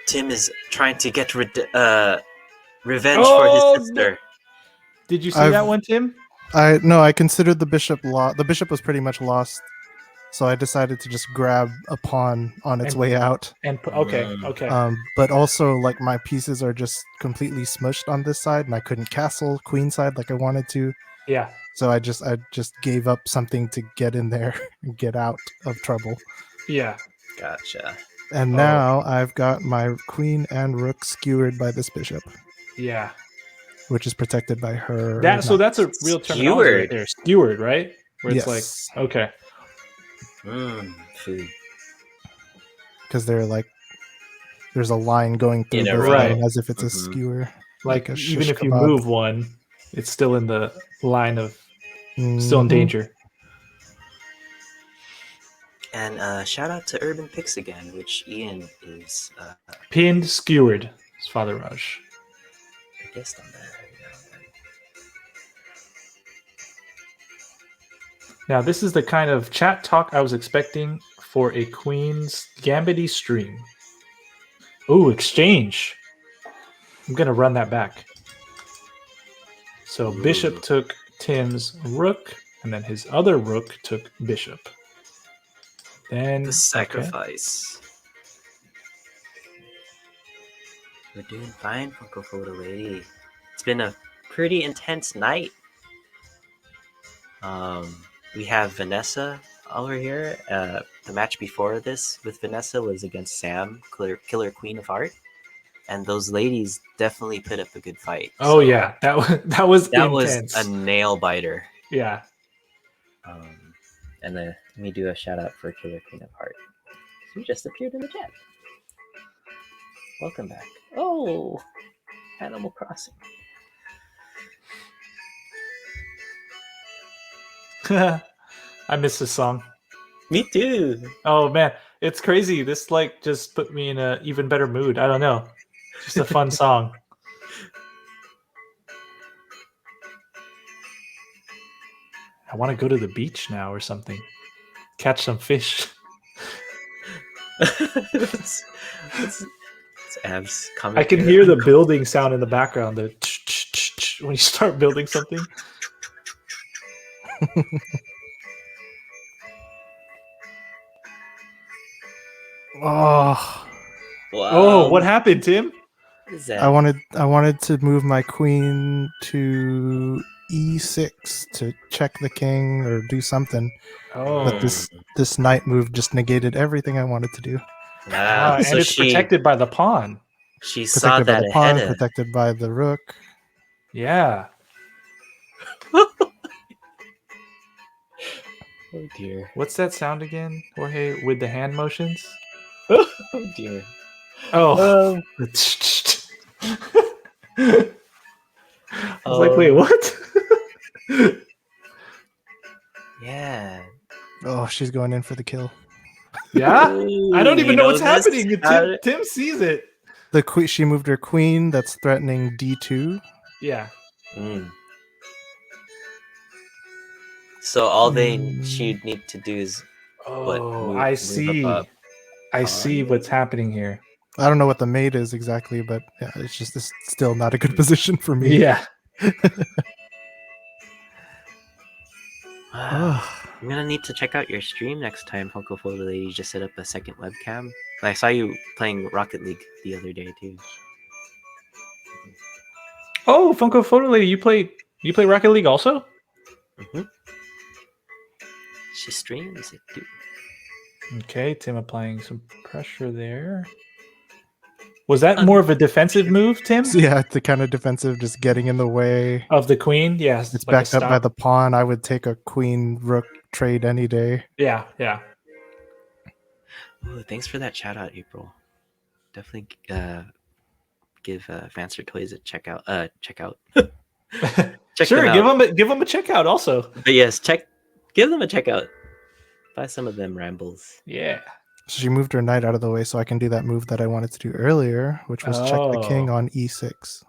Tim is trying to get revenge for his sister. did you see that one, Tim? I considered the bishop lost. The bishop was pretty much lost, so I decided to just grab a pawn on its way out. And okay. But also, like, my pieces are just completely smushed on this side, and I couldn't castle queen side like I wanted to. Yeah. So I just gave up something to get in there and get out of trouble. Yeah. Gotcha. And now I've got my queen and rook skewered by this bishop, Yeah. which is protected by her. So that's a real terminology right there. Skewered, right? Where it's Yes. like, okay. Food. Because they're like, there's a line going through In a both row. of them as if it's a skewer. Like a even shish if you kebab. move one, it's still in the line of still in Mhm. danger. And shout out to Urban Picks again, which Ian is Pinned, skewered. It's Father Raj. a guest on there. Now, this is the kind of chat talk I was expecting for a Queen's Gambit stream. Ooh, exchange. I'm going to run that back. So Bishop took Tim's rook, and then his other rook took Bishop. Then The sacrifice. We're doing fine, Funko Photo Lady. It's been a pretty intense night. We have Vanessa over here. The match before this with Vanessa was against Sam, Killer Queen of Heart, and those ladies definitely put up a good fight. Oh yeah, that was intense. Was a nail biter. Yeah. And let me do a shout out for Killer Queen of Heart, who just appeared in the chat. Welcome back. Oh, Animal Crossing. I miss this song. Me too. Oh man, it's crazy. This like just put me in an even better mood. I don't know. Just a fun song. I want to go to the beach now or something. Catch some fish. it's abs. I can hear the building sound in the background. The when you start building something. Oh, Wow. Oh, what happened, Tim? What is that? I wanted to move my queen to e6 to check the king or do something. Oh, But this knight move just negated everything I wanted to do. Wow. and So it's protected by the pawn. She saw Protected by that the pawn, ahead. protected by the rook. Yeah. Oh dear. What's that sound again, Jorge, with the hand motions? Oh dear. Oh. I was like, wait, what? Yeah. Oh, she's going in for the kill. Yeah? I don't even You know what's this? happening. How- Tim sees it. The queen, she moved her queen. That's threatening d2. Yeah. Mm. So all she'd need to do is Oh, move- I move see. up. I see what's happening here. I don't know what the mate is exactly, but yeah, it's still not a good position for me. Yeah. Wow. I'm gonna need to check out your stream next time, Funko Photo Lady. Just set up a second webcam. I saw you playing Rocket League the other day too. Oh, Funko Photo Lady, you play Rocket League also? Mm-hmm. She streams it too. Okay, Tim applying some pressure there. Was that more of a defensive move, Tim? So yeah, the kind of defensive, just getting in the way. Of the queen? Yes. It's like a backed up by stop. the pawn. I would take a queen rook trade any day. Yeah. Ooh, thanks for that shout out, April. Definitely give Fancer Toys a check out. Check Sure, them out. give them a check out also. But yes, give them a check out. Buy some of them rambles. Yeah. So she moved her knight out of the way so I can do that move that I wanted to do earlier, which was check the king on e6.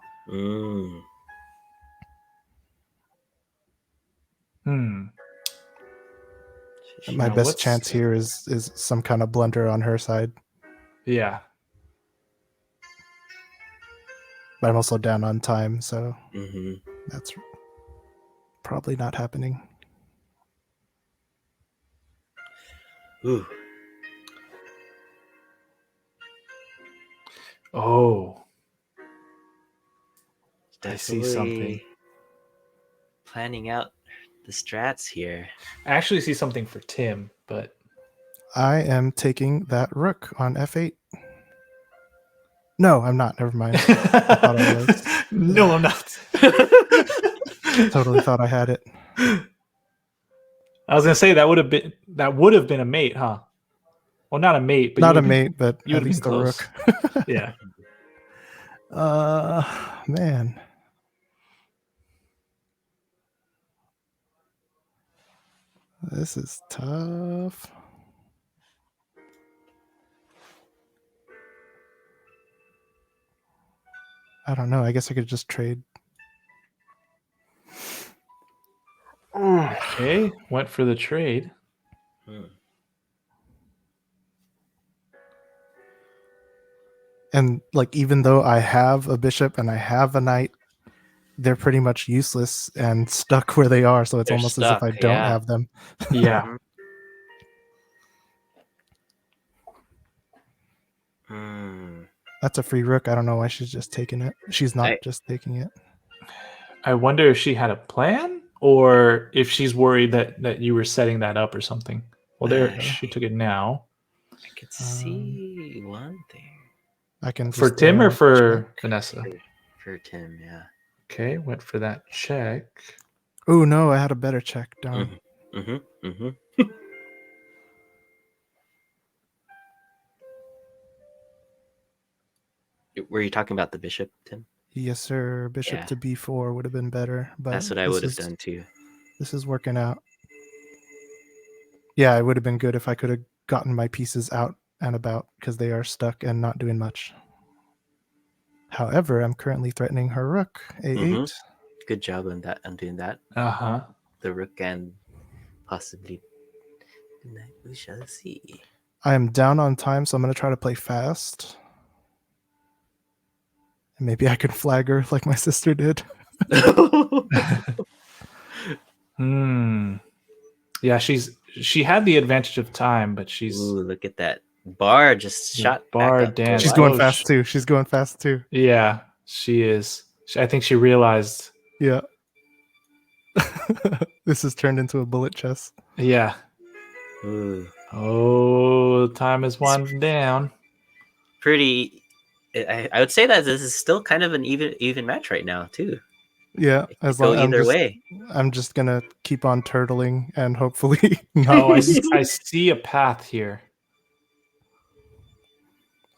My best chance here is some kind of blunder on her side. Yeah. But I'm also down on time, so Mm-hmm. that's probably not happening. Ooh. Oh. Definitely I see something. Planning out the strats here. I actually see something for Tim, but I am taking that rook on f8. No, I'm not. Never mind. I thought I was. No, I'm not. Totally thought I had it. I was gonna say that would have been a mate, huh? Well, not a mate, but Not a mate, but you at would have least been a close. rook. Yeah. Man. This is tough. I don't know. I guess I could just trade. Okay, went for the trade. And like, even though I have a bishop and I have a knight, they're pretty much useless and stuck where they are. So it's They're almost stuck, as if I don't yeah. have them. Yeah. That's a free rook. I don't know why she's just taking it. She's not just taking it. I wonder if she had a plan or if she's worried that you were setting that up or something. Well, there she took it now. I could see one thing. I can For just, Tim or for check. Vanessa? For Tim, yeah. Okay, went for that check. Oh no, I had a better check. Darn. Were you talking about the bishop, Tim? Yes, sir. Bishop to b4 would have been better. But that's what I would have done too. This is working out. Yeah, it would have been good if I could have gotten my pieces out and about because they are stuck and not doing much. However, I'm currently threatening her rook, a8. Good job on that. I'm doing that. The rook and possibly the knight. We shall see. I am down on time, so I'm going to try to play fast. And maybe I can flag her like my sister did. Yeah, she had the advantage of time, but she's. Ooh, look at that bar just shot bar back up. down. She's going fast too. She's going fast too. Yeah, she is. I think she realized. Yeah. This has turned into a bullet chess. Yeah. Ooh. Oh, time is winding down. Pretty. I would say that this is still kind of an even match right now too. Yeah, as long either way. I'm just gonna keep on turtling and hopefully. No, I see a path here.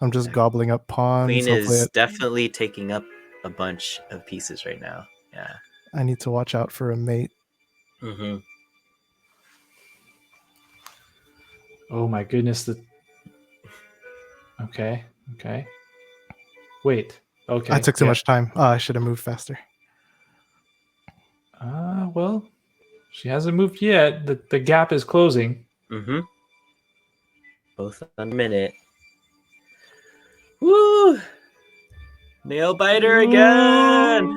I'm just gobbling up pawns. Queen is definitely taking up a bunch of pieces right now. Yeah. I need to watch out for a mate. Oh my goodness. Okay. Wait. Okay. I took too much time. Oh, I should have moved faster. Well, she hasn't moved yet. The gap is closing. Both on a minute. Woo! Nail biter again.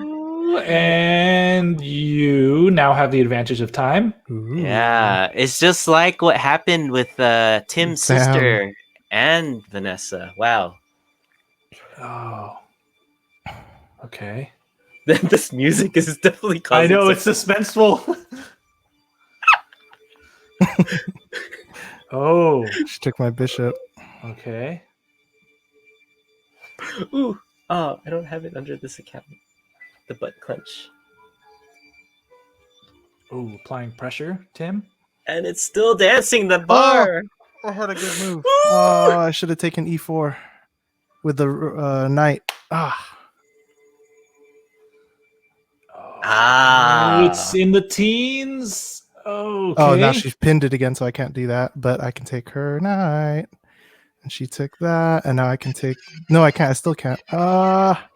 And you now have the advantage of time. Ooh. Yeah, it's just like what happened with Tim's Sam. sister and Vanessa. Wow. Oh. Okay. This music is definitely I causing know, some- it's suspenseful. Oh, She took my bishop. okay. Ooh. Oh, I don't have it under this account. The butt clench. Oh, applying pressure, Tim. And it's still dancing the bar. I had a good move. Oh, I should have taken e4 with the knight. Ah. Ah. It's in the teens. Okay. Oh, now she's pinned it again, so I can't do that. But I can take her knight. And she took that. And now I can take... No, I can't. I still can't. Ah.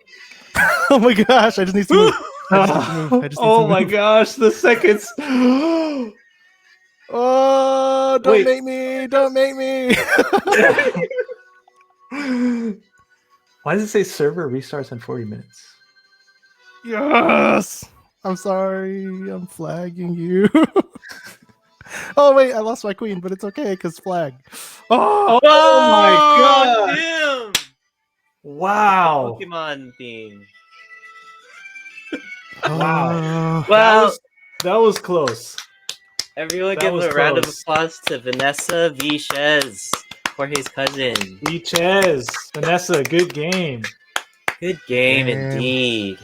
Oh my gosh. I just need to move. I just need to move. I just need Oh to my move. gosh, the seconds. Oh, don't Wait. make me. Don't make me. Why does it say server restarts in 40 minutes? Yes. I'm sorry. I'm flagging you. Oh, wait. I lost my queen, but it's okay because flag. Oh, Oh my god. Damn. Wow. Pokemon theme. Wow. Well, That was close. everyone that give was a round of close. applause to Vanessa Viches, Jorge's cousin. Beaches. Vanessa, good game. Good game Damn. indeed.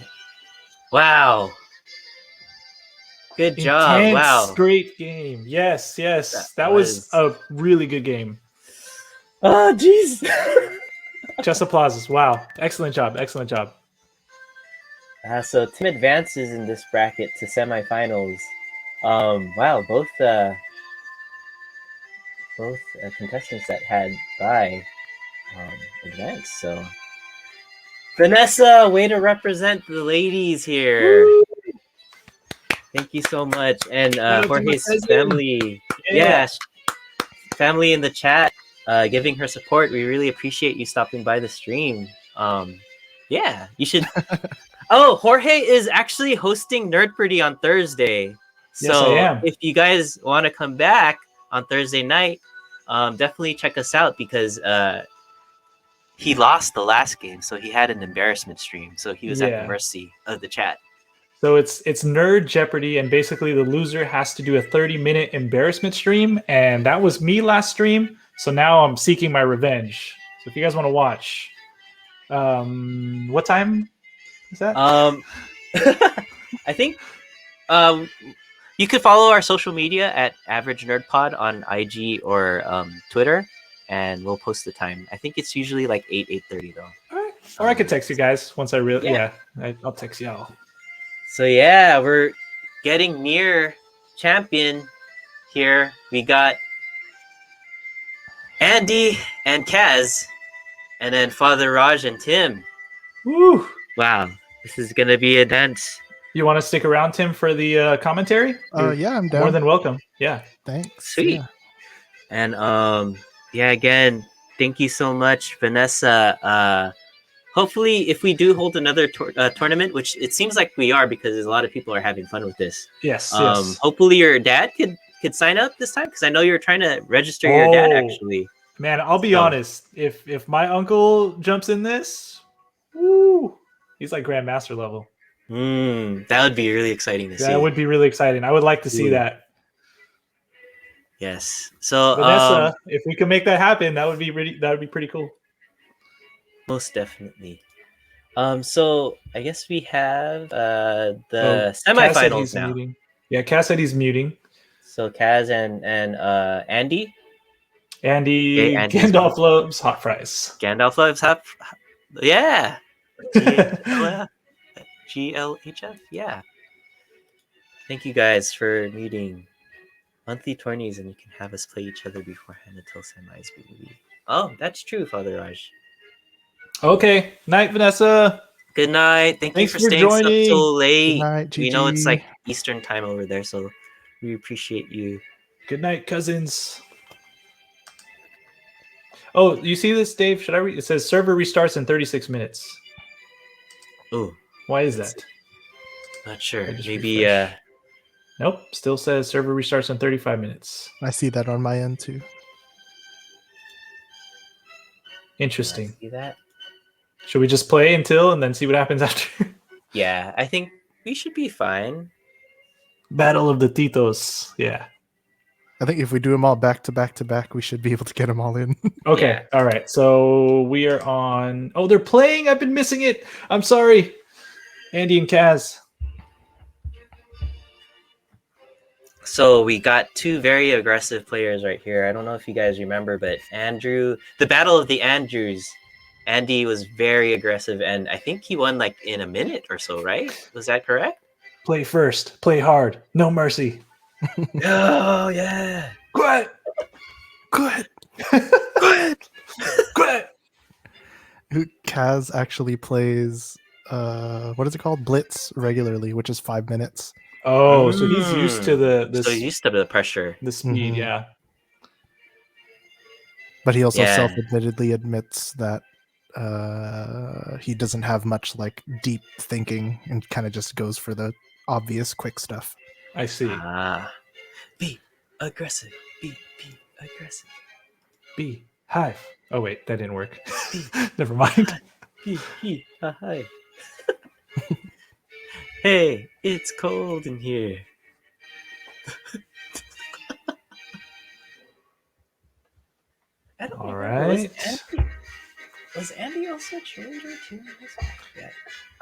Wow. Good job. Intense, Wow. great game. Yes, yes. That That was was- a really good game. Oh, jeez. Just applauses. Wow. Excellent job. Excellent job. So Tim advances in this bracket to semifinals. Wow, both contestants that had bye advanced. So Vanessa, way to represent the ladies here. Woo! Thank you so much, and Shout out to my Jorge's cousin. family. Yeah, family in the chat, giving her support. We really appreciate you stopping by the stream. Yeah, you should. Oh, Jorge is actually hosting Nerd Pretty on Thursday. Yes, So I am. if you guys want to come back on Thursday night, definitely check us out because he lost the last game, so he had an embarrassment stream. So he was at Yeah. the mercy of the chat. So it's Nerd Jeopardy, and basically the loser has to do a 30-minute embarrassment stream, and that was me last stream. So now I'm seeking my revenge. So if you guys want to watch, what time is that? I think you could follow our social media at Average Nerd Pod on IG or Twitter, and we'll post the time. I think it's usually like 8:30 though. All right. Or I could text you guys once I really. Yeah. I'll text y'all. So yeah, we're getting near champion here. We got Andy and Kaz, and then Father Raj and Tim. Woo! Wow, this is gonna be intense. You want to stick around, Tim, for the commentary? You're Yeah, I'm down. more than welcome. Yeah. Thanks. Sweet. Yeah. And yeah, again, thank you so much, Vanessa. Hopefully, if we do hold another tournament, which it seems like we are because a lot of people are having fun with this. Yes. Yes. Hopefully, your dad could sign up this time because I know you're trying to register your dad Oh. actually. Man, I'll be So- honest. If my uncle jumps in this, woo, he's like grandmaster level. That would be really exciting to see. That would be really exciting. I would like to see Ooh. that. Yes. So Vanessa, if we can make that happen, that would be pretty cool. most definitely. So I guess we have the Cass said semifinals he's now. muting. Yeah, Cass said he's muting. So Kaz and Andy. Andy Okay, Andy's Gandalf loves hot fries. Gandalf loves hot. Yeah. GLHF. Yeah. Thank you guys for meeting. Monthly tourneys, and you can have us play each other beforehand until semis, baby. Oh, that's true, Father Raj. Okay. Night, Vanessa. Good night. Thank Thanks you for for staying up joining. so late. Good night, We know it's GG. like Eastern time over there, so we appreciate you. Good night, cousins. Oh, you see this, Dave? Should I read? It says server restarts in 36 minutes. Oh, Why is that? Not sure. I just Maybe refresh. Nope. Still says server restarts in 35 minutes. I see that on my end too. Interesting. see that? Should we just play until and then see what happens after? Yeah, I think we should be fine. Battle of the Titos. Yeah. I think if we do them all back to back to back, we should be able to get them all in. Okay. Yeah. All right. So we are on. Oh, they're playing. I've been missing it. I'm sorry. Andy and Kaz. So we got two very aggressive players right here. I don't know if you guys remember, but Andrew, the Battle of the Andrews, Andy was very aggressive, and I think he won like in a minute or so, right? Was that correct? Play first. Play hard. No mercy. Oh, yeah. Quiet. Good. Quiet. Quiet. Kaz actually plays what is it called? Blitz regularly, which is 5 minutes. Oh, so he's used to So he's used to the pressure. the speed. Mhm. Yeah. But he also Yeah. self-admittedly admits that he doesn't have much like deep thinking and kind of just goes for the obvious quick stuff. I see. Be aggressive. Be aggressive. B. Hive. Oh, wait. That didn't work. Never mind. Hi. Hey, it's cold in here. I don't All remember. right. Was Andy also a challenger too? Yeah.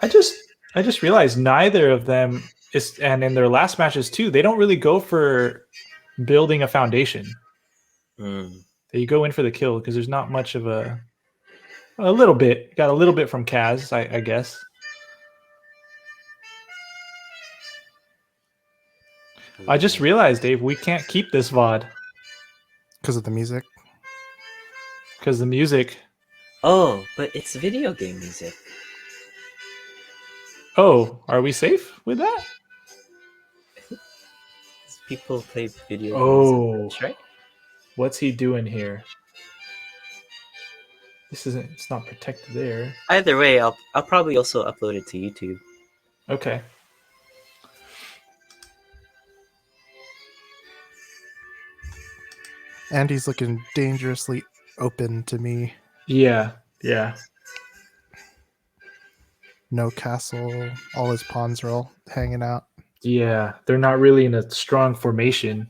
I just realized neither of them is, and in their last matches too, they don't really go for building a foundation. They go in for the kill because there's not much of a little bit. Got a little bit from Kaz, I guess. I just realized, Dave, we can't keep this VOD Because of the music. because the music. Oh, but it's video game music. Oh, are we safe with that? People play video Oh. games, right? What's he doing here? This isn't. It's not protected there. Either way, I'll probably also upload it to YouTube. Okay. Andy's looking dangerously open to me. Yeah. No castle. All his pawns are all hanging out. Yeah. They're not really in a strong formation.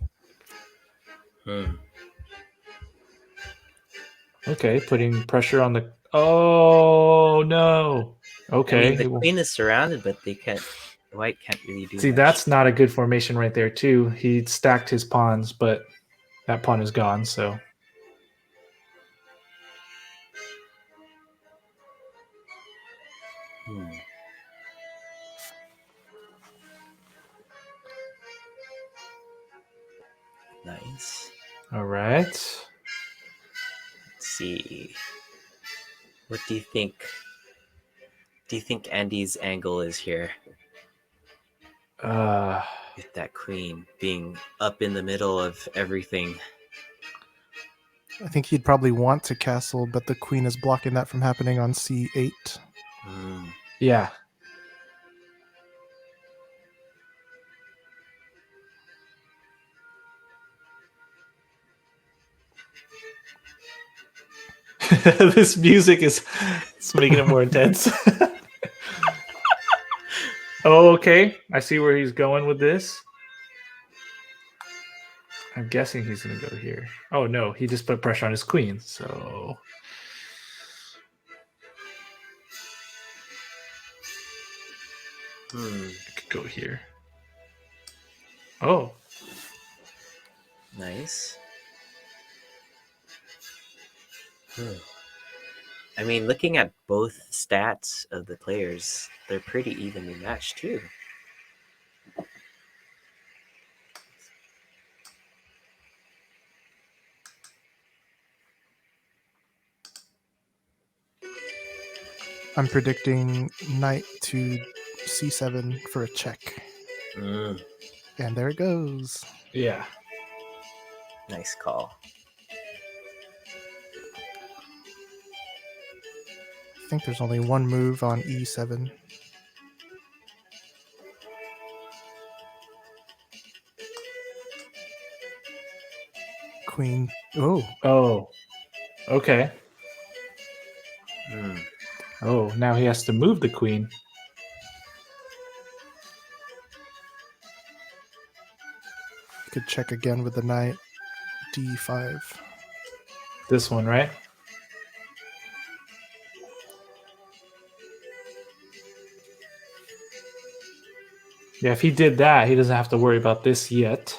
Okay, putting pressure on the. Oh no. Okay. I mean, the queen is surrounded, but they can't. White can't really do. See, much. that's not a good formation right there too. He stacked his pawns, but that pawn is gone. So. Nice. All right. Let's see. What do you think? Do you think Andy's angle is here? With that queen being up in the middle of everything. I think he'd probably want to castle, but the queen is blocking that from happening on c8. Yeah. This music is it's making it more intense. Oh, okay. I see where he's going with this. I'm guessing he's going to go here. Oh, no. He just put pressure on his queen. So. I could go here. Oh. Nice. I mean, looking at both stats of the players, they're pretty evenly matched too. I'm predicting knight to c7 for a check. And there it goes. Yeah. Nice call. I think there's only one move on e7. queen. Oh, Oh. Okay. Hmm. Oh, now he has to move the queen. could check again with the knight. D5. This one, right? Yeah, if he did that, he doesn't have to worry about this yet.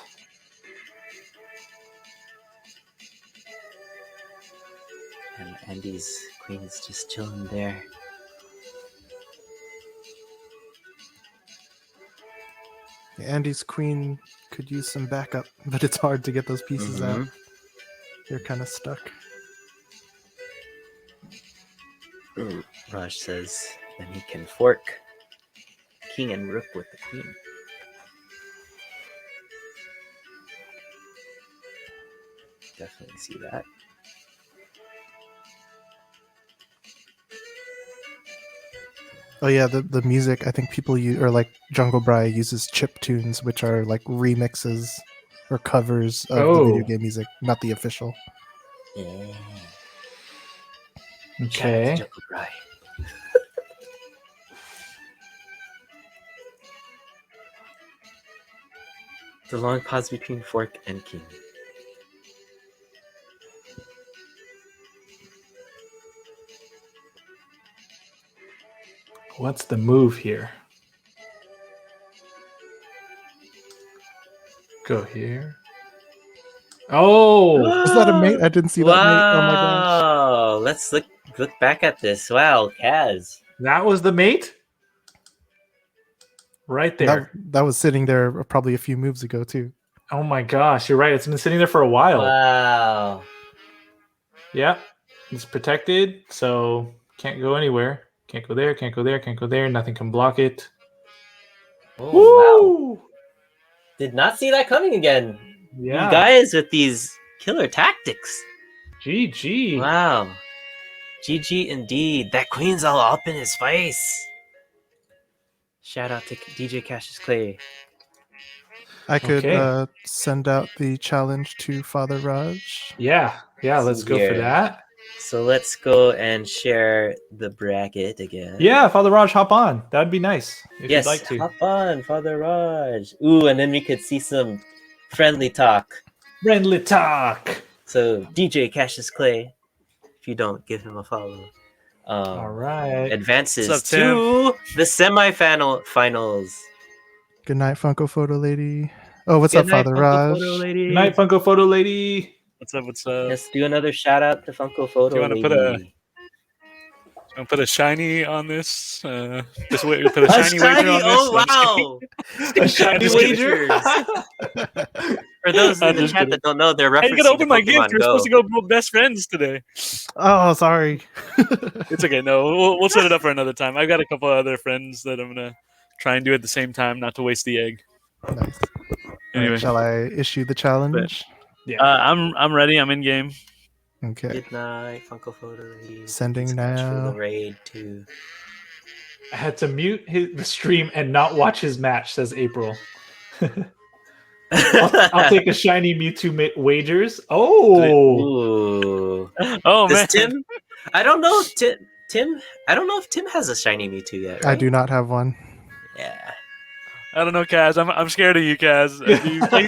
And Andy's queen's just chilling there. Andy's queen could use some backup, but it's hard to get those pieces out. They're kind of stuck. Ooh, Raj says then he can fork king and rook with the queen. Definitely see that. Oh yeah, the music. I think people use, or like Jungle Bry uses chip tunes, which are like remixes or covers of the video game music, not the official. Yeah. Okay. Jungle Bry. The long pause between fork and king. What's the move here? Go here. Oh! Was that a mate? I didn't see that mate. Oh my gosh. Wow! Let's look back at this. Wow, Kaz. That was the mate? Right there. That was sitting there probably a few moves ago too. Oh my gosh, you're right. It's been sitting there for a while. Wow. Yeah. It's protected, so can't go anywhere. Can't go there, can't go there, can't go there. Nothing can block it. Oh, Woo! wow. Did not see that coming again. Yeah. You guys with these killer tactics. GG. Wow. GG indeed. That queen's all up in his face. Shout out to DJ Cassius Clay. I could Okay. send out the challenge to Father Raj. Yeah, let's go for Here. that. So let's go and share the bracket again. Yeah, Father Raj, hop on. That'd be nice if Yes, you'd like to. hop on, Father Raj. Ooh, and then we could see some friendly talk. Friendly talk. So DJ Cassius Clay, if you don't give him a follow, All right. advances What's up, to the semifinals. Good night, Funko Photo Lady. Oh, what's up, Good night, Father Funko Raj? Photo Lady. Good night, Funko Photo Lady. What's up? What's up? Let's do another shout out to Funko Photo Do you wanna Lady. put I'll put a shiny on this. This way, put a A shiny wager on this. oh I'm just kidding. A shiny just kidding. wager. For those I'm in the just chat kidding. that don't know, they're referencing Hey, you gotta open my Pokemon gift. We're Go. supposed to go best friends today. Oh, sorry. It's okay. No, we'll set it up for another time. I've got a couple other friends that I'm gonna try and do at the same time, not to waste the egg. Nice. Anyway, Shall I issue the challenge? I'm ready. I'm in game. Okay. Good night, Funko Photo Lady. Sending Thanks so much now. for the raid too. I had to mute the stream and not watch his match, says April. I'll take a shiny Mewtwo wagers. Oh, Ooh. Oh Does man, Tim? I don't know if Tim. I don't know if Tim has a shiny Mewtwo yet. I Right? do not have one. Yeah. I don't know, Kaz. I'm scared of you, Kaz.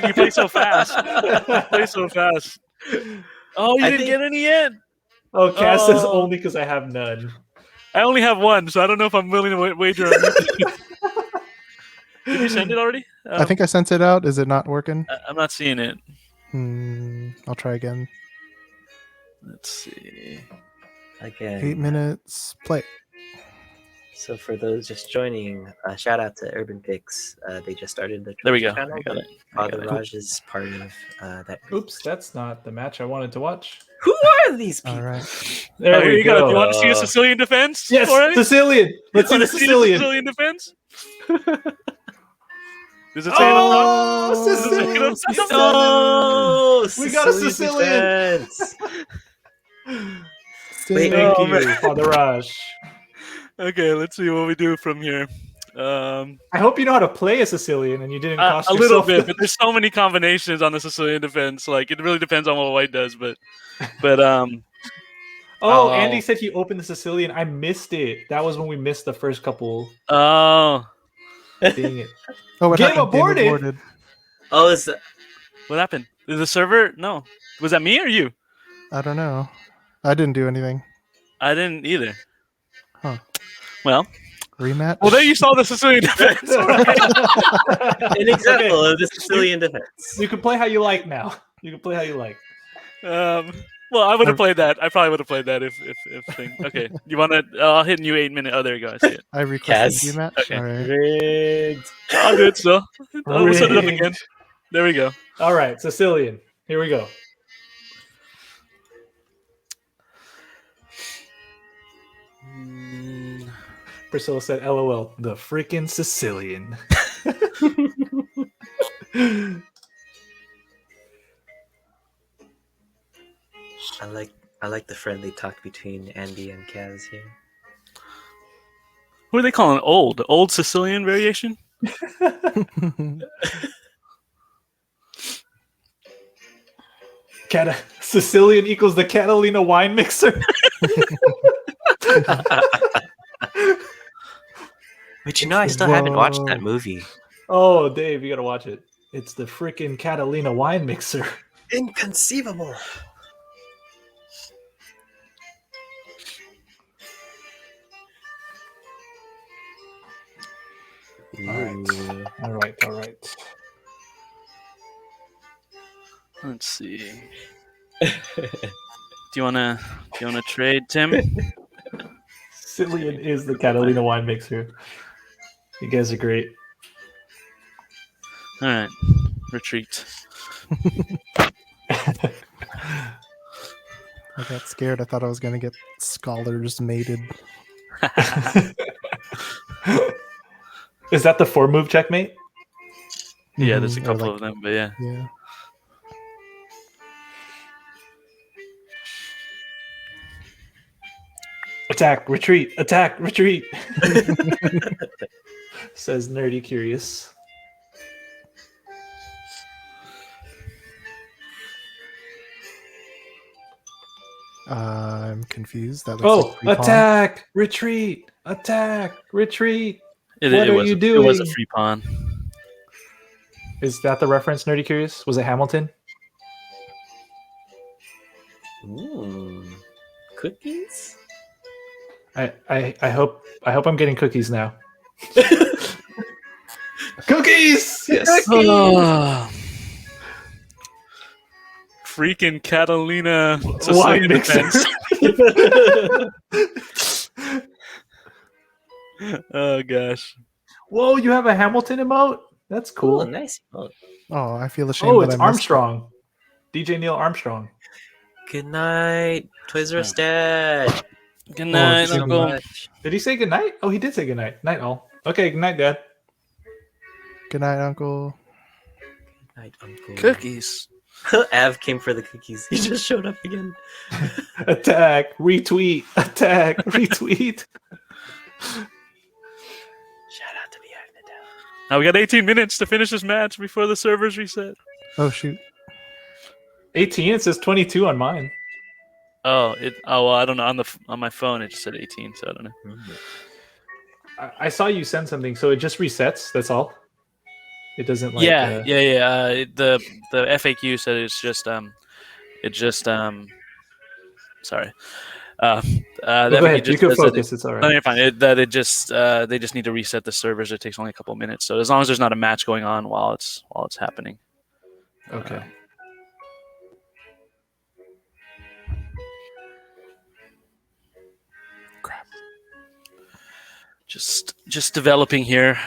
You play so fast. You play so fast. Oh, you I didn't think- get any yet. Oh, Cass says Oh. only because I have none. I only have one, so I don't know if I'm willing to wager on you. Did you send it already? I think I sent it out. Is it not working? I'm not seeing it. I'll try again. Let's see. 8 Again. minutes. Play. So for those just joining, shout out to Urban Picks. They just started the There we go. channel. I got it. Father got it. Raj is part of that group. Oops, that's not the match I wanted to watch. Who are these people? All right. There Oh, here we you go. go. You want to see a Sicilian defense? Yes, already? Sicilian. Let's see You the wanna see a Sicilian. Sicilian defense? Does it say it up top? Does it say it up top? Oh, We got a Sicilian. defense. Still- Wait, Thank oh, you, man. Father Raj. Okay, let's see what we do from here. I hope you know how to play a Sicilian and you didn't cost a little yourself bit, but there's so many combinations on the Sicilian Defense. Like it really depends on what white does, but Oh, Andy said he opened the Sicilian. I missed it. That was when we missed the first couple. oh, Dang it. Oh, what Game happened? Game aborted. aborted. Oh, is that... what happened? Did the server? No, was that me or you? I don't know. I didn't do anything. I didn't either. Huh. Well, Rematch? there you saw the Sicilian Defense. an example of the Sicilian Defense? You can play how you like now. You can play how you like. Well, I would have played that. I probably would have played that if thing. Okay, you want to? I'll hit new 8-minute. Oh, there you go. I see it. I requested Kaz. rematch. Okay. All right. Rigged. I'll do it still. We'll set it up Rigged. again. There we go. All right, Sicilian. Here we go. Priscilla said, "LOL, the freaking Sicilian." I like the friendly talk between Andy and Kaz here. What are they calling it? Old Sicilian variation? Sicilian equals the Catalina wine mixer. But I still haven't watched Whoa. that movie. Oh, Dave, you gotta watch it. It's the freaking Catalina wine mixer. Inconceivable. Ooh. All right. Let's see. Do you wanna trade, Tim? Sicilian is the Catalina wine mixer. You guys are great. All right, retreat. I got scared. I thought I was going to get scholars mated. Is that the 4-move checkmate? Yeah, there's a Mhm, or couple like- of them, but yeah. Yeah. Attack, retreat, attack, retreat. Says Nerdy Curious. I'm confused. That looks Oh, like free pawn. attack, retreat, attack, retreat. It What are was you It was a doing? free pawn. Is that the reference, Nerdy Curious? Was it Hamilton? Ooh. Cookies? I hope I'm getting cookies now. Cookies! Yes. Oh. Freaking Catalina Sicilian Wine mixer. Defense. Oh gosh. Whoa, you have a Hamilton emote? That's Cool. cool. Nice. Oh, Oh, I feel ashamed. Oh, that it's I missed Armstrong. DJ Neil Armstrong. good night, Toys R Us Dad. Good night, so Uncle. much. Did he say goodnight? Oh, he did say goodnight. Night all. Okay, good night, Dad. it. Good night, Uncle. Good night, Uncle. Cookies. Av came for the cookies. He just showed up again. Attack, retweet, attack, retweet. Shout out to Biagnadown. Now we got 18 minutes to finish this match before the servers reset. Oh shoot. 18. It says 22 on mine. Oh, well, I don't know. On my phone, it just said 18, so I don't know. I saw you send something, so it just resets. That's all. It doesn't like. Yeah. The FAQ said it's just sorry. Go The ahead. FAQ You just can says that focus. It's all No, right. you're fine. They just need to reset the servers. It takes only a couple minutes. So as long as there's not a match going on while it's happening. Okay. Crap. Just developing here.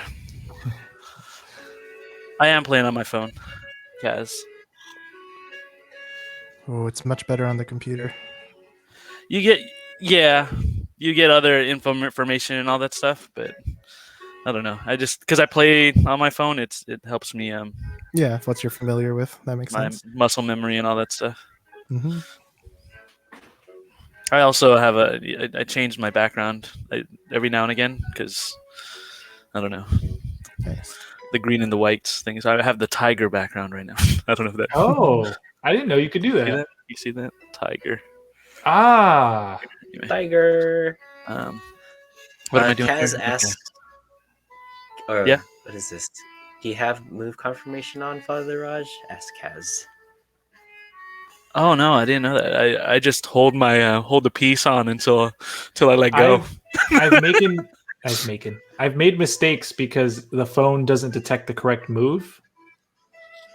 I am playing on my phone, Kaz. Oh, it's much better on the computer. You get other information and all that stuff, but I don't know. I just because I play on my phone, it helps me Yeah, if what you're familiar with, that makes my sense. muscle memory and all that stuff. Hmm. I also have I changed my background every now and again because I don't know. Nice. The green and the whites things. I have the tiger background right now. I don't know if that. Oh, I didn't know you could do See that. that? You see that? Tiger. Ah, Anyway, Tiger. what am I doing? Kaz here? asks, or Yeah. what is this? Do you have move confirmation on, Father Raj? Ask Kaz. Oh no, I didn't know that. I just hold the piece on until I let go. I've made mistakes because the phone doesn't detect the correct move.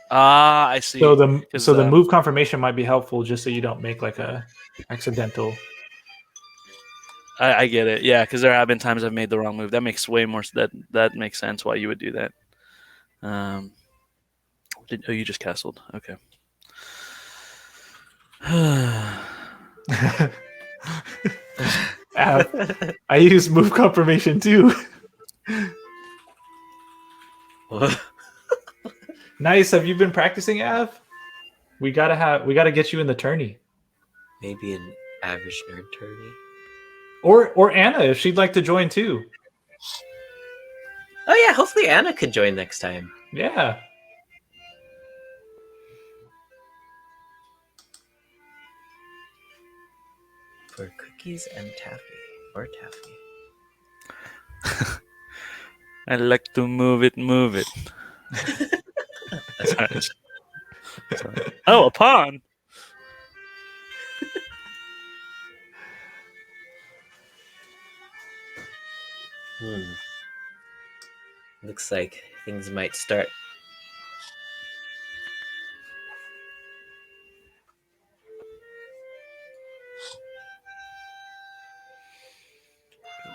Ah, I see. So the 'Cause, so the move confirmation might be helpful just so you don't make like a accidental. I get it. Yeah, because there have been times I've made the wrong move. That makes way more. That makes sense why you would do that. You just castled. Okay. I use move confirmation too. Nice. Have you been practicing, Av? We gotta get you in the tourney. Maybe an average nerd tourney. Or Anna if she'd like to join too. Oh yeah, hopefully Anna could join next time. Yeah. For cookies and taffy. Or taffy. I like to move it. Sorry. Oh, a pawn. Looks like things might start.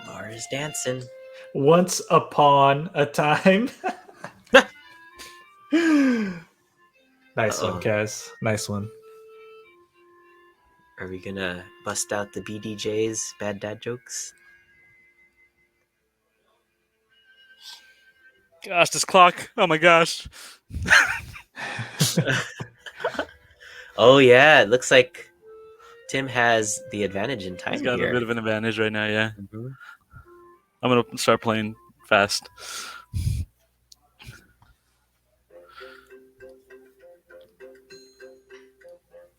Laura's dancing. Once upon a time. Nice one, Kaz. Nice one. Are we gonna bust out the BDJ's bad dad jokes? Gosh, this clock. Oh my gosh. Oh yeah, it looks like Tim has the advantage in time He's got here. a bit of an advantage right now. Yeah. Mm-hmm. I'm gonna start playing fast.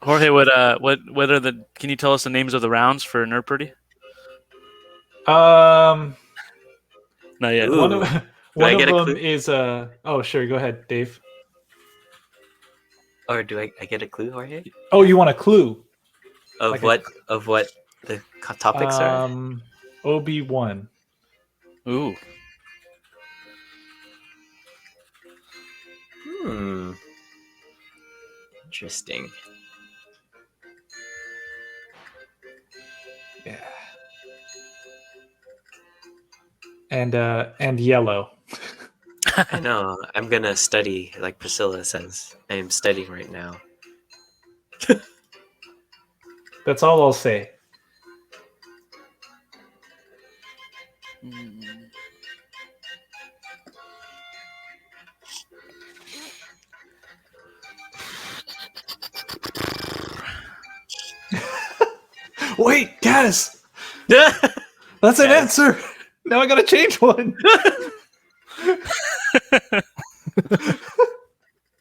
Jorge, what are the? Can you tell us the names of the rounds for Nerd Pretty? Um, Not yet. Ooh. one of I them get a clue? is Oh, sure. Go ahead, Dave. Or do I get a clue, Jorge? Oh, you want a clue? Of Like what the topics are? OB1. Ooh. Interesting. Yeah. And yellow. I know. I'm gonna study, like Priscilla says. I am studying right now. That's all I'll say. Wait, Kaz! That's an answer! Now I gotta change one!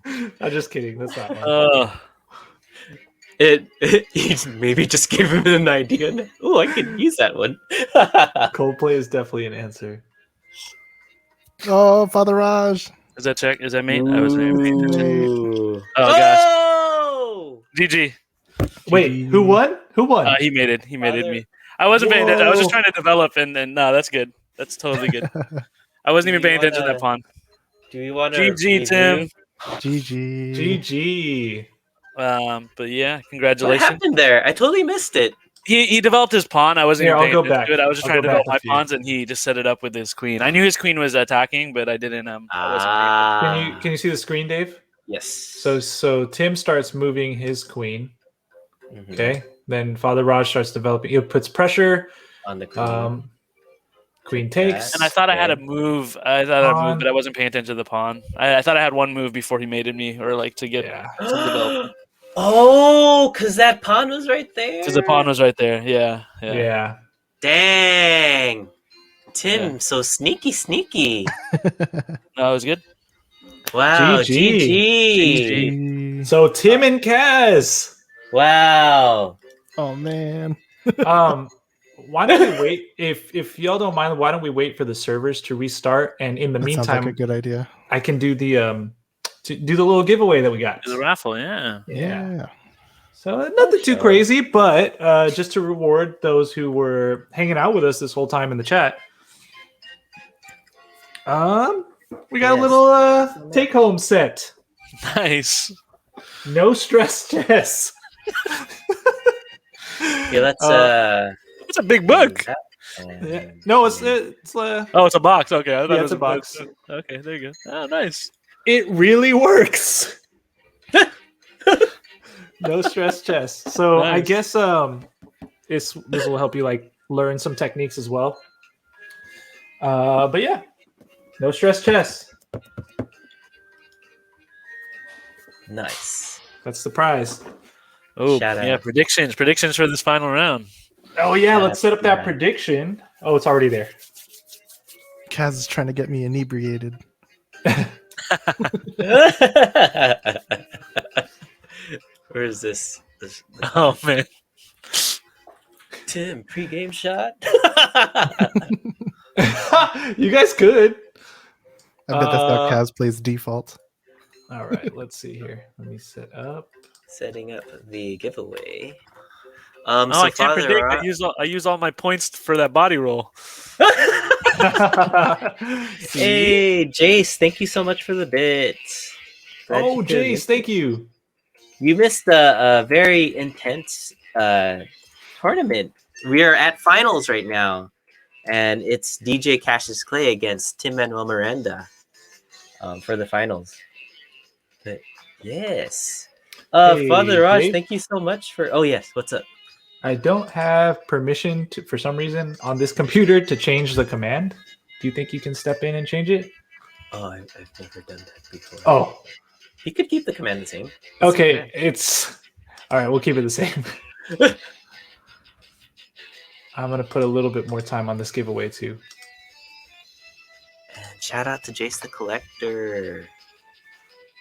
I'm just kidding. That's not one. It maybe just gave him an idea. Oh, I could use that one. Coldplay is definitely an answer. Oh, Father Raj. Is that check? Is that mate? I wasn't even paying attention. Ooh. Oh gosh. Oh! GG. Wait, who won? Who won? He made it. He made Father- me. I wasn't paying attention. I was just Whoa. trying to develop, and no, that's good. That's totally good. I wasn't even Do you paying attention to that wanna- pawn. Do we want to GG, Tim. GG. GG. But yeah, What congratulations. happened there? I totally missed it. He developed his pawn. I wasn't Here, even I'll paying go attention back. to it. I was just I'll trying to go develop back my a few. pawns, and he just set it up with his queen. I knew his queen was attacking, but I didn't. I wasn't paying attention. Can you see the screen, Dave? Yes. So Tim starts moving his queen. Mhm. Okay. Then Father Raj starts developing. He puts pressure. On the queen. Queen Take takes. And I thought I had a Okay. move. I thought I had a Pawn. move, but I wasn't paying attention to the pawn. I thought I had one move before he mated me, or like to get Yeah. some development. Oh, because that pawn was right there. Because the pawn was right there. Yeah. Yeah. Dang. Tim, so sneaky. No, it was good. Wow, GG. GG. So Tim and Kaz. Wow. Oh man. Why don't we wait? If y'all don't mind, why don't we wait for the servers to restart? And in the That sounds like meantime, a good idea. I can do the little giveaway that we got. The raffle, yeah. Yeah. So nothing too crazy, but just to reward those who were hanging out with us this whole time in the chat. We got a little take-home set. Nice. No stress chess. Yeah, let's It's a big book. Yeah. No, it's Oh, it's a box. Okay, I thought Yeah, it it's was a box. Okay, there you go. Oh, nice. it really works. No stress chess. So I Nice. guess this will help you like learn some techniques as well. But yeah, no stress chess. nice. That's the prize. Oh, Shout yeah. out. Predictions for this final round. Oh yeah, let's set up that right. prediction. Oh, it's already there. Kaz is trying to get me inebriated. Where is this? Oh man. Tim, pregame shot? You guys could. I bet that's how Kaz plays default. All right, let's see here. Let me set up. Setting up the giveaway. Oh, So I can't Father predict. Ra- I use all my points for that body roll. See? Hey, Jace, thank you so much for the bits. Glad Oh, you could Jace, miss thank it. you. You missed a very intense tournament. We are at finals right now, and it's DJ Cassius Clay against Tim Manuel Miranda for the finals. But yes, Hey, Father Raj, Dave? thank you so much for. Oh yes, what's up? I don't have permission to, for some reason, on this computer to change the command. Do you think you can step in and change it? Oh, I've never done that before. Oh, You could keep the command the same. okay. It's all right. We'll keep it the same. I'm gonna put a little bit more time on this giveaway too. And shout out to Jace the Collector.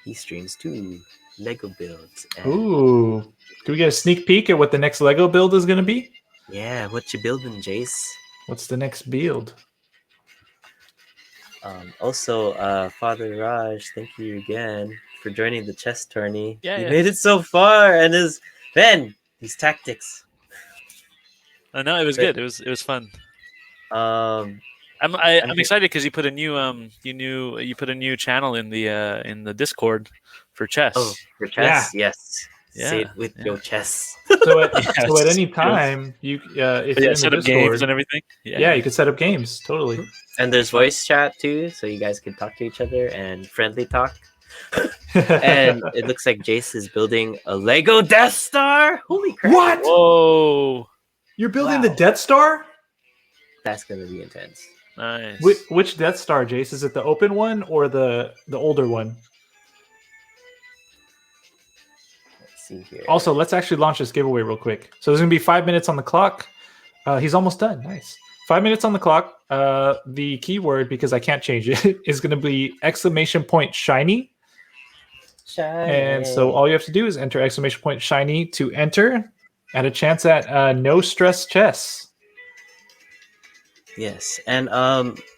He streams too. Lego builds. And Ooh, can we get a sneak peek at what the next Lego build is gonna be? yeah, what you building, Jace? What's the next build? Also, Father Raj, thank you again for joining the chess tourney. Yeah, You yeah. made it so far, and these tactics. I know it was good. It was fun. Um, I'm excited because you put a new put a new channel in the Discord for chess. oh, your chess, yes. Yeah, Say it with yeah. your chess. So at, Yes. so at any time, you if But you're yeah, in the set up games Discord, and everything. yeah, you could set up games. Totally. And there's voice chat too, so you guys can talk to each other and friendly talk. And it looks like Jace is building a Lego Death Star. Holy crap! What? Whoa, You're building Wow. the Death Star? That's gonna be intense. nice. Which Death Star, Jace? Is it the open one or the older one? Let's see here. Also, let's actually launch this giveaway real quick. So there's gonna be 5 minutes on the clock. He's almost done. Nice. 5 minutes on the clock. The keyword, because I can't change it, is gonna be !shiny. And so all you have to do is enter !shiny to enter, and a chance at no stress chess. Yes, and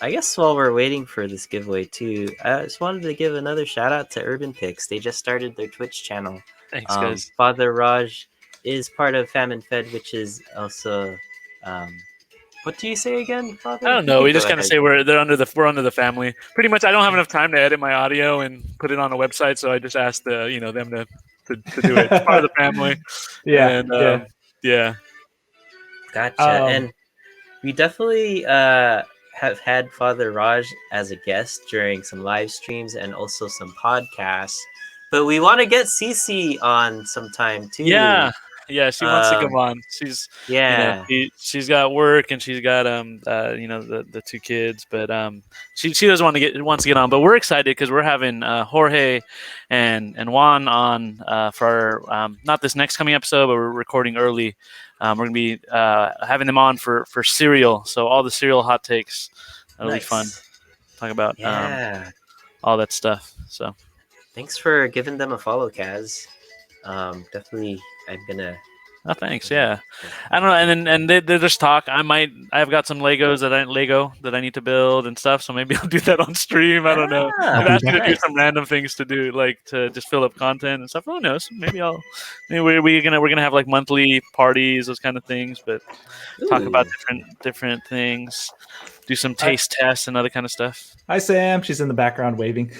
I guess while we're waiting for this giveaway too, I just wanted to give another shout out to Urban Picks. They just started their Twitch channel. Thanks, guys. Father Raj is part of Famine Fed, which is also what do you say again, Father? I don't know. We just Go kind of ahead. say we're under the family. Pretty much, I don't have enough time to edit my audio and put it on a website, so I just asked them to do it. It's part of the family. Yeah, And, yeah. Gotcha. Um, And we definitely have had Father Raj as a guest during some live streams and also some podcasts. But we want to get Cece on sometime too. Yeah. She wants to come on. She's Yeah. she's got work and she's got the two kids, but she doesn't wants to get on. But we're excited because we're having Jorge and Juan on for not this next coming episode, but we're recording early We're going to be having them on for cereal. So all the cereal hot takes. That'll be fun. Talk about all that stuff. So thanks for giving them a follow, Kaz. Definitely, I'm gonna. Oh, thanks. Yeah, I don't know. And they just talk. I've got some Legos that I need to build and stuff. So maybe I'll do that on stream. I don't know. I've asked you to do some random things to do, like to just fill up content and stuff. Who knows? Maybe we're gonna have like monthly parties, those kind of things. But talk about different things. Do some taste tests and other kind of stuff. Hi, Sam. She's in the background waving.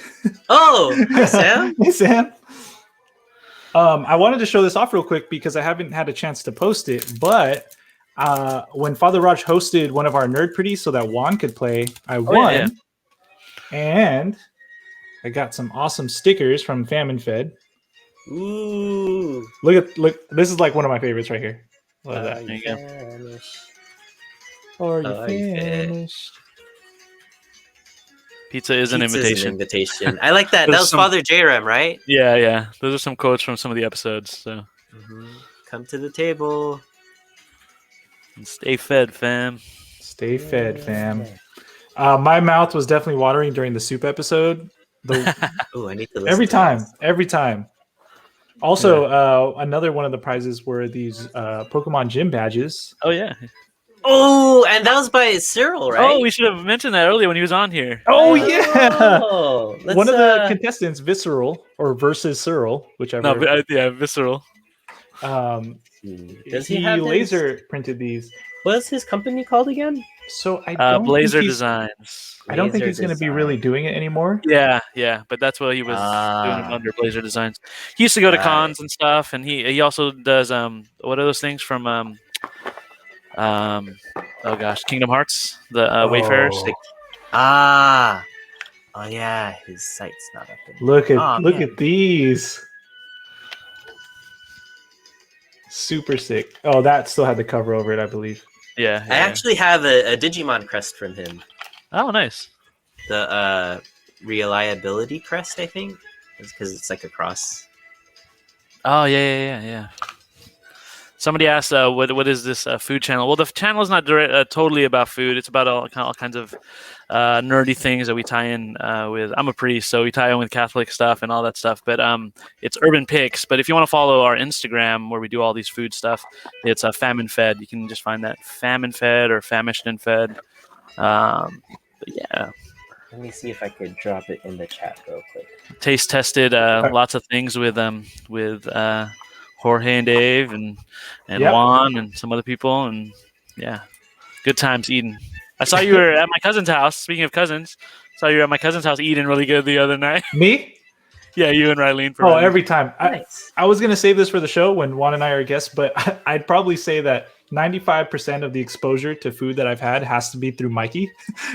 Oh, hi, Sam. Hey, Sam. I wanted to show this off real quick because I haven't had a chance to post it. But when Father Raj hosted one of our Nerd Pretties so that Juan could play, I won. Yeah. And I got some awesome stickers from Famine Fed. Ooh. Look. This is like one of my favorites right here. Look at that. There you go. Are you finished? Pizza is an invitation. I like that. That was Father J-Ram, right? Yeah. Those are some quotes from some of the episodes. So, come to the table and stay fed, fam. Stay fed, fam. My mouth was definitely watering during the soup episode. I need to listen every time. Also, another one of the prizes were these Pokemon gym badges. Oh yeah. Oh, and that was by Cyril, right? Oh, we should have mentioned that earlier when he was on here. Oh, yeah. One of the contestants, Visceral, or versus Cyril, whichever. No, Visceral. Does he have laser printed these? What's his company called again? So I don't Blazer Designs. I don't think he's going to be really doing it anymore. Yeah, but that's what he was doing under Blazer Designs. He used to go to cons and stuff, and he also does what are those things from Kingdom Hearts, the Wayfarers. Oh yeah, his site's not up. Look at these. Super sick. Oh, that still had the cover over it, I believe. Yeah. I actually have a Digimon crest from him. Oh, nice. The reliability crest, I think, because it's like a cross. Oh yeah. Somebody asked, "What is this food channel?" Well, the channel is not totally about food. It's about all kinds of nerdy things that we tie in with. I'm a priest, so we tie in with Catholic stuff and all that stuff. But it's Urban Picks. But if you want to follow our Instagram, where we do all these food stuff, it's Famine Fed. You can just find that Famine Fed or Famished and Fed. But yeah. Let me see if I could drop it in the chat real quick. Taste tested lots of things with Jorge and Dave and Juan and some other people, and yeah, good times eating. I saw you were at my cousin's house. Speaking of cousins, saw you were at my cousin's house eating really good the other night. Me? Yeah, you and Rylene. Every time. Nice. I was going to save this for the show when Juan and I are guests, but I'd probably say that 95% of the exposure to food that I've had has to be through Mikey,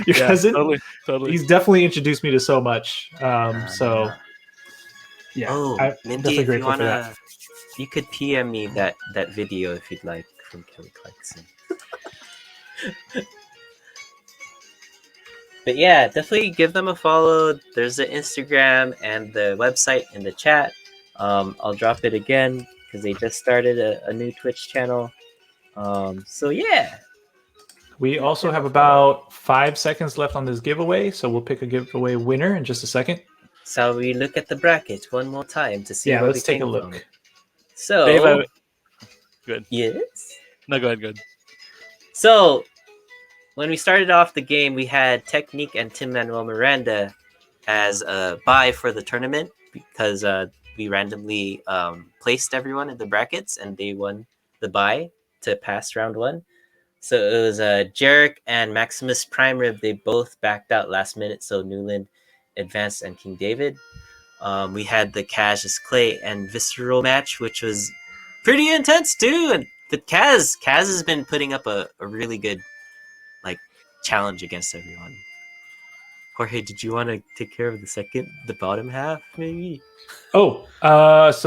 your cousin. Totally. He's definitely introduced me to so much. So, yeah. Oh, Mindy, if you wanna, you could PM me that video if you'd like from Kelly Clarkson. But yeah, definitely give them a follow. There's the Instagram and the website in the chat. I'll drop it again because they just started a new Twitch channel. So yeah. We also have about 5 seconds left on this giveaway, so we'll pick a giveaway winner in just a second. So we look at the bracket one more time to see. Yeah, let's take a look. From. So, Dave, good. Yes. No, go ahead. So, when we started off the game, we had Technique and Tim Manuel Miranda as a bye for the tournament because we randomly placed everyone in the brackets and they won the bye to pass round one. So it was Jarek and Maximus Prime Rib. They both backed out last minute, so Newland advanced and King David. We had the Cassius Clay and Visceral match, which was pretty intense too. And but Kaz has been putting up a really good challenge against everyone. Jorge, did you want to take care of the bottom half, maybe? So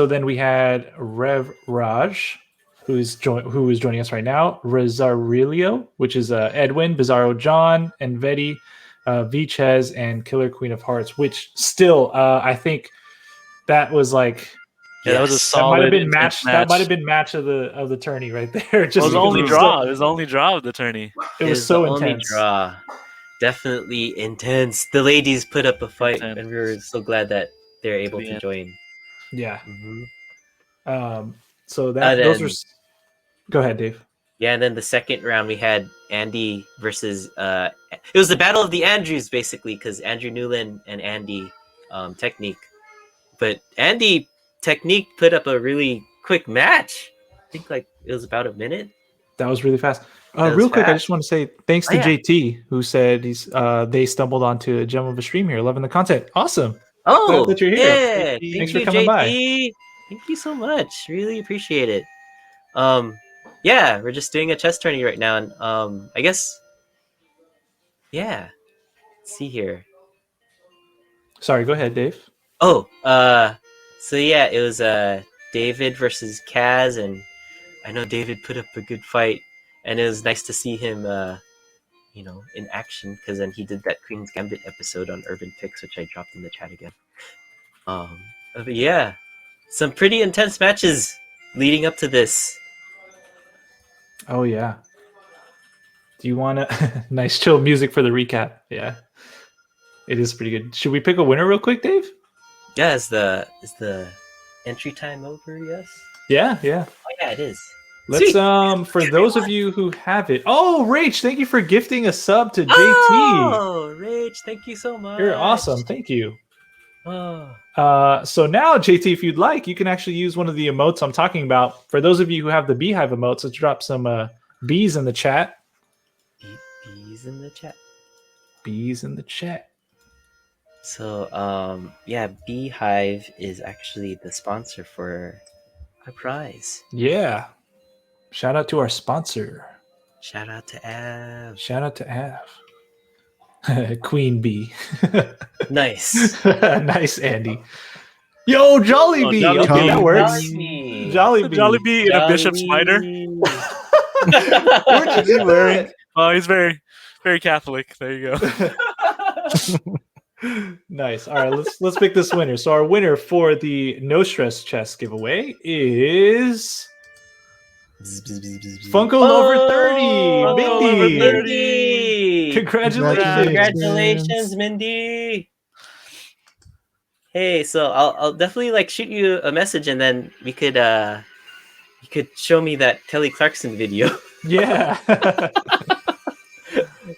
then we had Rev Raj, who is joining us right now. Rosarilio, which is Edwin, Bizarro John, and Vetti, Vichez, and Killer Queen of Hearts. Which still, I think that was Yeah, that was a Yes. That might have solid been intense match. That might have been match of the tourney right there. It Just was the because only it was draw. so- It was the only draw of the tourney. it was the so only intense. draw. Definitely intense. The ladies put up a fight, Intense. and we were so glad that they're able the to end. join. Yeah. Hmm. So that And those then- are. Go ahead, Dave. Yeah, and then the second round we had Andy versus it was the battle of the Andrews basically because Andrew Newland and Andy Technique, but Andy Technique put up a really quick match. I think like it was about a minute. That was really fast. That was Real quick, I fast. just want to say thanks Oh, to yeah. JT who said they stumbled onto a gem of a stream here, loving the content. Awesome. Oh, Glad that you're here. yeah! JT. Thank Thanks you, for coming JT. by. Thank you so much. Really appreciate it. Yeah, we're just doing a chess tourney right now, and I guess, yeah. Let's see here. Sorry, go ahead, Dave. Oh, so yeah, it was David versus Kaz, and I know David put up a good fight, and it was nice to see him, in action because then he did that Queen's Gambit episode on Urban Picks, which I dropped in the chat again. But yeah, some pretty intense matches leading up to this. Oh yeah. Do you want to nice chill music for the recap? Yeah. It is pretty good. Should we pick a winner real quick, Dave? Yeah, is the entry time over? Yes. Yeah, yeah. Oh yeah, it is. Let's Sweet. for those of you who have it. Oh, Rach, thank you for gifting a sub to JT. Oh, Rach, thank you so much. You're awesome. Thank you. Oh. So now, JT, if you'd like, you can actually use one of the emotes I'm talking about. For those of you who have the beehive emotes, let's drop some bees in the chat. Bees in the chat. Bees in the chat. So, yeah, Beehive is actually the sponsor for our prize. Yeah. Shout out to our sponsor. Shout out to Av. Shout out to Av. Queen Bee. Nice. Nice, Andy. Yo, Jolly Oh, Bee. Jolly Okay, Bee. that works. Jolly Jolly Bee. Jolly Bee and a bishop spider. Where'd you Is he get wearing? that? Oh, he's very, very Catholic. There you go. Nice. All right, let's pick this winner. So our winner for the No Stress Chess giveaway is Funko Lover 30. Funko Mindy. Lover 30. Congratulations. Congratulations, Mindy. Hey, so I'll definitely shoot you a message and then we could you could show me that Kelly Clarkson video. Yeah.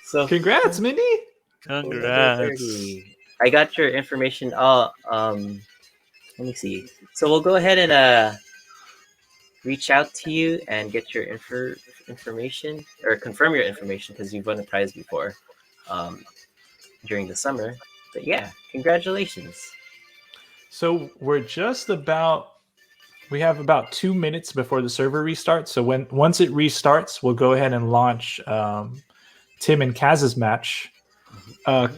So Congrats, Mindy. Congrats. I got your information. Let me see. So we'll go ahead and reach out to you and get your information or confirm your information because you've won a prize before during the summer. But yeah, congratulations. So we're just about. We have about 2 minutes before the server restarts. So once it restarts, we'll go ahead and launch Tim and Kaz's match.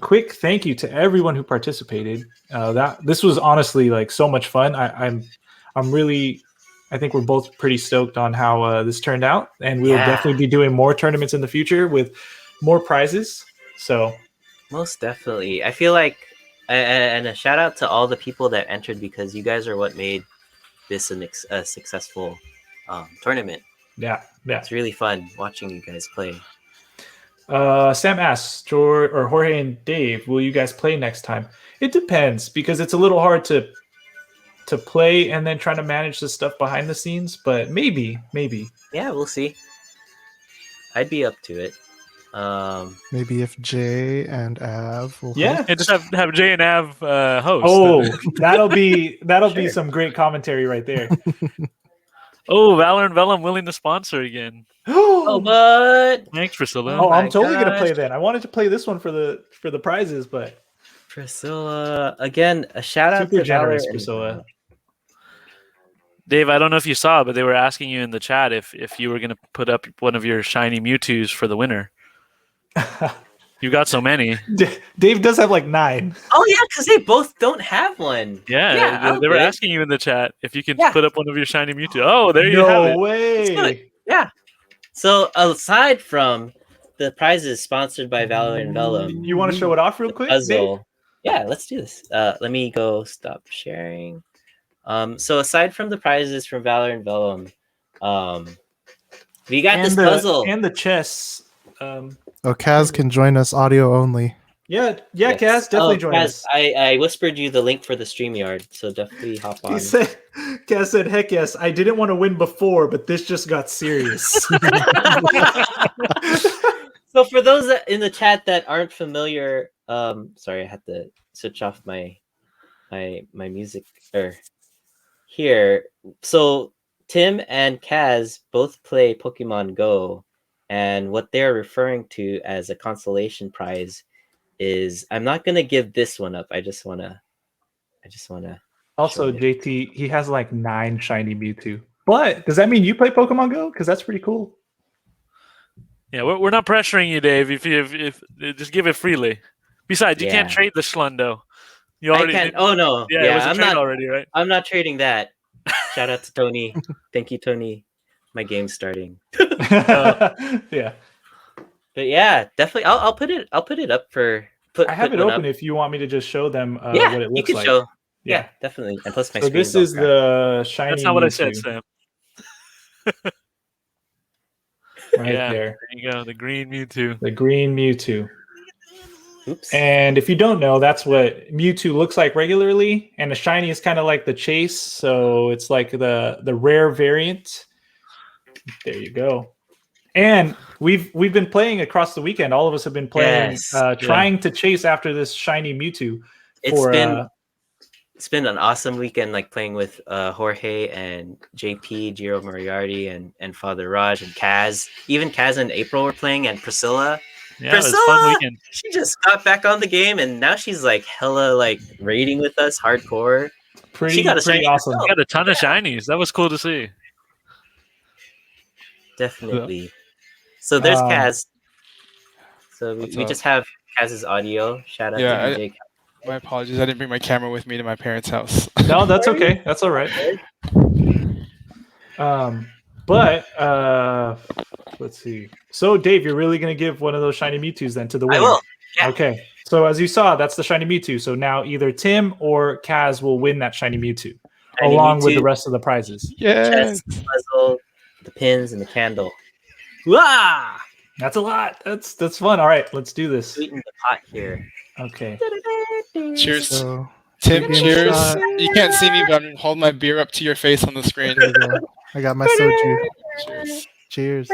Quick thank you to everyone who participated. This was honestly so much fun. I'm really. I think we're both pretty stoked on how this turned out, and we'll definitely be doing more tournaments in the future with more prizes. So most definitely, I feel like, and a shout out to all the people that entered because you guys are what made this a successful tournament. Yeah, it's really fun watching you guys play. Sam asks, Jorge and Dave, will you guys play next time? It depends because it's a little hard to play and then trying to manage the stuff behind the scenes, but maybe. Yeah, we'll see. I'd be up to it. Maybe if Jay and Av will Yeah. And just have Jay and Av host. Oh, that'll be some great commentary right there. Oh, Valor and Vellum willing to sponsor again. Oh, but Thanks, Priscilla. Oh, I'm my totally gonna gosh. play then. I wanted to play this one for the prizes, but Priscilla again. A shout out super to Valor generous, and- Priscilla. Dave, I don't know if you saw, but they were asking you in the chat if you were going to put up one of your shiny Mewtwo's for the winner. You got so many. Dave does have 9. Oh yeah, because they both don't have one. Yeah, they were good. asking you in the chat if you can Yeah. put up one of your shiny Mewtwo. Oh, there you have it. No way. Yeah. So aside from the prizes sponsored by Valor and Vellum, You want to show it off real quick, Dave? puzzle. Yeah, let's do this. Let me go stop sharing. So aside from the prizes from Valor and Vellum, we got this the, puzzle. and the chess. Oh, Kaz can join us audio only. Yeah, Yes. Kaz, definitely join Kaz, us. I whispered you the link for the StreamYard, so definitely hop on. Kaz said, heck yes, I didn't want to win before, but this just got serious. So for those that in the chat that aren't familiar, sorry, I had to switch off my music here. So Tim and Kaz both play Pokemon Go, and what they're referring to as a consolation prize is, I'm not gonna give this one up. I just wanna. Also, JT, he has like 9 shiny Mewtwo. But does that mean you play Pokemon Go? Because that's pretty cool. Yeah, we're not pressuring you, Dave. If just give it freely. Besides, you can't trade the Schlundo. You already. I can. Oh no. Yeah, it was a trade already, right? I'm not trading that. Shout out to Tony. Thank you, Tony. My game's starting. Yeah. But yeah, definitely. I'll put it up for. I have it open if you want me to just show them what it looks like. Show. Yeah, definitely. And plus, my so this is the shiny. That's not what Mewtwo. I said, Sam. Right there. There you go. The green Mewtwo. The green Mewtwo. Oops. And if you don't know, that's what Mewtwo looks like regularly, and the shiny is kind of like the chase, so it's like the rare variant. There you go. And we've been playing across the weekend. All of us have been playing, trying to chase after this shiny Mewtwo. It's been an awesome weekend, like playing with Jorge and JP, Jiro Moriarty, and Father Raj and Kaz. Even Kaz and April were playing, and Priscilla. Yeah, Priscilla, it was a fun weekend. She just got back on the game, and now she's like hella like raiding with us hardcore. Pretty awesome. She got a ton of shinies. That was cool to see. Definitely. Yeah. So there's Kaz. So we just have Kaz's audio. Shout out to DJ Kaz. My apologies. I didn't bring my camera with me to my parents' house. No, that's okay. That's all right. But let's see. So, Dave, you're really going to give one of those shiny Mewtwo's then to the winner? I will. Yeah. Okay. So, as you saw, that's the shiny Mewtwo. So now either Tim or Kaz will win that shiny Mewtwo, along with the rest of the prizes. Yes. The puzzle, the pins, and the candle. Wah! That's a lot. That's fun. All right, let's do this. Sweeten the pot here. Okay. Cheers. So, Tim, cheers. You can't see me, but I'm holding my beer up to your face on the screen. I got my soju. Cheers. Cheers.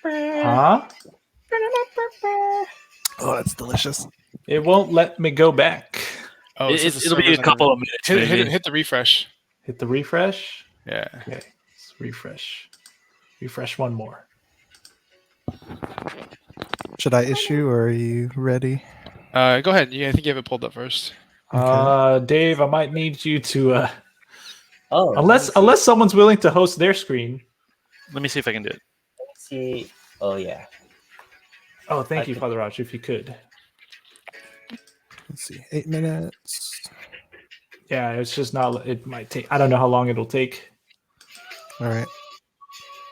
Huh? Oh, that's delicious. It won't let me go back. Oh, it'll be a couple of minutes. Hit the refresh. Hit the refresh? Yeah. Okay. Let's refresh. Refresh one more. Should I issue or are you ready? Go ahead. I think you have it pulled up first. Okay. Dave, I might need you to unless someone's willing to host their screen. Let me see if I can do it. Let's see. Oh yeah. Oh, thank you, Father Raj, if you could. Let's see. 8 minutes. Yeah, it's just not. It might take. I don't know how long it'll take. All right.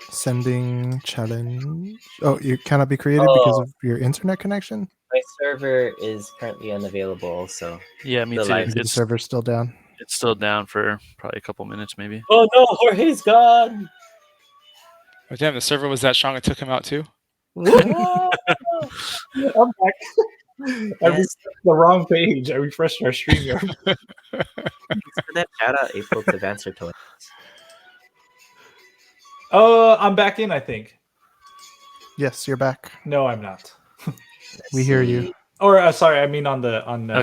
Sending challenge. Oh, you cannot be created because of your internet connection? My server is currently unavailable also. Yeah, me too. The server's still down? It's still down for probably a couple minutes, maybe. Oh no, Jorge's gone! Oh, damn, the server was that strong it took him out too? I'm back. I refreshed the wrong page. I refreshed our StreamYard. Thanks for that shout out, April, to Vancer Toy. I'm back in, I think. Yes, you're back. No, I'm not. We hear you. Or sorry, I mean on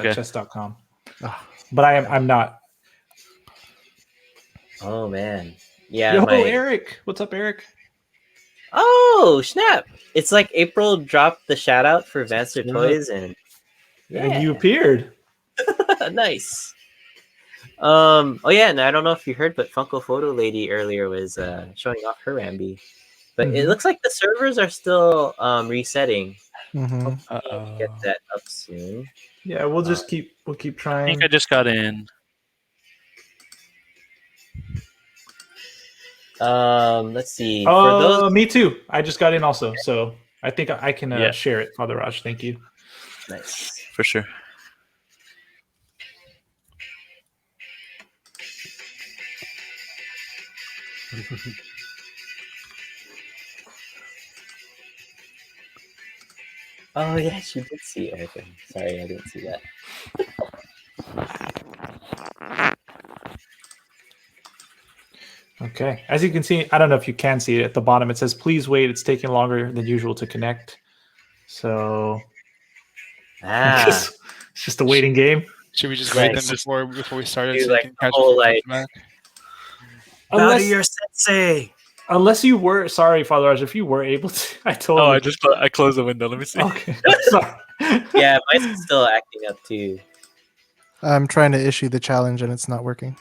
chess.com. But I'm not. Oh man. Yeah. Yo, Eric. What's up, Eric? Oh, snap. It's like April dropped the shout out for Vancer Toys and you appeared. Nice. Oh yeah, and I don't know if you heard, but Funko Photo Lady earlier was showing off her Rambi. But it looks like the servers are still resetting. Mm-hmm. Get that up soon. Yeah, we'll keep trying. I think I just got in. Let's see. Me too. I just got in also, so I think I can share it, Father Raj. Thank you. Nice. For sure. Oh yes, you did see it. Okay. Sorry, I didn't see that. Okay. As you can see, I don't know if you can see it at the bottom. It says, "Please wait. It's taking longer than usual to connect." So I guess it's just a waiting game. Should we just wait then Nice. before we started Do, so you like, can the catch whole, up like- back? Bow to your sensei. Unless you were sorry, Father Raj, if you were able to, I told. Oh, I closed the window. Let me see. Okay. Sorry. Yeah, mine's still acting up too. I'm trying to issue the challenge and it's not working.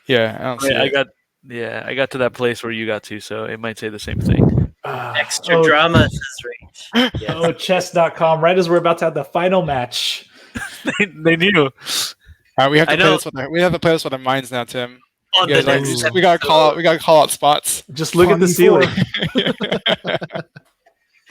Yeah, I don't see I it. I got to that place where you got to, so it might say the same thing. Extra drama, says Rage. Yes. Oh, chess.com. Right as we're about to have the final match. they knew. All right, we have to I play know. this with we have to play this with our minds now, Tim. On You the guys, next we gotta call out. We gotta call out spots. Just look at the ceiling.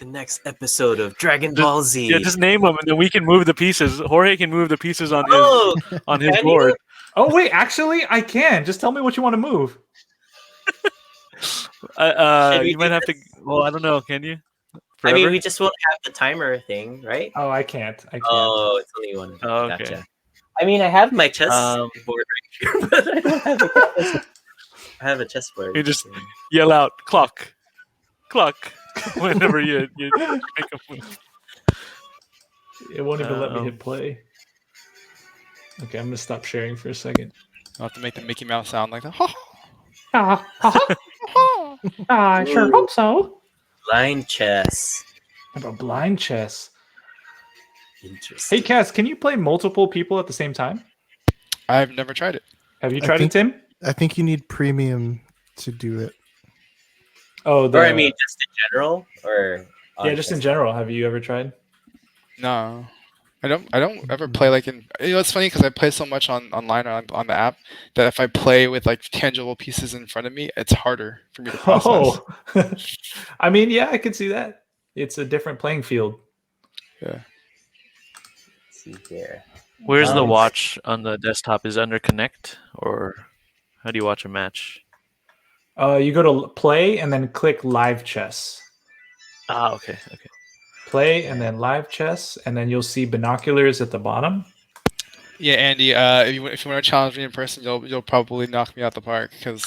The next episode of Dragon Ball Z. Yeah, just name them, and then we can move the pieces. Jorge can move the pieces on Oh, his can board. you? Oh, wait. Actually, I can. Just tell me what you want to move. Should we You might do have to. Well, I don't know. Can you? I Forever? mean, we just won't have the timer thing, right? Oh, I can't. I can't. Oh, it's only one. Oh, okay. Gotcha. I mean, I have my chess Um, board right here, but I don't have a chess. I have a chessboard. You just- Yell out, clock, clock, whenever you make a move. It won't even let me Uh-oh. hit play. Okay, I'm going to stop sharing for a second. I'll have to make the Mickey Mouse sound like that. I sure hope so. Blind chess. About blind chess. Interesting. Hey, Cass, can you play multiple people at the same time? I've never tried it. Have you I tried think- it, Tim? I think you need premium to do it. Oh, Or I mean, just in general, or yeah, just in general. Have you ever tried? No, I don't ever play like in. You know, it's funny because I play so much online or on the app that if I play with like tangible pieces in front of me, it's harder for me to process. Oh, I mean, yeah, I can see that. It's a different playing field. Yeah. Let's see here. Where's the Um, watch on the desktop? Is it under Connect, or how do you watch a match? You go to play and then click live chess. Ah, okay. Play and then live chess, and then you'll see binoculars at the bottom. Yeah, Andy. If you want to challenge me in person, you'll probably knock me out the park because.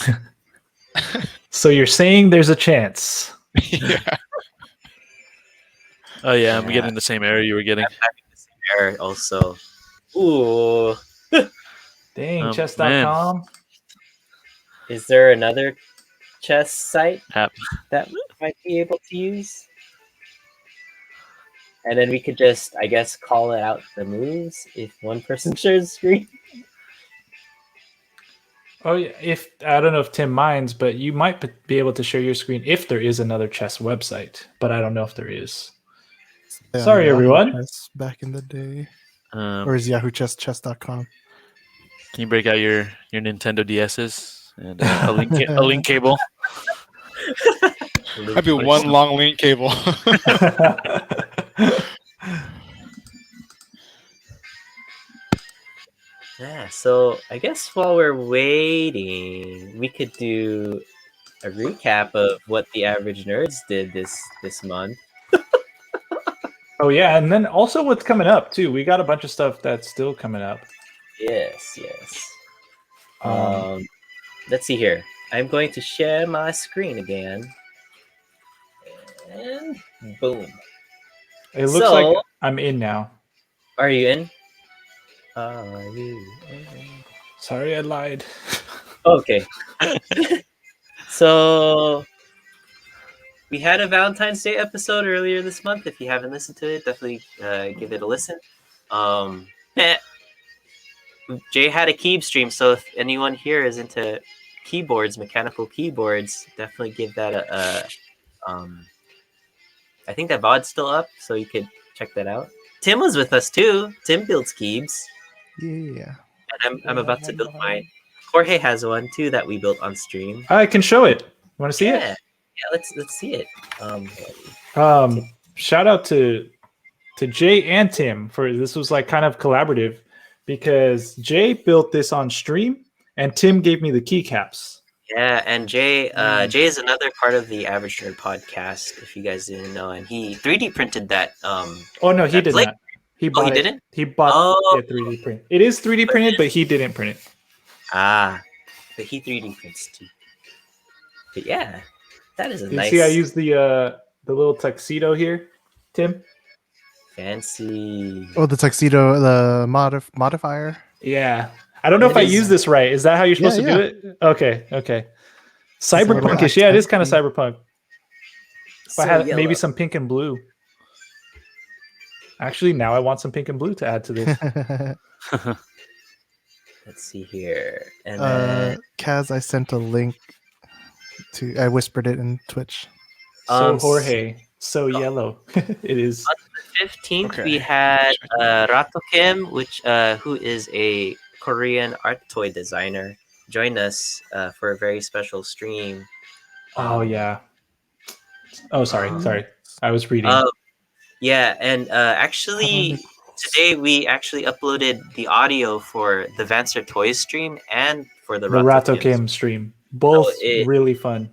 So you're saying there's a chance. Yeah. Oh yeah, I'm Yeah. getting the same error you were getting. I'm having the same error also. Ooh. Dang, Oh, chess.com. Is there another chess site App. that we might be able to use? And then we could just, I guess, call it out the moves if one person shares screen. Oh yeah, if I don't know if Tim minds, but you might be able to share your screen if there is another chess website, but I don't know if there is. Yeah, Sorry, Yahoo everyone. Chess back in the day. Um, Or is Yahoo Chess chess.com? Can you break out your Nintendo DSs and a link cable? That'd be one long link cable. Yeah, so I guess while we're waiting, we could do a recap of what the average nerds did this month. Oh yeah, and then also what's coming up too. We got a bunch of stuff that's still coming up. Yes. Let's see here. I'm going to share my screen again. And boom. It looks So- like I'm in now. Are you in? Are you in? Sorry, I lied. Okay. So we had a Valentine's Day episode earlier this month. If you haven't listened to it, definitely give it a listen. Jay had a Keeb stream, so if anyone here is into keyboards, mechanical keyboards, definitely give that a I think that VOD's still up, so you could check that out. Tim was with us too. Tim builds Keebs, Yeah. and I'm about to build mine. Jorge has one too that we built on stream. I can show it. You want to see Yeah, let's see it. it? Shout out to Jay and Tim for this was like kind of collaborative because Jay built this on stream and Tim gave me the keycaps. Yeah, and Jay is another part of the Average Nerd podcast. If you guys didn't know, and he 3D printed that. Oh no, he that did plate. not. He Oh, bought he it. didn't. He bought Oh, it 3D print. It is 3D printed, but he didn't print it. but he 3D prints too. But yeah, that is a You nice, see, I used the little tuxedo here, Tim. fancy. Oh, the tuxedo, the modifier. Yeah, I don't know if I It is- use this right. Is that how you're supposed Yeah, to do it? Okay. a little Cyberpunkish. Yeah, it is kind of accent-y. cyberpunk. If so I had yellow. maybe some pink and blue. Actually, now I want some pink and blue to add to this. Let's see here, and then Kaz, I sent a link to. I whispered it in Twitch. So Jorge, so yellow. It is. 15th Okay. we had Rato Kim, which who is a Korean art toy designer, join us for a very special stream. Oh yeah. Oh, sorry. I was reading. Yeah, and actually today we actually uploaded the audio for the Vancer Toys stream and for the the Rato Kim. Kim stream. Both it- really fun.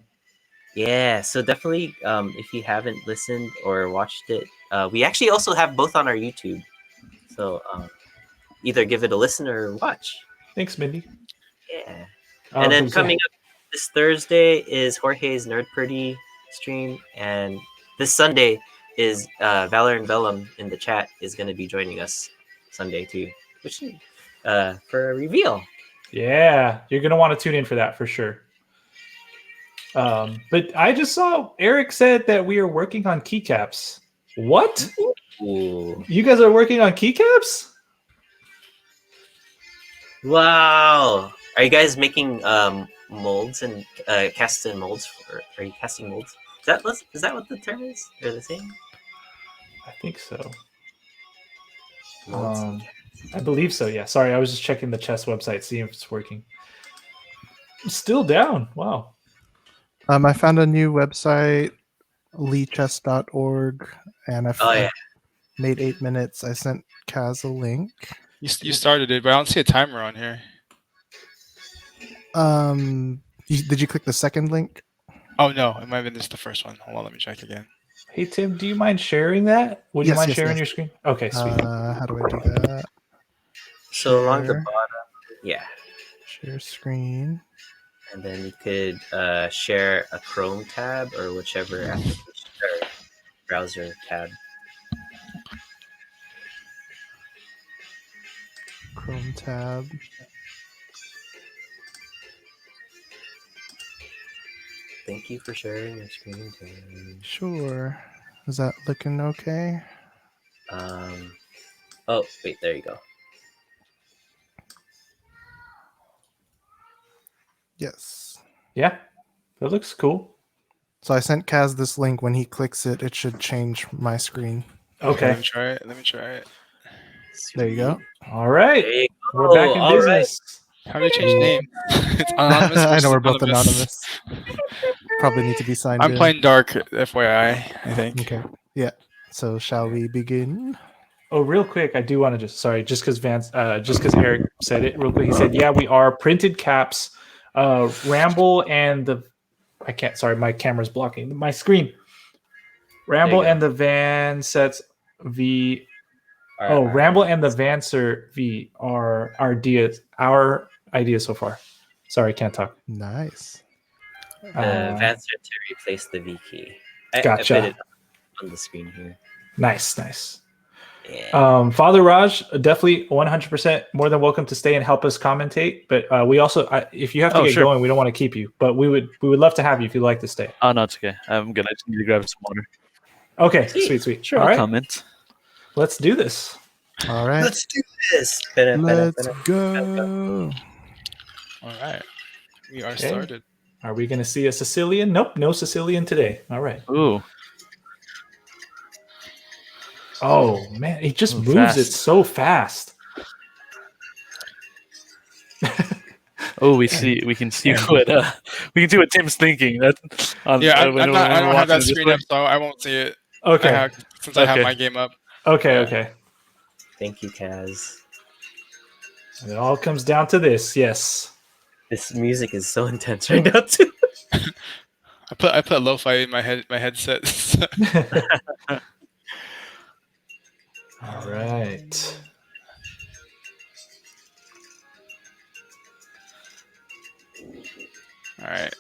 Yeah, so definitely if you haven't listened or watched it, we actually also have both on our YouTube. So either give it a listen or watch. Thanks, Mindy. Yeah. And then coming up this Thursday is Jorge's Nerd Pretty stream, and this Sunday is Valor and Vellum in the chat is going to be joining us Sunday too, which for a reveal. Yeah, you're gonna want to tune in for that for sure. But I just saw Eric said that we are working on keycaps. What? Ooh. You guys are working on keycaps? Wow! Are you guys making molds and casting molds? Are you casting molds? Is that what the term is? Or the same? I think so. Molds. I believe so. Yeah. Sorry, I was just checking the chess website, seeing if it's working. Still down. Wow. I found a new website, leechess.org, and I made 8 minutes. I sent Kaz a link. You started it, but I don't see a timer on here. Did you click the second link? Oh no, it might have been just the first one. Hold on, let me check again. Hey Tim, do you mind sharing that? Would you Yes, mind yes, sharing yes. your screen? Okay, sweet. How do I do that? So along the Share. bottom, yeah. Share screen. And then you could share a Chrome tab or whichever application or browser tab. Chrome tab. Thank you for sharing your screen, Tim. Sure. Is that looking okay? Oh, wait, there you go. Yes. Yeah, that looks cool. So I sent Kaz this link. When he clicks it, it should change my screen. Okay. Let me try it. There you go. All right. There you go. We're back in All right. business. How do you change name? It's anonymous. I know versus we're both anonymous. Probably need to be signed I'm in. playing Dark, FYI, I think. Okay. Yeah. So shall we begin? Oh, real quick, I do want to just because Eric said it real quick. He said, "Yeah, we are printed caps, Ramble and the I can't. Sorry, my camera's blocking my screen. Ramble There you and the Van Sets V. All right. Ramble and the Vancer V are our idea so far. Sorry, can't talk. Nice. Vancer to replace the V key. Gotcha. I put it on the screen here. Nice. Yeah. Father Raj, definitely 100% more than welcome to stay and help us commentate. But we also, if you have to get going, we don't want to keep you. But we would love to have you if you'd like to stay. Oh no, it's okay. I'm good. I just need to grab some water. Okay, sweet. Sure, All I'll right, comment. let's do this. All right. Let's do this. Let's go. All right. We are started. Are we going to see a Sicilian? Nope, no Sicilian today. All right. Ooh. Oh man, it just moves fast. it so fast. Oh, we can see what Tim's thinking. That's I don't have that screen up, so I won't see it. Okay. Since I have my game up. Okay. Thank you, Kaz. And it all comes down to this. Yes. This music is so intense right now too. I put lo-fi in my headset. All right. All right.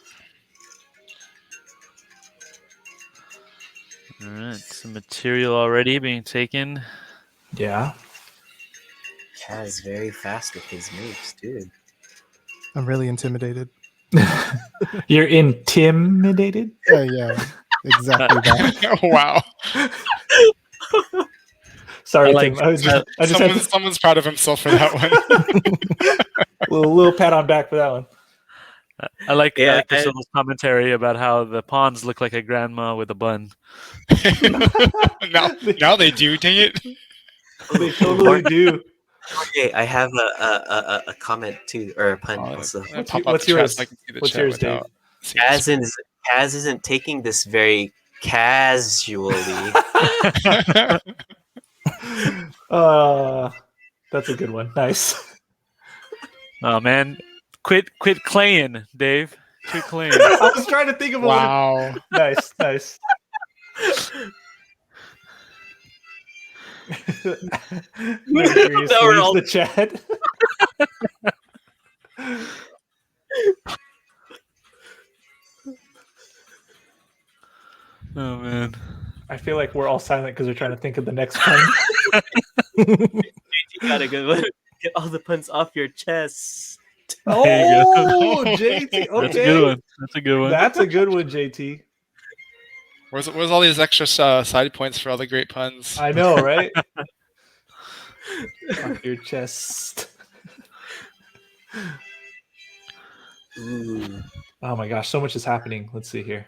All right, some material already being taken. Yeah. Kaz very fast with his moves, dude. I'm really intimidated. You're intimidated? Yeah, exactly that. Wow. Sorry, I like- Tim. I just had Someone's proud of himself for that one. a little pat on back for that one. I like Yeah, Priscilla's commentary about how the pawns look like a grandma with a bun. now they do. Dang it. They totally do. Okay, I have a comment too, or a pun also. What's yours? What's yours, Dave? Kaz isn't taking this very casually. That's a good one. Nice. Oh man, quit claying, Dave. Quit claying. I was trying to think of a Wow. Nice. Now we're all- the chat. Oh man. I feel like we're all silent because we're trying to think of the next pun. You got a good one. Get all the puns off your chest. There you Oh, JT. Okay. That's a good one. That's a good one. That's a good one, JT. Where's all these extra side points for all the great puns? I know, right? Off your chest. Ooh. Oh my gosh, so much is happening. Let's see here.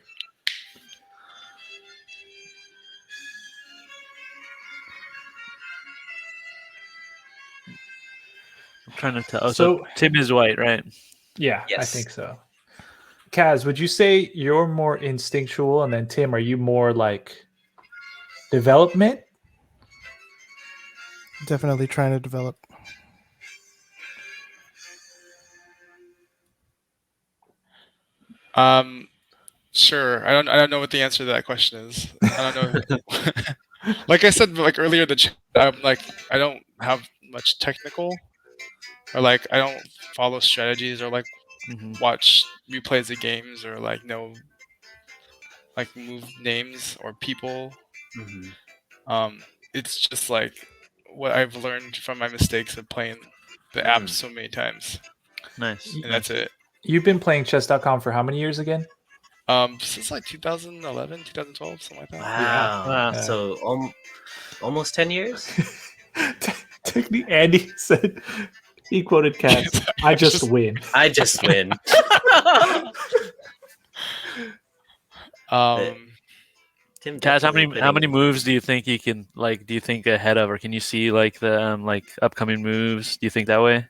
I'm trying to tell. So Tim is white, right? Yeah, I Yes. think so. Kaz, would you say you're more instinctual, and then Tim, are you more like development? Definitely trying to develop. Sure. I don't know what the answer to that question is. I don't know. Like I said, like earlier, I'm like I don't have much technical, or like I don't follow strategies or like watch replays of games or like know like move names or people. Mm-hmm. It's just like what I've learned from my mistakes of playing the app so many times, Nice. and that's it. You've been playing chess.com for how many years again? Since like 2011, 2012, something like that. Wow. Wow. So almost 10 years? Technically, Andy said he quoted Kaz. I just win. I just win. Tim Kaz, how definitely many putting- moves do you think you can like? Do you think ahead of, or can you see like the like upcoming moves? Do you think that way?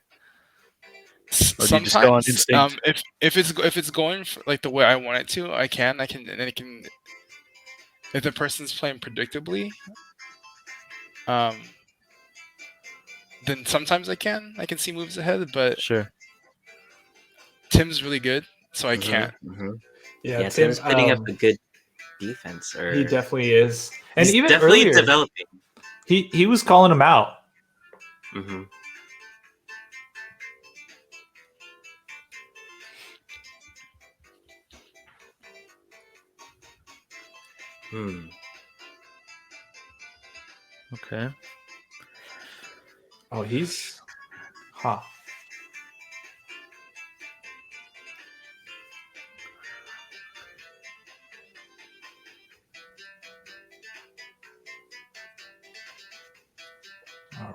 Or do you just go on Sometimes, instinct? if it's going for, like the way I want it to, I can. If the person's playing predictably, then sometimes I can see moves ahead. But Sure. Tim's really good, so I can't. Mhm. Yeah, Yeah, Tim's putting up a good defense. Or He definitely is. And he's even definitely earlier, developing. he was calling him out. Mm-hmm. Hmm. Okay. Oh, he's all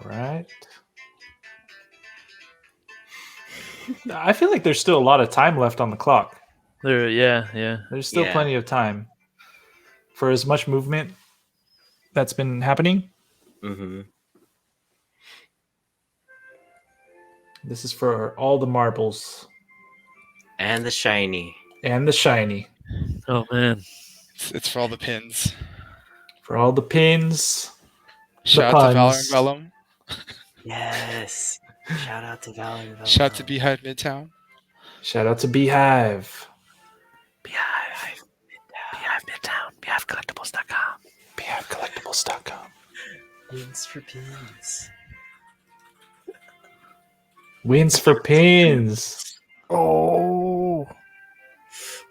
right. I feel like there's still a lot of time left on the clock. Yeah. There's still Yeah. plenty of time for as much movement that's been happening. Mm-hmm. This is for all the marbles And the shiny. and the shiny. Oh man. It's for all the pins. For all the pins. Shout out to Valor and puns. Vellum. Yes. Shout out to Valor. Shout out to Beehive Midtown. Shout out to Beehive. Beehive Midtown. BeehiveCollectibles.com. BeehiveCollectibles.com. Wins for pins. Wins for pins. Oh,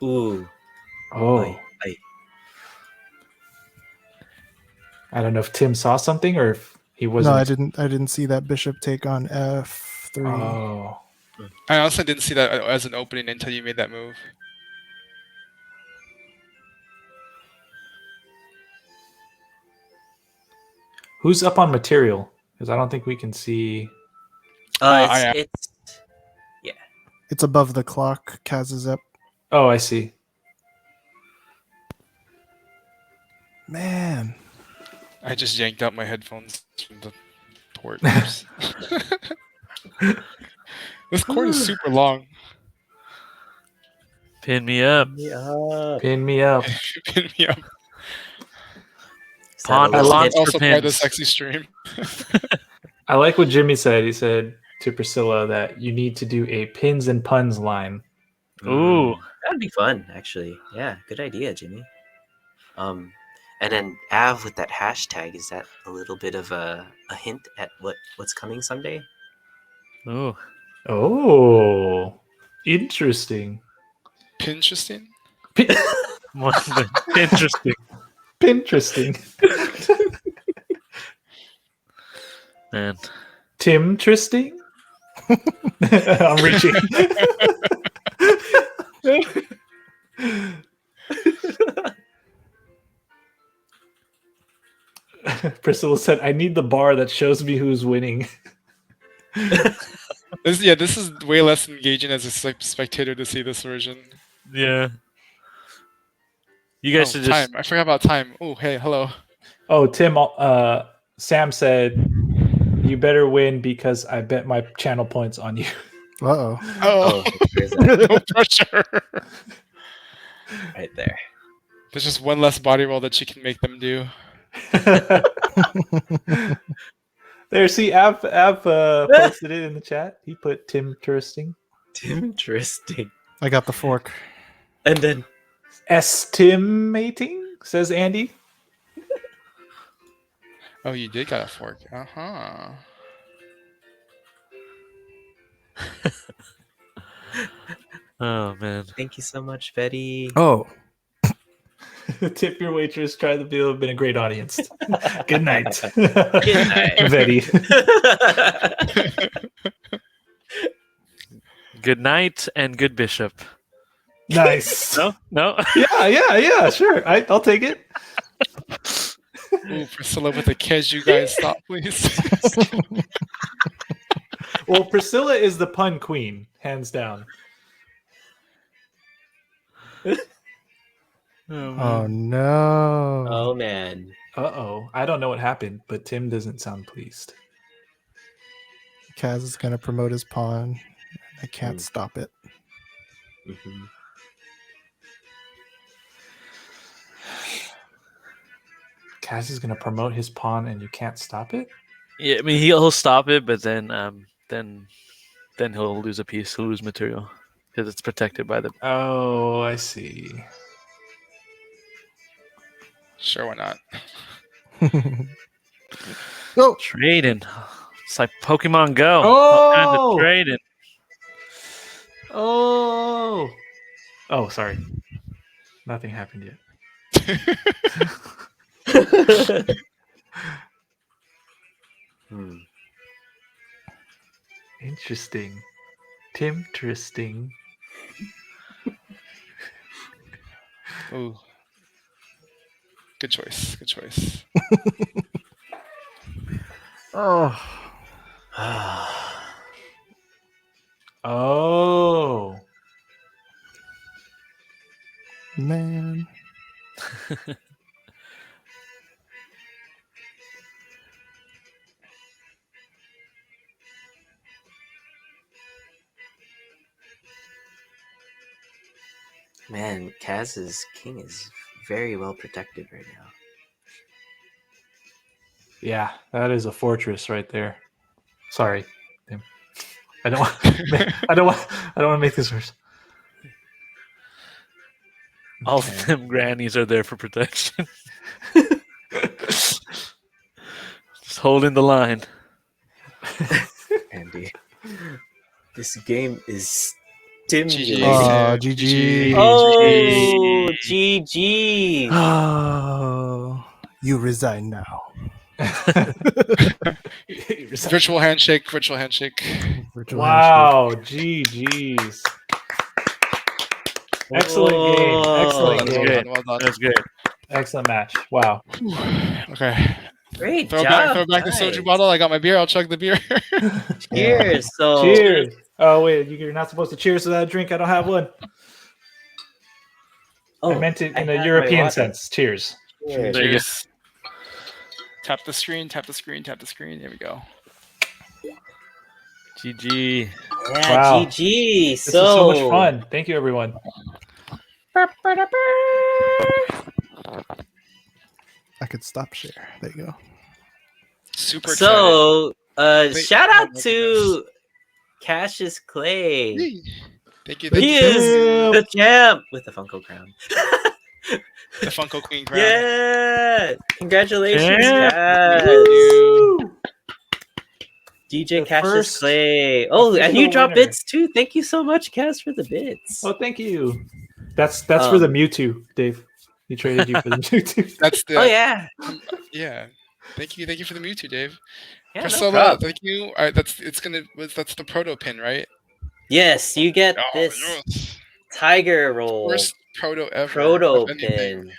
Ooh. Oh. Aye. I don't know if Tim saw something or if he wasn't. no, I didn't see that bishop take on f3. Oh. I also didn't see that as an opening until you made that move. Who's up on material? Because I don't think we can see. I am. It's It's above the clock. Kaz is up. Oh, I see. Man, I just yanked out my headphones from the port. This cord is super long. Pin me up. Pin me up. Pin me up. Pawn I lots for Also part of the pins. sexy stream. I like what Jimmy said. He said to Priscilla that you need to do a pins and puns line. Ooh. That'd be fun, actually. Yeah, good idea, Jimmy. And then Av with that hashtag, is that a little bit of a hint at what's coming someday? Ooh. Oh, interesting. Pinteresting? Interesting. Interesting. Man. Tim Tristing? I'm reaching. Priscilla said, I need the bar that shows me who's winning. This is way less engaging as a spectator to see this version. Yeah. You guys should just. Time. I forgot about time. Oh, hey, hello. Oh, Tim, Sam said, you better win because I bet my channel points on you. uh-oh. Oh, There's that no pressure. right there. There's just one less body roll that she can make them do. There, see, Av posted it in the chat. He put Tim Tristing. Interesting. I got the fork. And then Estimating, says Andy. Oh, you did got a fork. Uh-huh. Oh, man. thank you so much, Betty. Oh, Tip your waitress. Try the deal. Been a great audience. Good night. Good night. Betty. Good night and good bishop. Nice. No? No? Yeah. Sure. I'll take it. Ooh, Priscilla with the Kez, you guys stop, please. Well, Priscilla is the pun queen, hands down. oh no. Oh man. Uh-oh. I don't know what happened, but Tim doesn't sound pleased. Kaz is going to promote his pawn. I can't stop it. Mhm. Kaz is going to promote his pawn and you can't stop it? Yeah, I mean, he'll stop it, but then he'll lose a piece. He'll lose material because it's protected by the. Oh, I see. Sure, why not? Oh, Trading. It's like Pokemon Go. Oh! All kinds of trading. Oh, sorry. Nothing happened yet. Interesting. Tim Tristing. Ooh. Good choice. Good choice. oh. Oh. Man. Man, Kaz's king is very well protected right now. Yeah, that is a fortress right there. Sorry, Tim. I don't want to make this worse. All of them grannies are there for protection. Just holding the line. Andy. This game is stimulating. Oh, GG. GG. Oh, GG. Oh, you resign now. Virtual handshake. Virtual handshake. Virtual handshake. Wow, GG's. Excellent game. Excellent That's game. great. Well done. That's great. Excellent match. Wow. Okay. Great Throw job. back the soju bottle. I got my beer. I'll chug the beer. Cheers. So Cheers. Oh, wait, you're not supposed to cheers without a drink. I don't have one. Oh, I meant it I in had a my European water. sense. Cheers. Cheers. There you go. Cheers. Tap the screen. Tap the screen. Tap the screen. There we go. GG. Yeah, Wow. GG. This was so much fun. Thank you, everyone. I could stop share. There you go. Super excited. So, Wait, shout oh out my to Cassius Clay. Yay. Thank you. He Thank you. is the champ with the Funko crown. The Funko Queen crown. Yeah! Congratulations, Yeah. Cass. Woo. DJ The Cassius first Clay. Oh, and you official dropped winner. bits too. Thank you so much, Cass, for the bits. Oh, thank you. That's for the Mewtwo, Dave. He traded you for the Mewtwo. That's the. Oh yeah. Yeah. Thank you for the Mewtwo, Dave. Yeah, no Priscilla, problem. thank you. All right, that's the proto pin, right? Yes, you get Oh, this yes. tiger roll First proto ever. proto of anything. pin.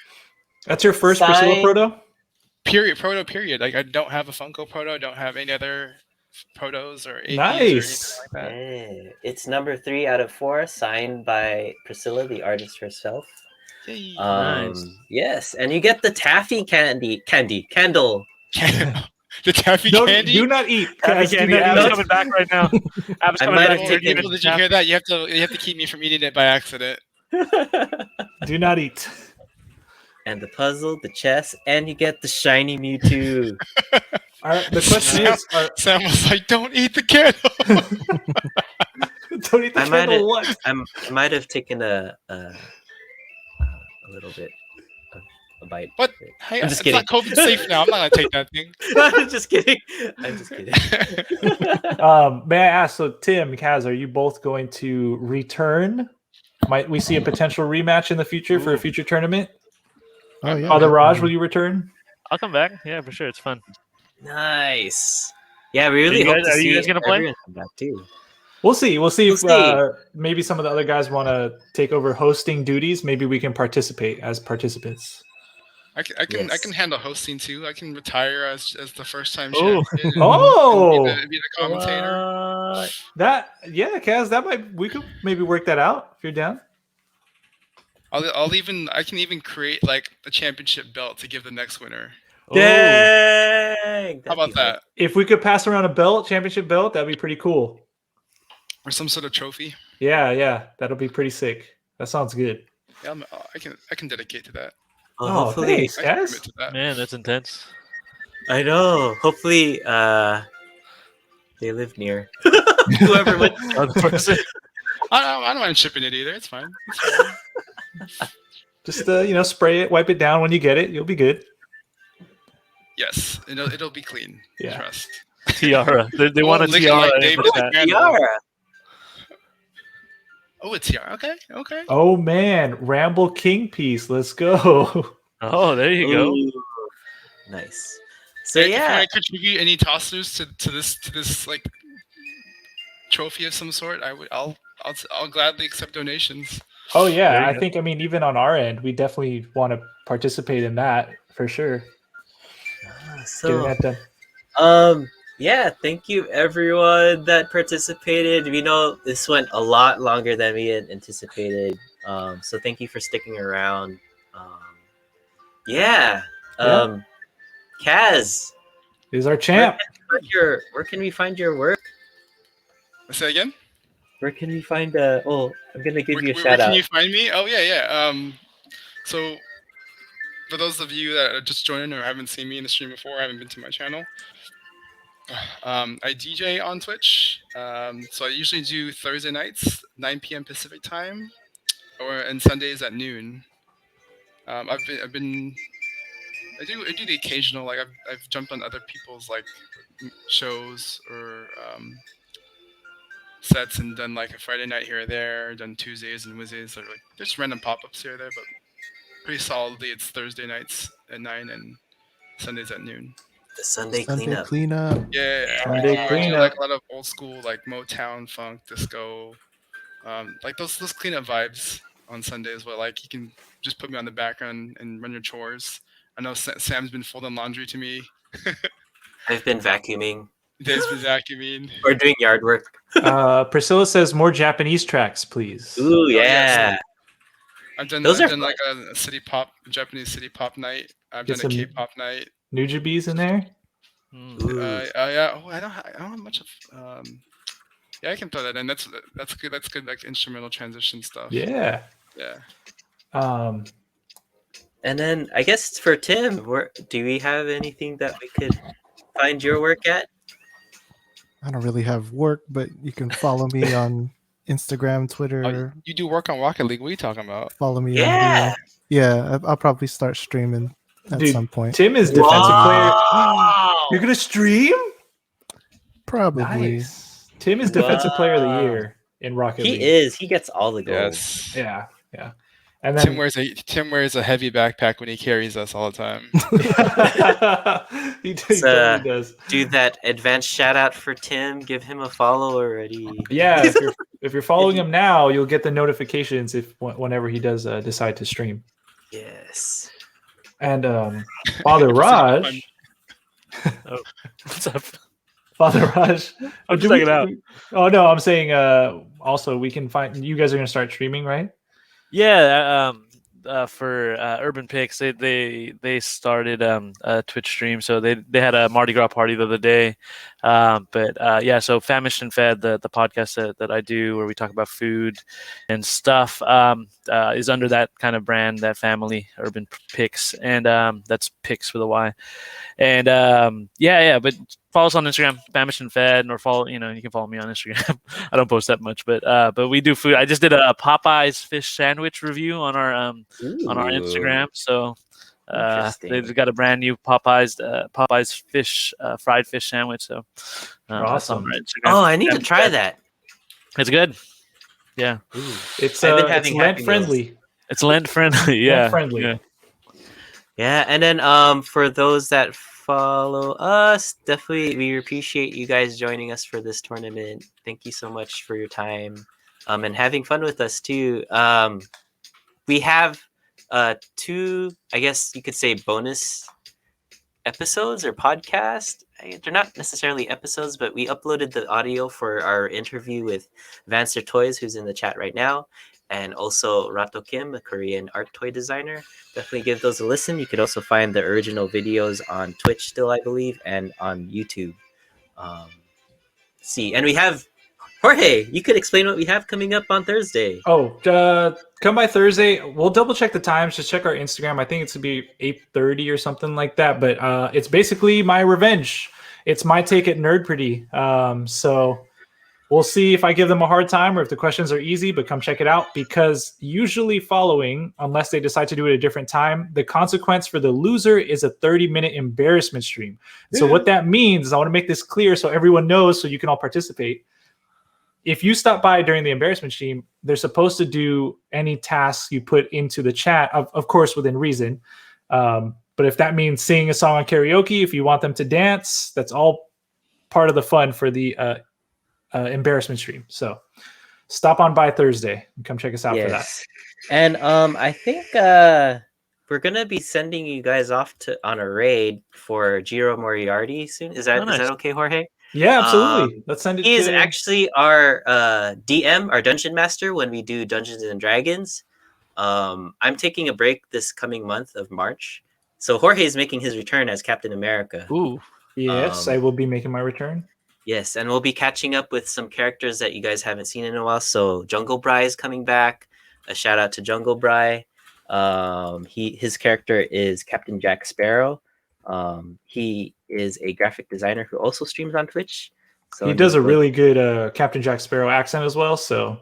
That's your first Priscilla Signed- proto? Proto period. Like I don't have a Funko proto. I don't have any other protos or APs Nice. or anything like that. Yeah. It's number 3 out of 4, signed by Priscilla, the artist herself. Yay. Nice. Yes, and you get the taffy candle. The taffy No, candy. do not eat. Happy Guys, do candy. not Ab's eat. coming back right now. Ab's I coming might back. have Oh, taken- people, did you hear that? You have to keep me from eating it by accident. Do not eat. And the puzzle, the chess, and you get the shiny Mewtwo. The question is, Sam was like, "Don't eat the candle." don't eat the I might candle. have- What? I might have taken a little bit of a bite. What? of it. Hey, I'm just it's not COVID safe now. I'm not gonna take that thing. I'm just kidding. I'm just kidding. May I ask? So, Tim, Kaz, are you both going to return? Might we see a potential rematch in the future for a future tournament? Oh yeah. Father Raj, will definitely. you return? I'll come back. Yeah, for sure. It's fun. Nice. Yeah, we really you hope guys- to are you see guys gonna play? everyone come back too. We'll see. We'll see if We'll see. maybe some of the other guys want to take over hosting duties. Maybe we can participate as participants. I can Yes. handle hosting too. I can retire as the first time Oh. champion. Oh, and be the commentator. What? Kaz, we could maybe work that out if you're down. I can even create like a championship belt to give the next winner. Oh. Dang! How about that? If we could pass around a belt, championship belt, that'd be pretty cool. Or some sort of trophy. Yeah, that'll be pretty sick. That sounds good. Yeah, I can dedicate to that. Well, Oh, hopefully, thanks, I can Kaz. commit to that. Man, that's intense. I know. Hopefully, they live near whoever wins. Other person. I don't mind shipping it either. It's fine. It's fine. Just spray it, wipe it down when you get it. You'll be good. Yes, it'll be clean. Yeah. Trust. Tiara. They want a Lick it tiara. like in David the chat. Beckham. Tiara. Oh, it's here. Okay. Oh man, Ramble King piece. Let's go. Oh, there you go. Ooh, nice. So If you yeah, want to contribute any tossers to this like trophy of some sort, I'll gladly accept donations. Oh yeah, There you I go. think even on our end, we definitely want to participate in that for sure. Getting so that done. yeah, thank you everyone that participated. We know this went a lot longer than we had anticipated. So thank you for sticking around. Yeah. Kaz, He's our champ. where can we find your work? Say again. Where can we find I'm gonna give you a Where shout can out. you find me? Oh yeah. So for those of you that are just joining or haven't seen me in the stream before, haven't been to my channel. I DJ on Twitch. So I usually do Thursday nights, 9 p.m. Pacific time, and Sundays at noon. I've been I do the occasional, like I've jumped on other people's like shows or sets and done like a Friday night here or there, done Tuesdays and Wednesdays, or like just random pop-ups here or there, but pretty solidly it's Thursday nights at 9 and Sundays at noon. The Sunday Sunday cleanup. cleanup. Yeah, Sunday I do cleanup. like a lot of old school like Motown, funk, disco, like those cleanup vibes on Sundays. Where like you can just put me on the background and run your chores. I know Sam's been folding laundry to me. I've been vacuuming Dave's been vacuuming. or doing yard work. Priscilla says more Japanese tracks, please. Ooh, yes. yeah. I've done Those are like a city pop, Japanese city pop night. I've Get done a some K-pop night. Nujabes in there. Ooh. Yeah. Oh, I don't have much of. Yeah, I can throw that in. That's good. That's good. Like instrumental transition stuff. Yeah. Yeah. And then I guess for Tim, do we have anything that we could find your work at? I don't really have work, but you can follow me on Instagram, Twitter. You do work on Rocket League. What are you talking about? Follow me Yeah. on here. Yeah, I'll probably start streaming at Dude, some point. Tim is defensive player. Wow. You're gonna stream? Probably. Nice. Tim is defensive player of the year in Rocket League. He is. He gets all the gold. Yes. Yeah. And then Tim wears a heavy backpack when he carries us all the time. he totally does. Do that advanced shout out for Tim. Give him a follow already. Yeah, if you're following him now, you'll get the notifications whenever he does decide to stream. Yes. And Father Raj. What's up? Father Raj. I'm just checking it out. Oh no, I'm saying also we can find you guys are gonna start streaming, right? Yeah, for Urban Picks, they started a Twitch stream, so they had a Mardi Gras party the other day. Yeah, so Famished and Fed, the podcast that I do where we talk about food and stuff, is under that kind of brand, that family, Urban Picks, and that's Picks with a Y. And yeah, but follow us on Instagram, Famished and Fed, or follow. You can follow me on Instagram. I don't post that much, but we do food. I just did a Popeyes fish sandwich review on our Instagram. So they've got a brand new Popeyes fish fried fish sandwich. So that's on our Instagram. Oh, I need to try that. It's good. Yeah, it's I've been having Lent Happy friendly. it's Lent friendly. Yeah, Lent friendly. Yeah. Yeah, and then for those that follow us, definitely we appreciate you guys joining us for this tournament. Thank you so much for your time and having fun with us too. We have 2, I guess you could say, bonus episodes or podcast. They're not necessarily episodes, but we uploaded the audio for our interview with Vancer Toys, who's in the chat right now, and also Rato Kim, a Korean art toy designer. Definitely give those a listen. You could also find the original videos on Twitch still, I believe, and on YouTube. And we have Jorge. You could explain what we have coming up on Thursday. Oh, come by Thursday. We'll double check the times. Just check our Instagram. I think it's gonna be 8:30 or something like that. But it's basically my revenge. It's my take at Nerd Pretty. So we'll see if I give them a hard time or if the questions are easy, but come check it out, because usually following, unless they decide to do it at a different time, the consequence for the loser is a 30-minute embarrassment stream. So what that means is, I want to make this clear so everyone knows, so you can all participate. If you stop by during the embarrassment stream, they're supposed to do any tasks you put into the chat, of course, within reason. But if that means singing a song on karaoke, if you want them to dance, that's all part of the fun for the embarrassment stream. So stop on by Thursday and come check us out for that. And I think we're gonna be sending you guys off on a raid for Jiro Moriarty soon. Is that okay, Jorge? Yeah, absolutely. Let's send it. He is actually our DM, our dungeon master when we do Dungeons and Dragons. I'm taking a break this coming month of March, so Jorge is making his return as Captain America. Ooh, yes, I will be making my return. Yes, and we'll be catching up with some characters that you guys haven't seen in a while. So Jungle Bry is coming back. A shout out to Jungle Bry. His character is Captain Jack Sparrow. He is a graphic designer who also streams on Twitch. So he does a really good Captain Jack Sparrow accent as well. So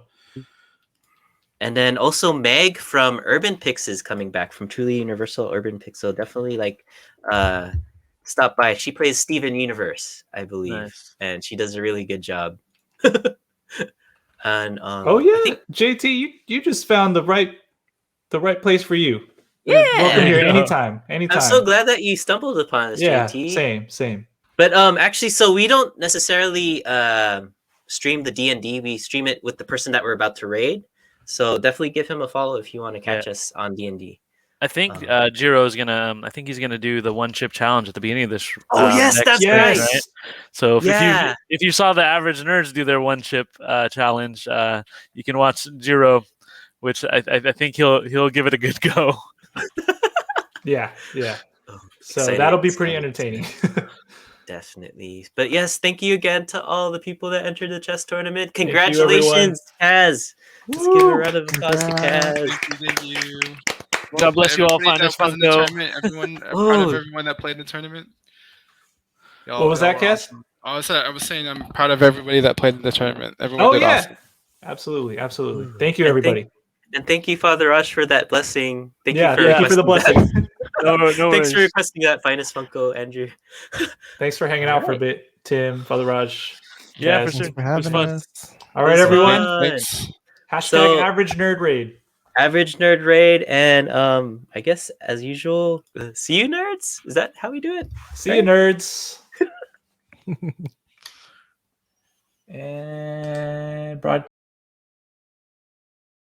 And then also Meg from Urban Pix is coming back from Truly Universal Urban Pix. So definitely stop by. She plays Steven Universe, I believe, Nice. and she does a really good job. And Oh yeah, I think, JT, you just found the right place for you. yeah, Welcome here Yeah. anytime. I'm so glad that you stumbled upon this, Yeah, JT. same. But actually, so we don't necessarily stream the D&D. We stream it with the person that we're about to raid. So definitely give him a follow if you want to catch us on D&D. I think Jiro is gonna. I think he's gonna do the one chip challenge at the beginning of this. Yes, next that's series, right. So if you saw the average nerds do their one chip challenge, you can watch Jiro, which I think he'll give it a good go. Yeah. Oh, So excited, that'll be pretty excited. entertaining. Definitely. But yes, thank you again to all the people that entered the chess tournament. you, Congratulations, Kaz. Let's give a round of applause to Kaz. Thank you. God bless you all, Everybody Finest that was in the Funko. tournament, everyone, I'm proud of everyone that played in the tournament. What was that, were Cass? awesome. I was saying I'm proud of everybody that played in the tournament. Everyone did awesome. Absolutely. Thank you, everybody. And thank you, Father Rush, for that blessing. Thank you for the blessing. No Thanks worries. for requesting that, Finest Funko, Andrew. Thanks for hanging out for a bit, Tim, Father Raj. Yeah, Jazz. for sure. Thanks for having fun. us. All right, It was everyone. fun. Thanks. Hashtag So- average nerd raid. Average Nerd Raid, and I guess as usual, see you nerds. Is that how we do it? See you, nerds. And broad.